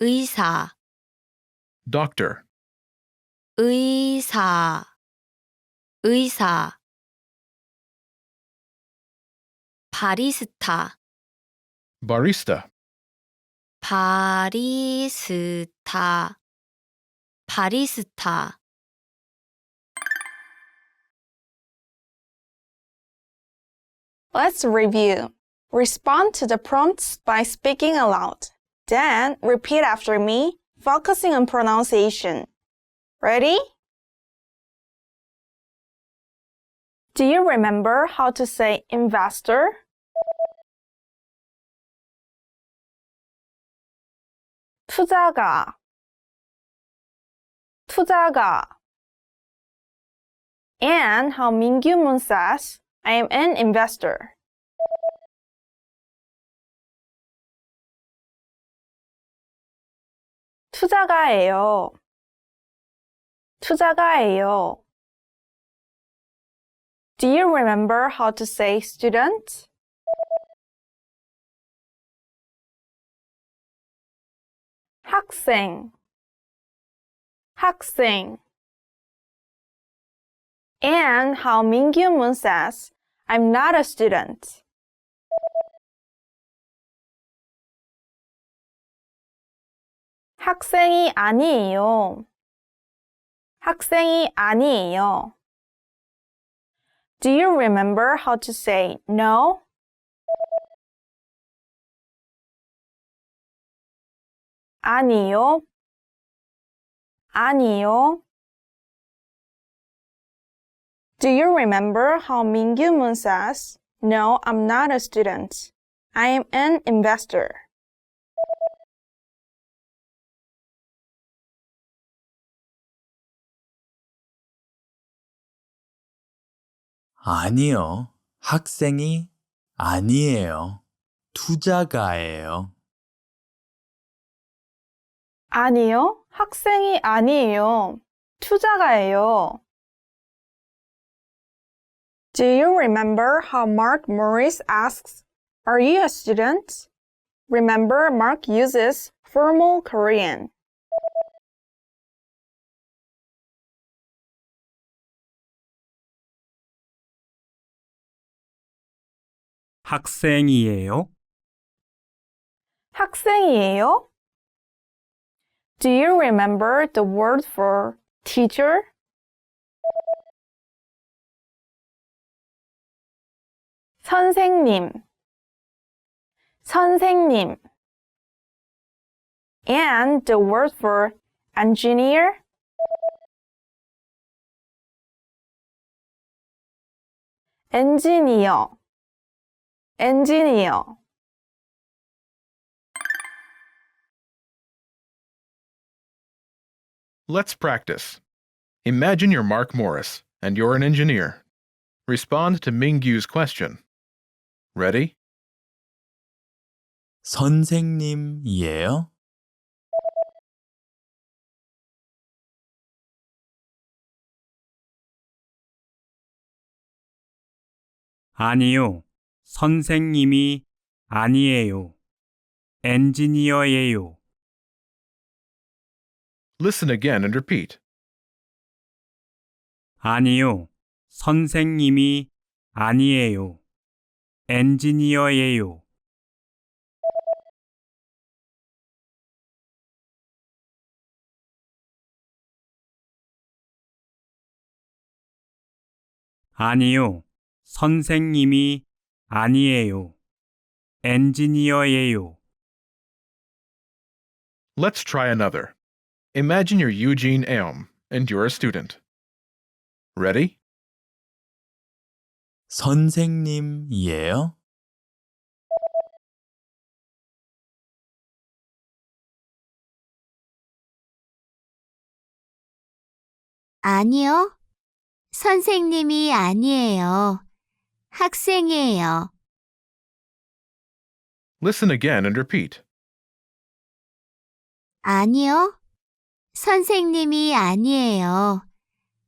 의사, doctor, 의사, 의사. 바리스타, barista, 바리스타, 바리스타. Let's review. Respond to the prompts by speaking aloud. Then, repeat after me, focusing on pronunciation. Ready? Do you remember how to say investor? 투자가, 투자가. And how Mingyu-moon says, I am an investor. 투자가예요. 투자가예요. Do you remember how to say student? 학생, 학생. And how Mingyu-moon says, I'm not a student. 학생이 아니에요. 학생이 아니에요. Do you remember how to say no? 아니요. 아니요. Do you remember how Mingyu-moon says, no, I'm not a student. I am an investor. 아니요. 학생이 아니에요. 투자가예요. 아니요. 학생이 아니에요. 투자가예요. Do you remember how Mark Morris asks, are you a student? Remember, Mark uses formal Korean. 학생이에요? 학생이에요? Do you remember the word for teacher? 선생님, 선생님. And the word for engineer? engineer, engineer. Let's practice. Imagine you're Mark Morris, and you're an engineer. Respond to Mingyu's question. Ready? 선생님이에요? 아니요. 선생님이 아니에요. 엔지니어예요. Listen again and repeat. 아니요. 선생님이 아니에요. 엔지니어예요. 아니요. 선생님이 아니에요. 엔지니어예요. Let's try another. Imagine you're Eugene Aum, and you're a student. Ready? 선생님이에요? 아니요. 선생님이 아니에요. 학생이에요. Listen again and repeat. 아니요. 선생님이 아니에요.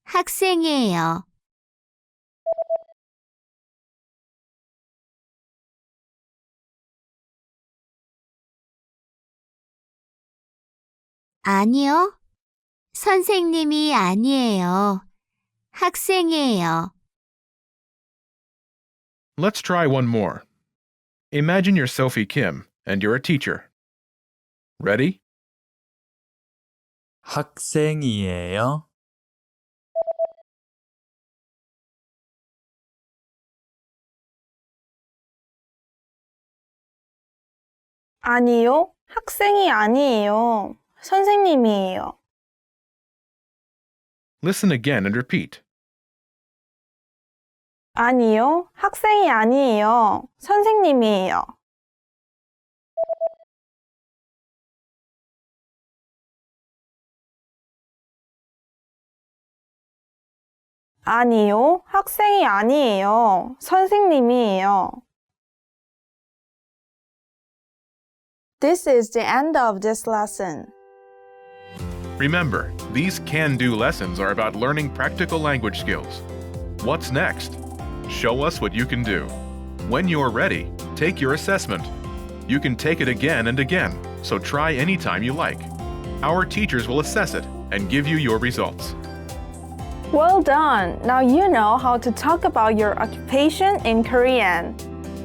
학생이에요. 아니요. 선생님이 아니에요. 학생이에요. Let's try one more. Imagine you're Sophie Kim, and you're a teacher. Ready? 학생이에요? 아니요. 학생이 아니에요. 선생님이에요. Listen again and repeat. 아니요. 학생이 아니에요. 선생님이에요. 아니요. 학생이 아니에요. 선생님이에요. This is the end of this lesson. Remember, these can-do lessons are about learning practical language skills. What's next? Show us what you can do. When you're ready, take your assessment. You can take it again and again, so try anytime you like. Our teachers will assess it and give you your results. Well done! Now you know how to talk about your occupation in Korean.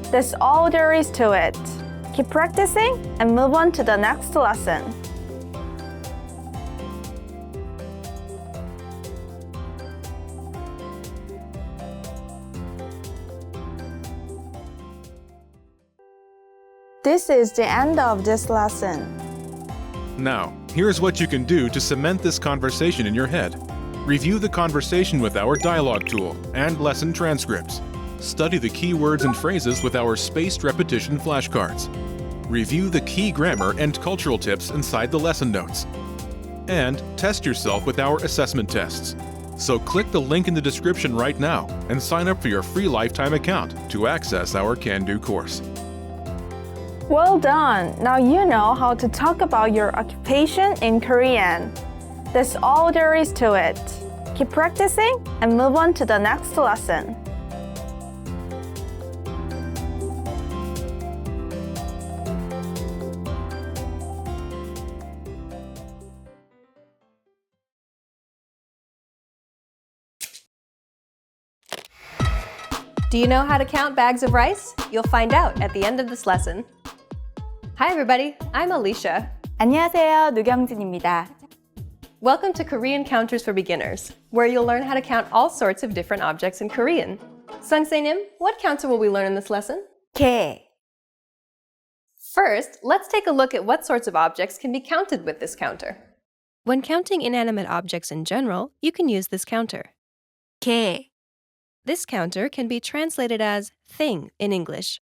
That's all there is to it. Keep practicing and move on to the next lesson. This is the end of this lesson. Now, here's what you can do to cement this conversation in your head. Review the conversation with our dialogue tool and lesson transcripts. Study the key words and phrases with our spaced repetition flashcards. Review the key grammar and cultural tips inside the lesson notes. And test yourself with our assessment tests. So click the link in the description right now and sign up for your free lifetime account to access our Can-Do course. Well done! Now you know how to talk about your occupation in Korean. That's all there is to it. Keep practicing and move on to the next lesson. Do you know how to count bags of rice? You'll find out at the end of this lesson. Hi everybody, I'm Alicia. 안녕하세요, 누경진입니다. Welcome to Korean Counters for Beginners, where you'll learn how to count all sorts of different objects in Korean. Sungsae-nim, what counter will we learn in this lesson? 개. First, let's take a look at what sorts of objects can be counted with this counter. When counting inanimate objects in general, you can use this counter. 개, This counter can be translated as thing in English.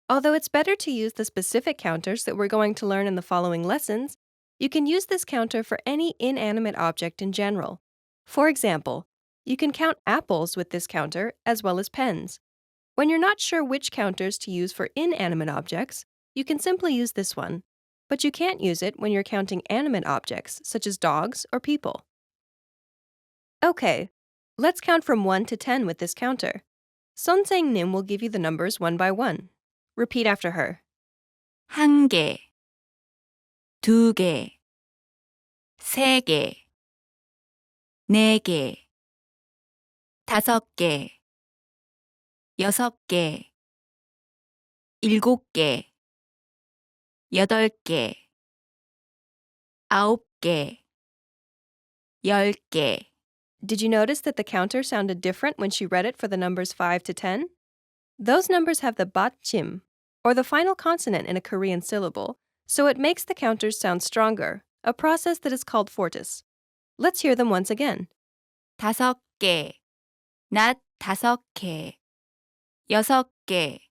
Although it's better to use the specific counters that we're going to learn in the following lessons, you can use this counter for any inanimate object in general. For example, you can count apples with this counter as well as pens. When you're not sure which counters to use for inanimate objects, you can simply use this one, but you can't use it when you're counting animate objects such as dogs or people. Okay, let's count from 1 to 10 with this counter. Sonseng-nim will give you the numbers one by one. Repeat after her. 한 개, 두 개, 세 개, 네 개, 다섯 개, 여섯 개, 일곱 개, 여덟 개, 아홉 개, 열 개. Did you notice that the counter sounded different when she read it for the numbers 5 to 10? Those numbers have the batchim, or the final consonant in a Korean syllable, so it makes the counters sound stronger, a process that is called fortis. Let's hear them once again. 다섯 개, 낫 다섯 개, 여섯 개,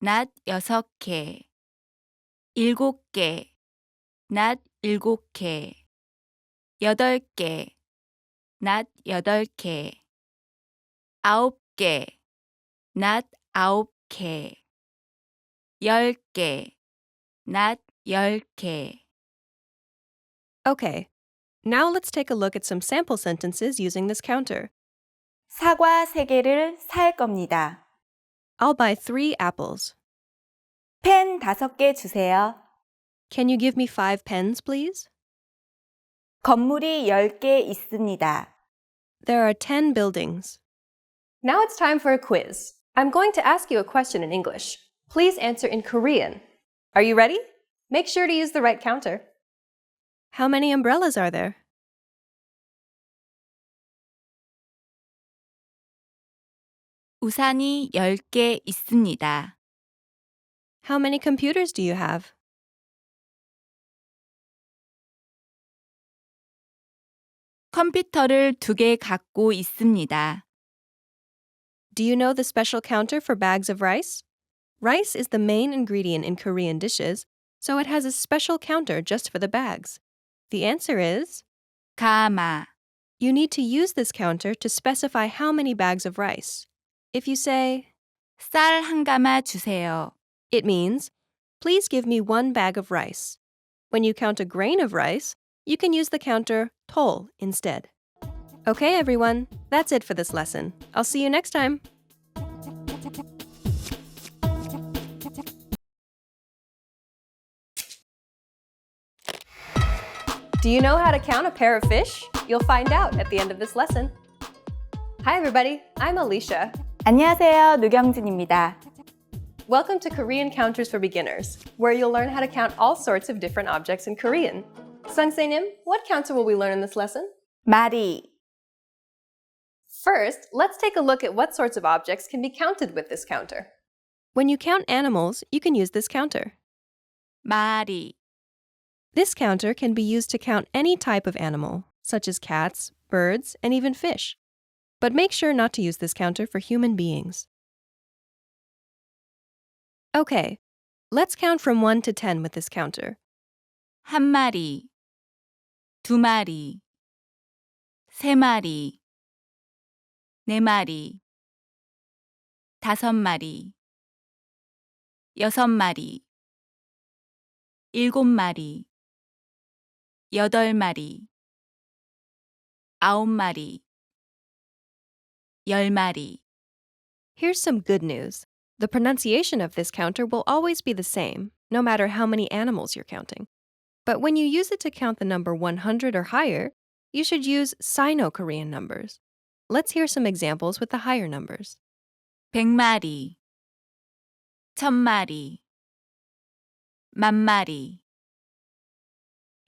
낫 여섯 개, 일곱 개, 낫 일곱 개, 여덟 개, 낫 여덟 개, 아홉 개, 낫 아홉 개, 열 개, 낫 열 개. Okay, now let's take a look at some sample sentences using this counter. 사과 3개를 살 겁니다. I'll buy 3 apples. 펜 5개 주세요. Can you give me 5 pens, please? 건물이 10개 있습니다. There are 10 buildings. Now it's time for a quiz. I'm going to ask you a question in English. Please answer in Korean. Are you ready? Make sure to use the right counter. How many umbrellas are there? 우산이 10개 있습니다. How many computers do you have? 컴퓨터를 2개 갖고 있습니다. Do you know the special counter for bags of rice? Rice is the main ingredient in Korean dishes, so it has a special counter just for the bags. The answer is 가마. you need to use this counter to specify how many bags of rice. If you say, 쌀 한 가마 주세요. it means, please give me 1 bag of rice. When you count a grain of rice, you can use the counter tol instead. Okay, everyone, that's it for this lesson. I'll see you next time. Do you know how to count a pair of fish? You'll find out at the end of this lesson. Hi everybody, I'm Alicia. 안녕하세요, 누경진입니다. Welcome to Korean Counters for Beginners, where you'll learn how to count all sorts of different objects in Korean. Sungsae-nim, what counter will we learn in this lesson? 마리. First, let's take a look at what sorts of objects can be counted with this counter. When you count animals, you can use this counter. 말이, This counter can be used to count any type of animal, such as cats, birds, and even fish. But make sure not to use this counter for human beings. Okay, let's count from 1 to 10 with this counter. 한 마리, 두 마리, 세 마리, 네 마리, 다섯 마리, 여섯 마리, 일곱 마리, 여덟 마리, 아홉 마리, 열 마리. Here's some good news. The pronunciation of this counter will always be the same, no matter how many animals you're counting. But when you use it to count the number 100 or higher, you should use Sino-Korean numbers. Let's hear some examples with the higher numbers. 100마리, 1000마리, 만마리.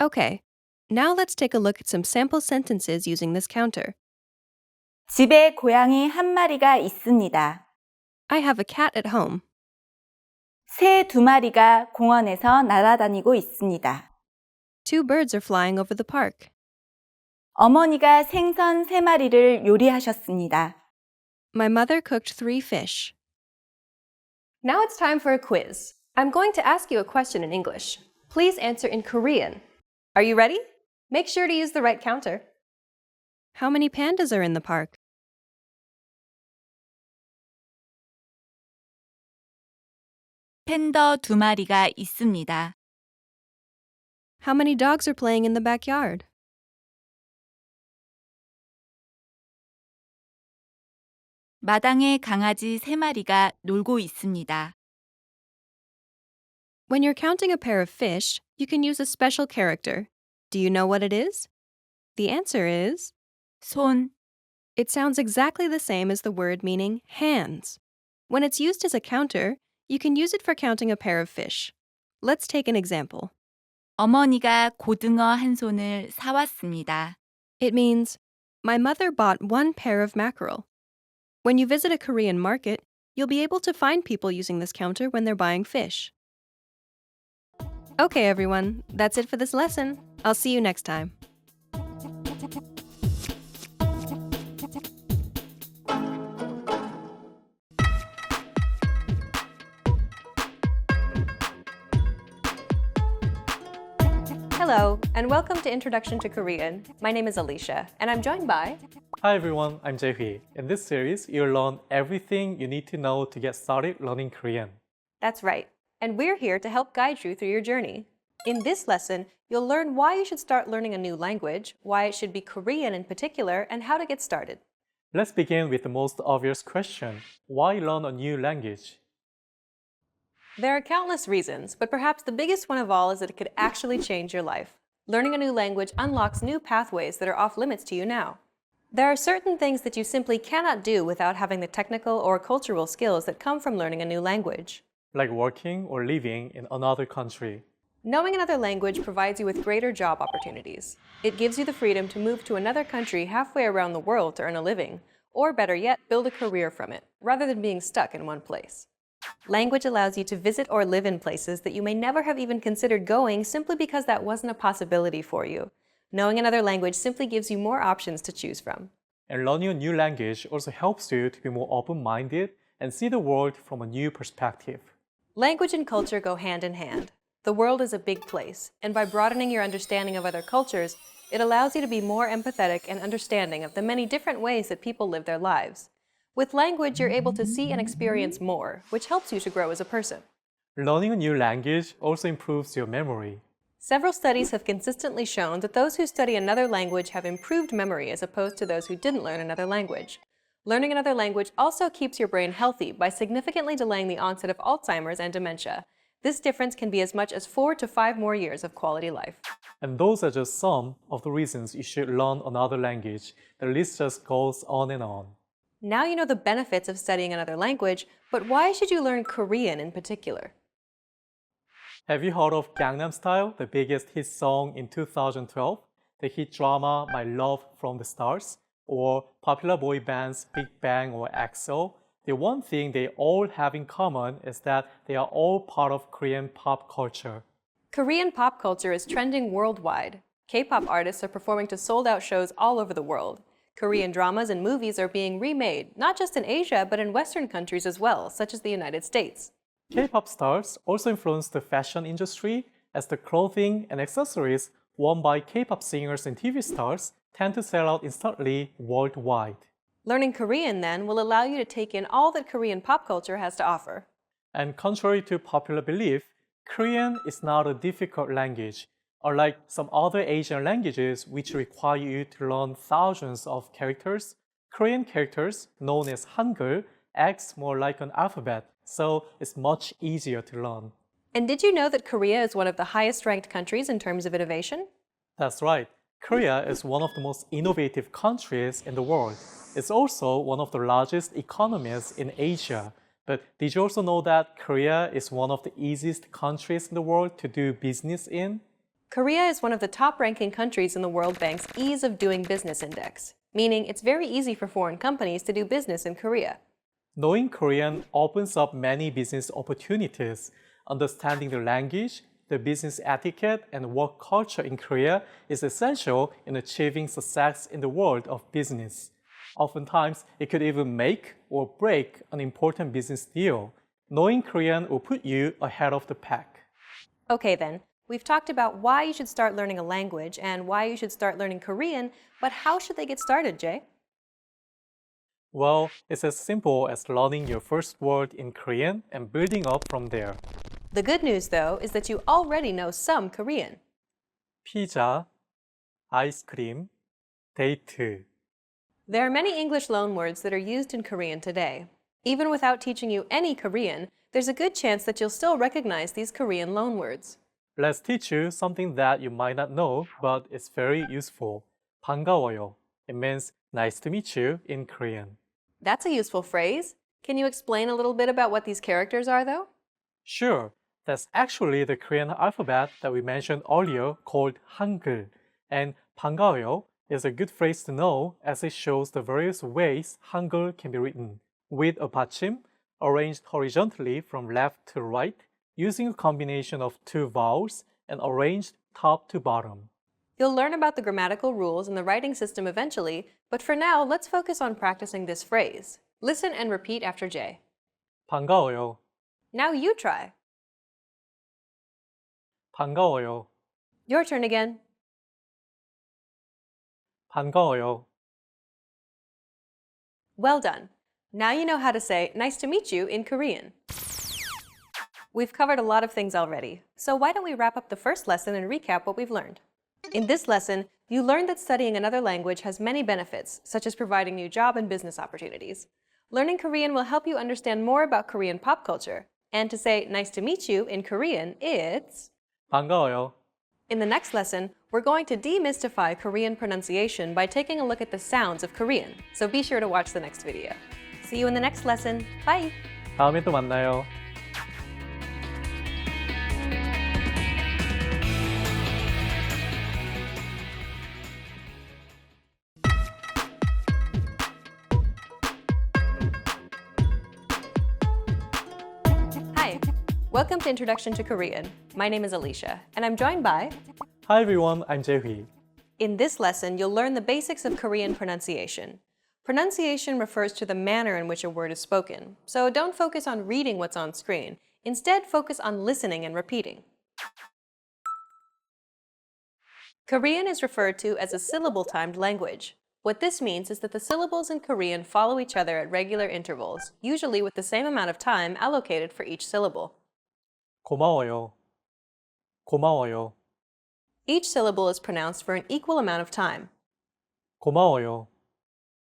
Okay, now let's take a look at some sample sentences using this counter. 집에 고양이 한 마리가 있습니다. I have a cat at home. 새 두 마리가 공원에서 날아다니고 있습니다. 2 birds are flying over the park. 어머니가 생선 세 마리를 요리하셨습니다. My mother cooked 3 fish. Now it's time for a quiz. I'm going to ask you a question in English. Please answer in Korean. Are you ready? Make sure to use the right counter. How many pandas are in the park? 팬더 두 마리가 있습니다. How many dogs are playing in the backyard? 마당에 강아지 세 마리가 놀고 있습니다. When you're counting a pair of fish, you can use a special character. Do you know what it is? The answer is 손, it sounds exactly the same as the word meaning hands. When it's used as a counter, you can use it for counting a pair of fish. Let's take an example. 어머니가 고등어 한 손을 사왔습니다. It means, my mother bought 1 pair of mackerel. When you visit a Korean market, you'll be able to find people using this counter when they're buying fish. Okay, everyone, that's it for this lesson. I'll see you next time. Hello, and welcome to Introduction to Korean. My name is Alicia, and I'm joined by... Hi everyone, I'm Jae-hee. In this series, you'll learn everything you need to know to get started learning Korean. That's right, and we're here to help guide you through your journey. In this lesson, you'll learn why you should start learning a new language, why it should be Korean in particular, and how to get started. Let's begin with the most obvious question. Why learn a new language? There are countless reasons, but perhaps the biggest one of all is that it could actually change your life. Learning a new language unlocks new pathways that are off limits to you now. There are certain things that you simply cannot do without having the technical or cultural skills that come from learning a new language. Like working or living in another country. Knowing another language provides you with greater job opportunities. It gives you the freedom to move to another country halfway around the world to earn a living, or better yet, build a career from it, rather than being stuck in one place. Language allows you to visit or live in places that you may never have even considered going simply because that wasn't a possibility for you. Knowing another language simply gives you more options to choose from. And learning a new language also helps you to be more open-minded and see the world from a new perspective. Language and culture go hand in hand. The world is a big place, and by broadening your understanding of other cultures, it allows you to be more empathetic and understanding of the many different ways that people live their lives. With language, you're able to see and experience more, which helps you to grow as a person. Learning a new language also improves your memory. Several studies have consistently shown that those who study another language have improved memory as opposed to those who didn't learn another language. Learning another language also keeps your brain healthy by significantly delaying the onset of Alzheimer's and dementia. This difference can be as much as 4 to 5 more years of quality life. And those are just some of the reasons you should learn another language. The list just goes on and on. Now you know the benefits of studying another language, but why should you learn Korean in particular? Have you heard of Gangnam Style, the biggest hit song in 2012? The hit drama My Love from the Stars? Or popular boy bands Big Bang or EXO? The one thing they all have in common is that they are all part of Korean pop culture. Korean pop culture is trending worldwide. K-pop artists are performing to sold-out shows all over the world. Korean dramas and movies are being remade, not just in Asia, but in Western countries as well, such as the United States. K-pop stars also influence the fashion industry, as the clothing and accessories worn by K-pop singers and TV stars tend to sell out instantly worldwide. Learning Korean, then, will allow you to take in all that Korean pop culture has to offer. And contrary to popular belief, Korean is not a difficult language. Unlike some other Asian languages which require you to learn thousands of characters, Korean characters, known as Hangul, acts more like an alphabet, so it's much easier to learn. And did you know that Korea is one of the highest ranked countries in terms of innovation? That's right. Korea is one of the most innovative countries in the world. It's also one of the largest economies in Asia. But did you also know that Korea is one of the easiest countries in the world to do business in? Korea is one of the top-ranking countries in the World Bank's Ease of Doing Business Index, meaning it's very easy for foreign companies to do business in Korea. Knowing Korean opens up many business opportunities. Understanding the language, the business etiquette, and work culture in Korea is essential in achieving success in the world of business. Oftentimes, it could even make or break an important business deal. Knowing Korean will put you ahead of the pack. Okay then, we've talked about why you should start learning a language and why you should start learning Korean, but how should they get started, Jay? Well, it's as simple as learning your first word in Korean and building up from there. The good news, though, is that you already know some Korean. 피자, 아이스크림, 데이트. There are many English loanwords that are used in Korean today. Even without teaching you any Korean, there's a good chance that you'll still recognize these Korean loanwords. Let's teach you something that you might not know, but it's very useful. 반가워요. It means nice to meet you in Korean. That's a useful phrase. Can you explain a little bit about what these characters are, though? Sure. That's actually the Korean alphabet that we mentioned earlier called Hangul. And 반가워요 is a good phrase to know as it shows the various ways Hangul can be written, with a 받침 arranged horizontally from left to right, using a combination of two vowels and arranged top to bottom. You'll learn about the grammatical rules and the writing system eventually, but for now, let's focus on practicing this phrase. Listen and repeat after Jay. 반가워요. Now you try. 반가워요. Your turn again. 반가워요. Well done. Now you know how to say nice to meet you in Korean. We've covered a lot of things already, so why don't we wrap up the first lesson and recap what we've learned? In this lesson, you learned that studying another language has many benefits, such as providing new job and business opportunities. Learning Korean will help you understand more about Korean pop culture. And to say nice to meet you in Korean, it's 반가워요. In the next lesson, we're going to demystify Korean pronunciation by taking a look at the sounds of Korean, so be sure to watch the next video. See you in the next lesson. Bye! 다음에 또 만나요. Hi! Welcome to Introduction to Korean. My name is Alicia, and I'm joined by... Hi everyone, I'm Jae-hui. In this lesson, you'll learn the basics of Korean pronunciation. Pronunciation refers to the manner in which a word is spoken, so don't focus on reading what's on screen. Instead, focus on listening and repeating. Korean is referred to as a syllable-timed language. What this means is that the syllables in Korean follow each other at regular intervals, usually with the same amount of time allocated for each syllable. 고마워요. 고마워요. Each syllable is pronounced for an equal amount of time. 고마워요.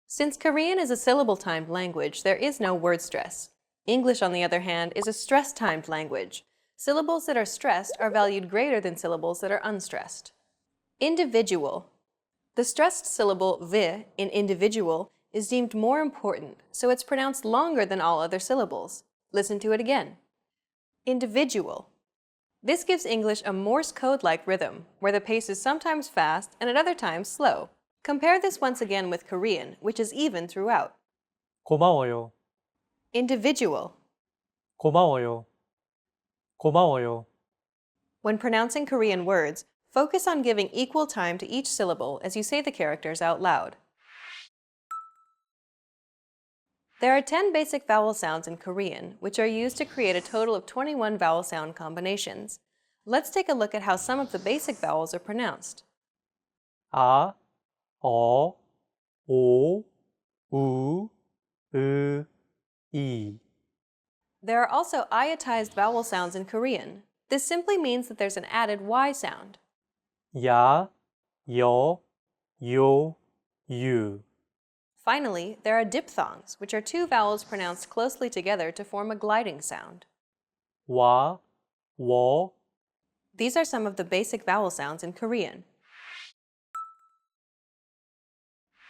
Since Korean is a syllable-timed language, there is no word stress. English, on the other hand, is a stress-timed language. Syllables that are stressed are valued greater than syllables that are unstressed. Individual. The stressed syllable vi in individual is deemed more important, so it's pronounced longer than all other syllables. Listen to it again. Individual. This gives English a Morse code-like rhythm, where the pace is sometimes fast and at other times slow. Compare this once again with Korean, which is even throughout. 고마워요. Individual. 고마워요. 고마워요. When pronouncing Korean words, focus on giving equal time to each syllable as you say the characters out loud. There are 10 basic vowel sounds in Korean, which are used to create a total of 21 vowel sound combinations. Let's take a look at how some of the basic vowels are pronounced. 아, 어, 오, 우, 으, 이. There are also iotized vowel sounds in Korean. This simply means that there's an added Y sound. 야, 여, 요, 유. Finally, there are diphthongs, which are two vowels pronounced closely together to form a gliding sound. 와, 워. These are some of the basic vowel sounds in Korean.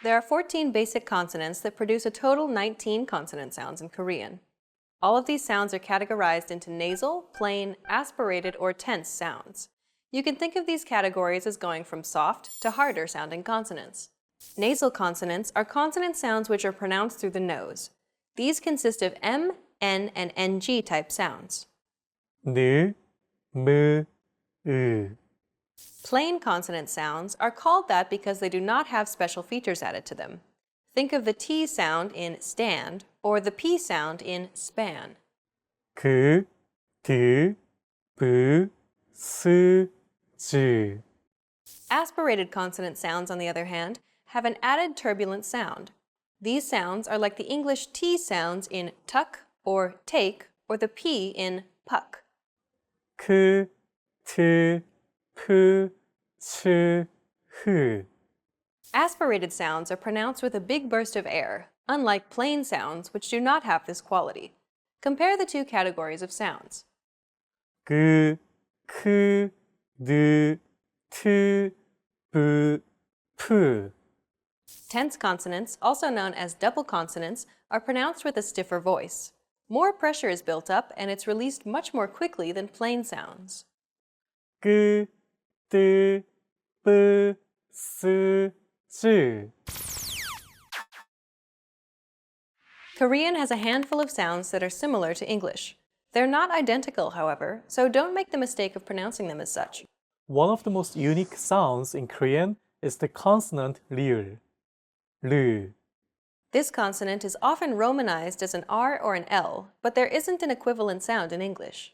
There are 14 basic consonants that produce a total 19 consonant sounds in Korean. All of these sounds are categorized into nasal, plain, aspirated, or tense sounds. You can think of these categories as going from soft to harder sounding consonants. Nasal consonants are consonant sounds which are pronounced through the nose. These consist of M, N, and NG type sounds. 느, 무, 으. Plain consonant sounds are called that because they do not have special features added to them. Think of the T sound in stand or the P sound in span. 그, 드, 브, 스, 즈. Aspirated consonant sounds, on the other hand, have an added turbulent sound. These sounds are like the English T sounds in tuck or take or the P in puck. 크, 트, 프, 츠, 흐. Aspirated sounds are pronounced with a big burst of air, unlike plain sounds which do not have this quality. Compare the two categories of sounds. 그, 크, 느, 트, 브, 프. Tense consonants, also known as double consonants, are pronounced with a stiffer voice. More pressure is built up and it's released much more quickly than plain sounds. 끄, 뜨, 쁘, 스, 즈. Korean has a handful of sounds that are similar to English. They're not identical, however, so don't make the mistake of pronouncing them as such. One of the most unique sounds in Korean is the consonant 리을. 르. This consonant is often romanized as an R or an L, but there isn't an equivalent sound in English.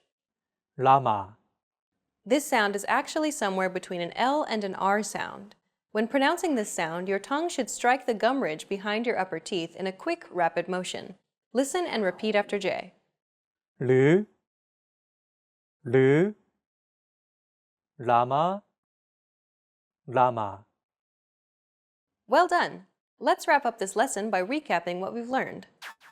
라마. This sound is actually somewhere between an L and an R sound. When pronouncing this sound, your tongue should strike the gum ridge behind your upper teeth in a quick, rapid motion. Listen and repeat after J. 르, 르, 라마, 라마. Well done! Let's wrap up this lesson by recapping what we've learned.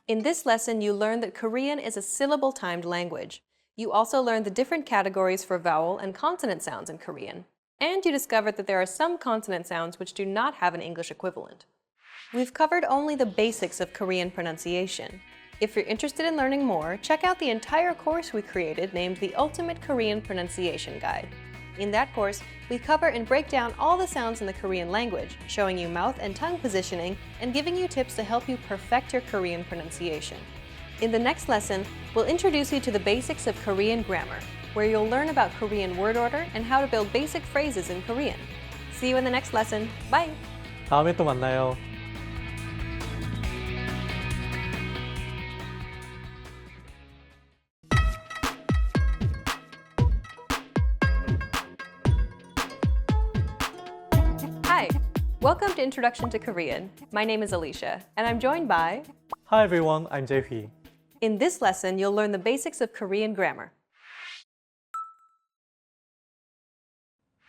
In this lesson, you learned that Korean is a syllable-timed language. You also learned the different categories for vowel and consonant sounds in Korean. And you discovered that there are some consonant sounds which do not have an English equivalent. We've covered only the basics of Korean pronunciation. If you're interested in learning more, check out the entire course we created named the Ultimate Korean Pronunciation Guide. In that course, we cover and break down all the sounds in the Korean language, showing you mouth and tongue positioning and giving you tips to help you perfect your Korean pronunciation. In the next lesson, we'll introduce you to the basics of Korean grammar, where you'll learn about Korean word order and how to build basic phrases in Korean. See you in the next lesson. Bye! 다음에 또 만나요. Hi! Welcome to Introduction to Korean. My name is Alicia, and I'm joined by... Hi everyone, I'm Jae-hee. In this lesson, you'll learn the basics of Korean grammar.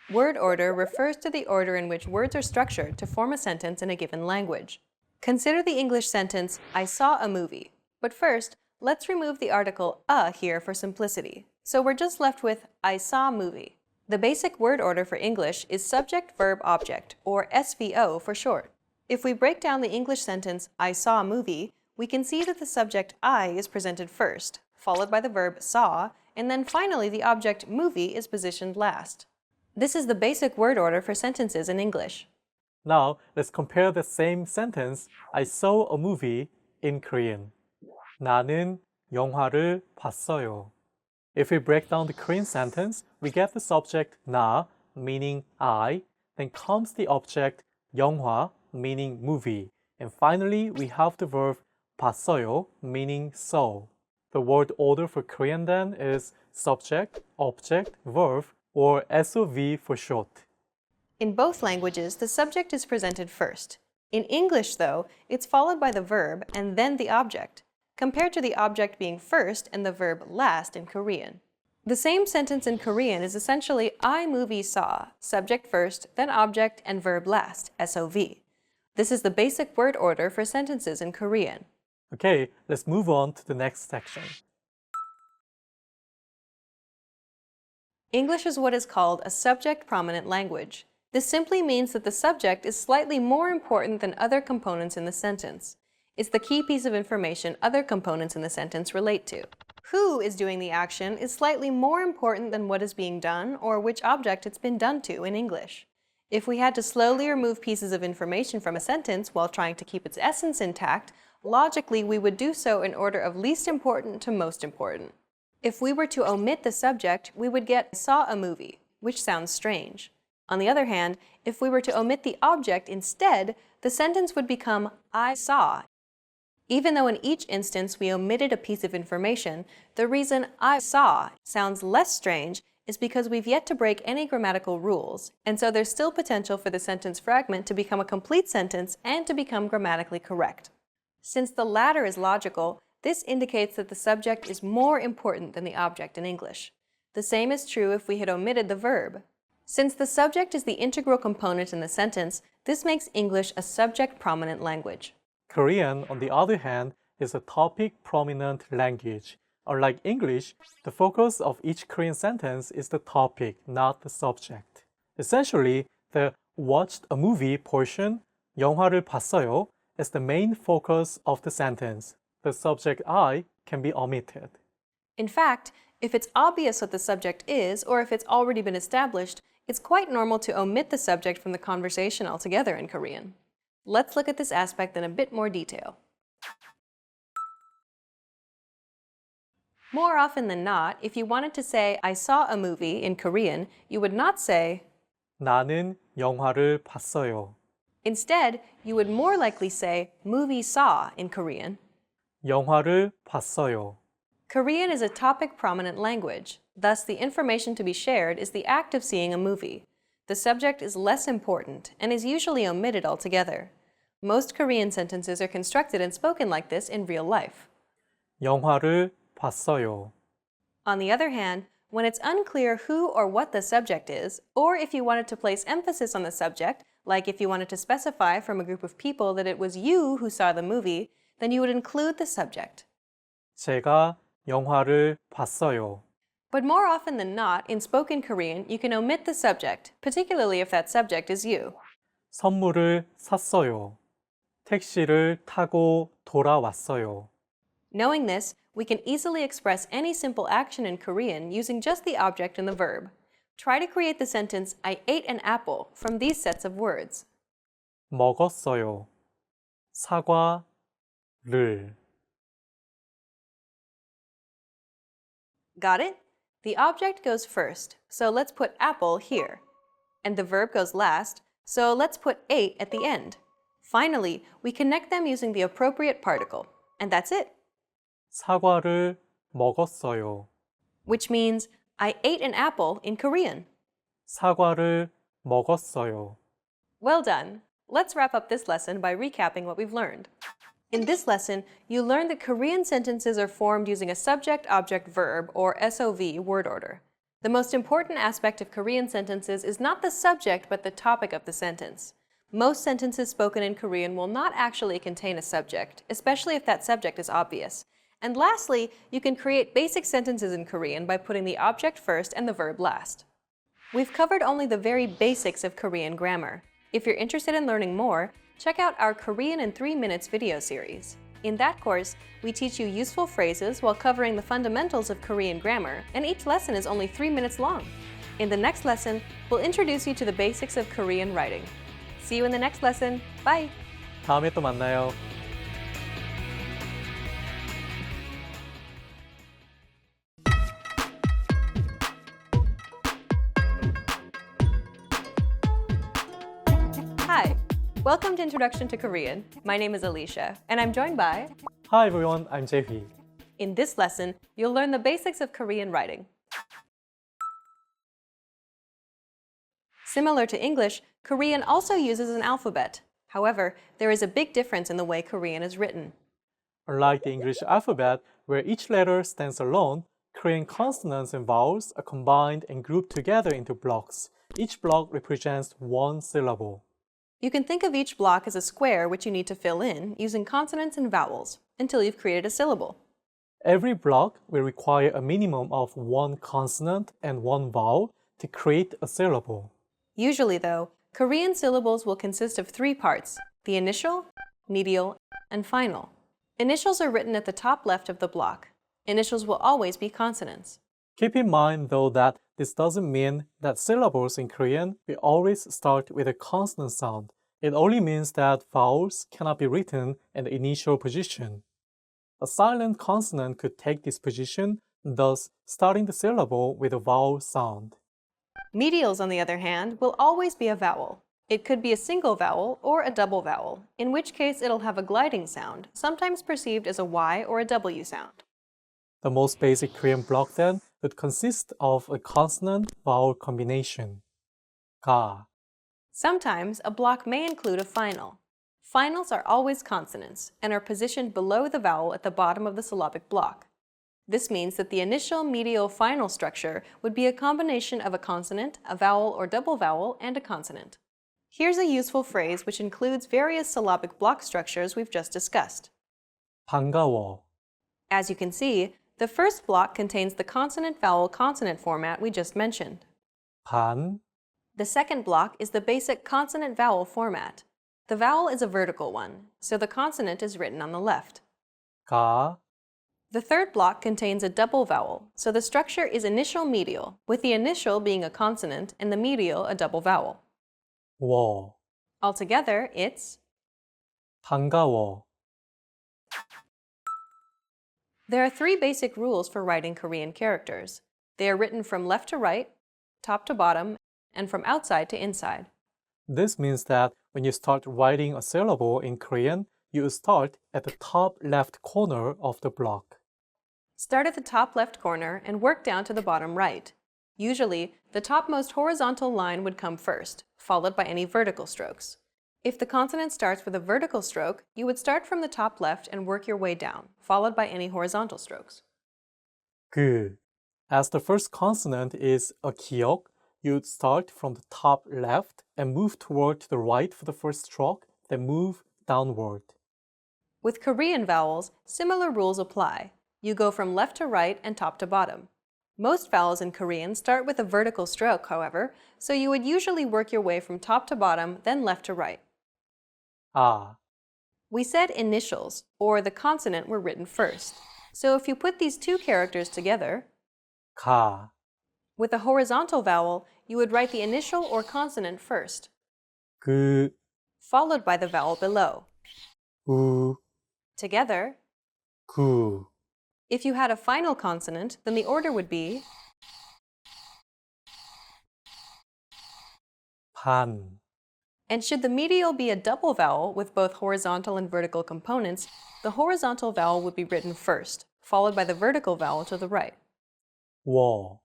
Word order refers to the order in which words are structured to form a sentence in a given language. Consider the English sentence, I saw a movie. But first, let's remove the article a here for simplicity. So we're just left with I saw movie. The basic word order for English is subject, verb, object, or SVO for short. If we break down the English sentence, I saw a movie, we can see that the subject I is presented first, followed by the verb saw, and then finally the object movie is positioned last. This is the basic word order for sentences in English. Now, let's compare the same sentence, I saw a movie, in Korean. 나는 영화를 봤어요. If we break down the Korean sentence, we get the subject 나, meaning I, then comes the object 영화, meaning movie, and finally we have the verb 봤어요, meaning saw. The word order for Korean then is subject, object, verb, or SOV for short. In both languages, the subject is presented first. In English, though, it's followed by the verb and then the object, compared to the object being first and the verb last in Korean. The same sentence in Korean is essentially I movie saw, subject first, then object and verb last, SOV. This is the basic word order for sentences in Korean. Okay, let's move on to the next section. English is what is called a subject-prominent language. This simply means that the subject is slightly more important than other components in the sentence. It's the key piece of information other components in the sentence relate to. Who is doing the action is slightly more important than what is being done or which object it's been done to in English. If we had to slowly remove pieces of information from a sentence while trying to keep its essence intact, logically we would do so in order of least important to most important. If we were to omit the subject, we would get saw a movie, which sounds strange. On the other hand, if we were to omit the object instead, the sentence would become I saw. Even though in each instance we omitted a piece of information, the reason I saw sounds less strange is because we've yet to break any grammatical rules, and so there's still potential for the sentence fragment to become a complete sentence and to become grammatically correct. Since the latter is logical, this indicates that the subject is more important than the object in English. The same is true if we had omitted the verb. Since the subject is the integral component in the sentence, this makes English a subject-prominent language. Korean, on the other hand, is a topic-prominent language. Unlike English, the focus of each Korean sentence is the topic, not the subject. Essentially, the watched a movie portion, 영화를 봤어요, is the main focus of the sentence. The subject I can be omitted. In fact, if it's obvious what the subject is, or if it's already been established, it's quite normal to omit the subject from the conversation altogether in Korean. Let's look at this aspect in a bit more detail. More often than not, if you wanted to say, I saw a movie in Korean, you would not say, 나는 영화를 봤어요. Instead, you would more likely say, movie saw in Korean. 영화를 봤어요. Korean is a topic-prominent language. Thus, the information to be shared is the act of seeing a movie. The subject is less important and is usually omitted altogether. Most Korean sentences are constructed and spoken like this in real life. 영화를 봤어요. On the other hand, when it's unclear who or what the subject is, or if you wanted to place emphasis on the subject, like if you wanted to specify from a group of people that it was you who saw the movie, then you would include the subject. 제가 영화를 봤어요. But more often than not, in spoken Korean, you can omit the subject, particularly if that subject is you. 선물을 샀어요. 택시를 타고 돌아왔어요. Knowing this, we can easily express any simple action in Korean using just the object and the verb. Try to create the sentence, I ate an apple, from these sets of words. 먹었어요. 사과를. Got it? The object goes first, so let's put apple here. And the verb goes last, so let's put ate at the end. Finally, we connect them using the appropriate particle. And that's it. 사과를 먹었어요. Which means, I ate an apple in Korean. 사과를 먹었어요. Well done. Let's wrap up this lesson by recapping what we've learned. In this lesson, you learned that Korean sentences are formed using a subject-object-verb, or SOV, word order. The most important aspect of Korean sentences is not the subject but the topic of the sentence. Most sentences spoken in Korean will not actually contain a subject, especially if that subject is obvious. And lastly, you can create basic sentences in Korean by putting the object first and the verb last. We've covered only the very basics of Korean grammar. If you're interested in learning more, check out our Korean in 3 Minutes video series. In that course, we teach you useful phrases while covering the fundamentals of Korean grammar, and each lesson is only 3 minutes long. In the next lesson, we'll introduce you to the basics of Korean writing. See you in the next lesson. Bye! 다음에 또 만나요. Hi! Welcome to Introduction to Korean. My name is Alicia, and I'm joined by... Hi everyone, I'm Jae-hee. In this lesson, you'll learn the basics of Korean writing. Similar to English, Korean also uses an alphabet. However, there is a big difference in the way Korean is written. Unlike the English alphabet, where each letter stands alone, Korean consonants and vowels are combined and grouped together into blocks. Each block represents one syllable. You can think of each block as a square which you need to fill in using consonants and vowels until you've created a syllable. Every block will require a minimum of one consonant and one vowel to create a syllable. Usually, though, Korean syllables will consist of 3 parts: the initial, medial, and final. Initials are written at the top left of the block. Initials will always be consonants. Keep in mind, though, that this doesn't mean that syllables in Korean will always start with a consonant sound. It only means that vowels cannot be written in the initial position. A silent consonant could take this position, thus starting the syllable with a vowel sound. Medials, on the other hand, will always be a vowel. It could be a single vowel or a double vowel, in which case it'll have a gliding sound, sometimes perceived as a Y or a W sound. The most basic Korean block, then, would consist of a consonant-vowel combination. Ga. Sometimes a block may include a final. Finals are always consonants and are positioned below the vowel at the bottom of the syllabic block. This means that the initial, medial, final structure would be a combination of a consonant, a vowel or double vowel, and a consonant. Here's a useful phrase which includes various syllabic block structures we've just discussed. 반가워. As you can see, the first block contains the consonant-vowel-consonant format we just mentioned. 반. The second block is the basic consonant-vowel format. The vowel is a vertical one, so the consonant is written on the left. 가. The third block contains a double vowel, so the structure is initial-medial, with the initial being a consonant and the medial a double vowel. 워. Altogether, it's 반가워. There are 3 basic rules for writing Korean characters. They are written from left to right, top to bottom, and from outside to inside. This means that when you start writing a syllable in Korean, you start at the top left corner of the block. Start at the top left corner and work down to the bottom right. Usually, the topmost horizontal line would come first, followed by any vertical strokes. If the consonant starts with a vertical stroke, you would start from the top left and work your way down, followed by any horizontal strokes. 그. As the first consonant is a 기역, you'd start from the top left and move toward the right for the first stroke, then move downward. With Korean vowels, similar rules apply. You go from left to right and top to bottom. Most vowels in Korean start with a vertical stroke, however, so you would usually work your way from top to bottom, then left to right. 아. We said initials, or the consonant, were written first. So if you put these 2 characters together, 가. with a horizontal vowel, you would write the initial or consonant first, 그. followed by the vowel below. 우. Together, 구. if you had a final consonant, then the order would be 반. And should the medial be a double vowel with both horizontal and vertical components, the horizontal vowel would be written first, followed by the vertical vowel to the right. 워.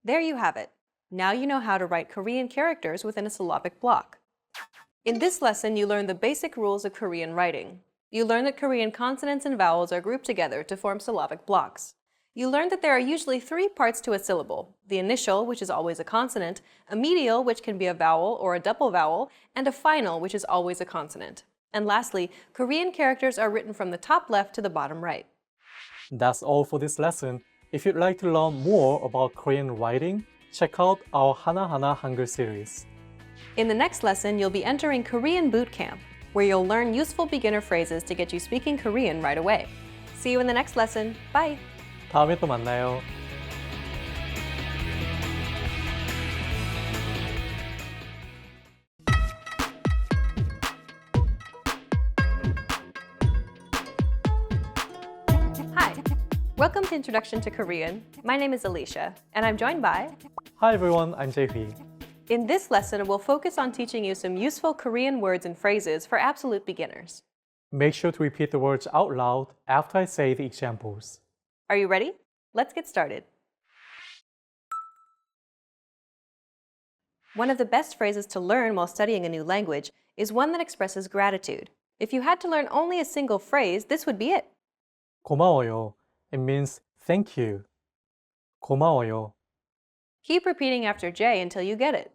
There you have it. Now you know how to write Korean characters within a syllabic block. In this lesson, you learned the basic rules of Korean writing. You learned that Korean consonants and vowels are grouped together to form syllabic blocks. You learned that there are usually 3 parts to a syllable: the initial, which is always a consonant, a medial, which can be a vowel or a double vowel, and a final, which is always a consonant. And lastly, Korean characters are written from the top left to the bottom right. That's all for this lesson. If you'd like to learn more about Korean writing, check out our Hana Hangul series. In the next lesson, you'll be entering Korean Boot Camp, where you'll learn useful beginner phrases to get you speaking Korean right away. See you in the next lesson. Bye! 다음에 또 만나요. Hi! Welcome to Introduction to Korean. My name is Alicia, and I'm joined by... Hi everyone, I'm Jae-hee. In this lesson, we'll focus on teaching you some useful Korean words and phrases for absolute beginners. Make sure to repeat the words out loud after I say the examples. Are you ready? Let's get started. One of the best phrases to learn while studying a new language is one that expresses gratitude. If you had to learn only a single phrase, this would be it. 고마워요. It means thank you. 고마워요. Keep repeating after Jay until you get it.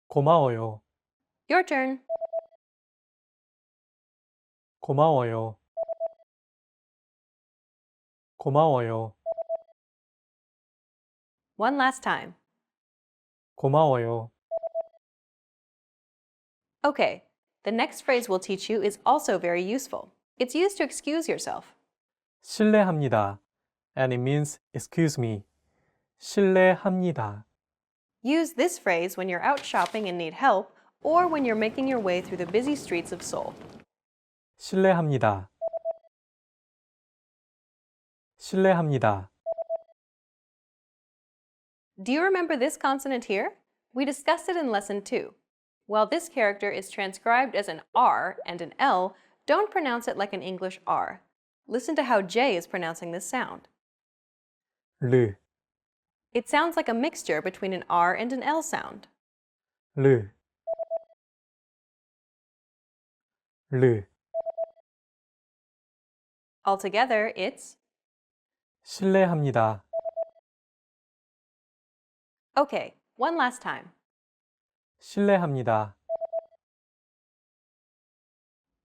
고마워요. Your turn. 고마워요. 고마워요. One last time. 고마워요. Okay, the next phrase we'll teach you is also very useful. It's used to excuse yourself. 실례합니다. And it means excuse me. 실례합니다. Use this phrase when you're out shopping and need help, or when you're making your way through the busy streets of Seoul. 실례합니다. 실례합니다. Do you remember this consonant here? We discussed it in lesson 2. While this character is transcribed as an R and an L, don't pronounce it like an English R. Listen to how Jay is pronouncing this sound. 르, It sounds like a mixture between an R and an L sound. 르, 르. Altogether, it's... 실례합니다. Okay, one last time. 실례합니다.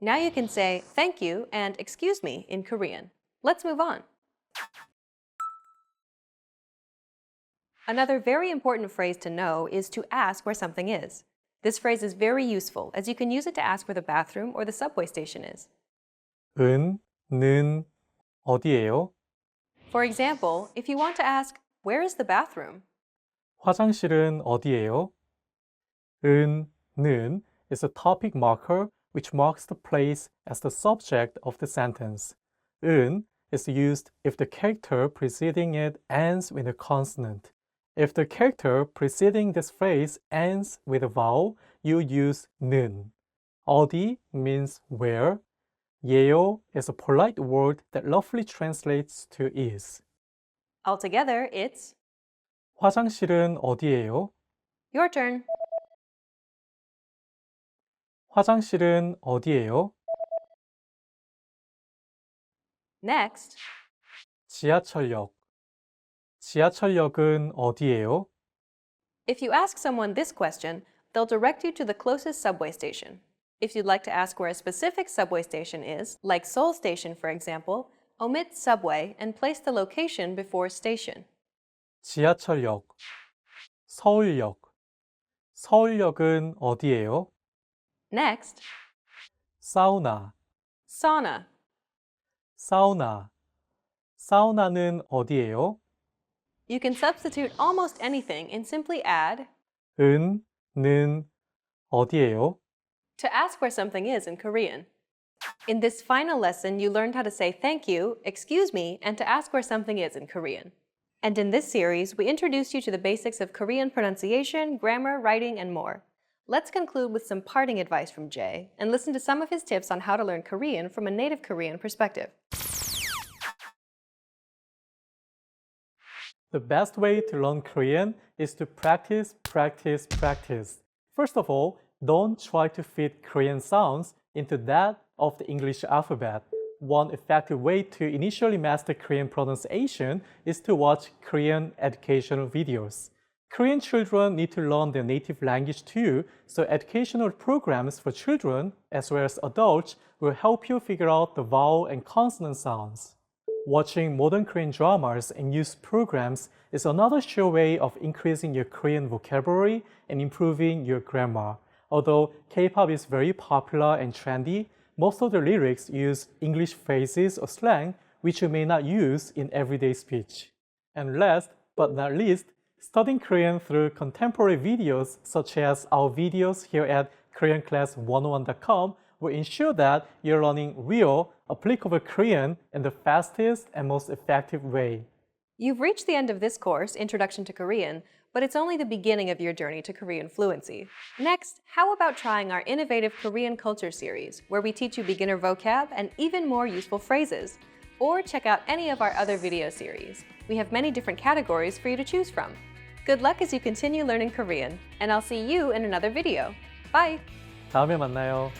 Now you can say thank you and excuse me in Korean. Let's move on. Another very important phrase to know is to ask where something is. This phrase is very useful as you can use it to ask where the bathroom or the subway station is. 은, 는, 어디예요? For example, if you want to ask, where is the bathroom? 화장실은 어디예요? 은, 는 is a topic marker which marks the place as the subject of the sentence. 은 is used if the character preceding it ends with a consonant. If the character preceding this phrase ends with a vowel, you use 는. 어디 means where. 예요 is a polite word that roughly translates to is. Altogether, it's... 화장실은 어디예요? Your turn. 화장실은 어디예요? Next, 지하철역. 지하철역은 어디예요? if you ask someone this question, they'll direct you to the closest subway station. If you'd like to ask where a specific subway station is, like Seoul Station for example, omit subway and place the location before station. 지하철역. 서울역. 서울역은 어디예요? Next, 사우나. sauna. 사우나. 사우나는 어디예요? You can substitute almost anything and simply add 은, 는, 어디예요? to ask where something is in Korean. In this final lesson, you learned how to say thank you, excuse me, and to ask where something is in Korean. And in this series, we introduced you to the basics of Korean pronunciation, grammar, writing, and more. Let's conclude with some parting advice from Jay and listen to some of his tips on how to learn Korean from a native Korean perspective. The best way to learn Korean is to practice, practice, practice. First of all, don't try to fit Korean sounds into that of the English alphabet. One effective way to initially master Korean pronunciation is to watch Korean educational videos. Korean children need to learn their native language too, so educational programs for children as well as adults will help you figure out the vowel and consonant sounds. Watching modern Korean dramas and news programs is another sure way of increasing your Korean vocabulary and improving your grammar. Although K-pop is very popular and trendy, most of the lyrics use English phrases or slang which you may not use in everyday speech. And last but not least, studying Korean through contemporary videos such as our videos here at KoreanClass101.com will ensure that you're learning real, applicable Korean in the fastest and most effective way. You've reached the end of this course, Introduction to Korean, but it's only the beginning of your journey to Korean fluency. Next, how about trying our innovative Korean culture series, where we teach you beginner vocab and even more useful phrases? Or check out any of our other video series. We have many different categories for you to choose from. Good luck as you continue learning Korean, and I'll see you in another video. Bye! 다음에 만나요.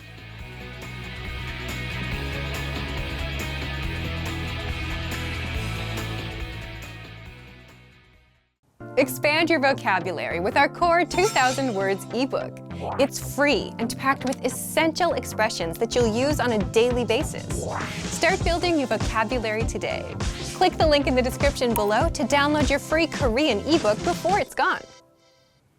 Expand your vocabulary with our core 2,000 words ebook. It's free and packed with essential expressions that you'll use on a daily basis. Start building your vocabulary today. Click the link in the description below to download your free Korean ebook before it's gone.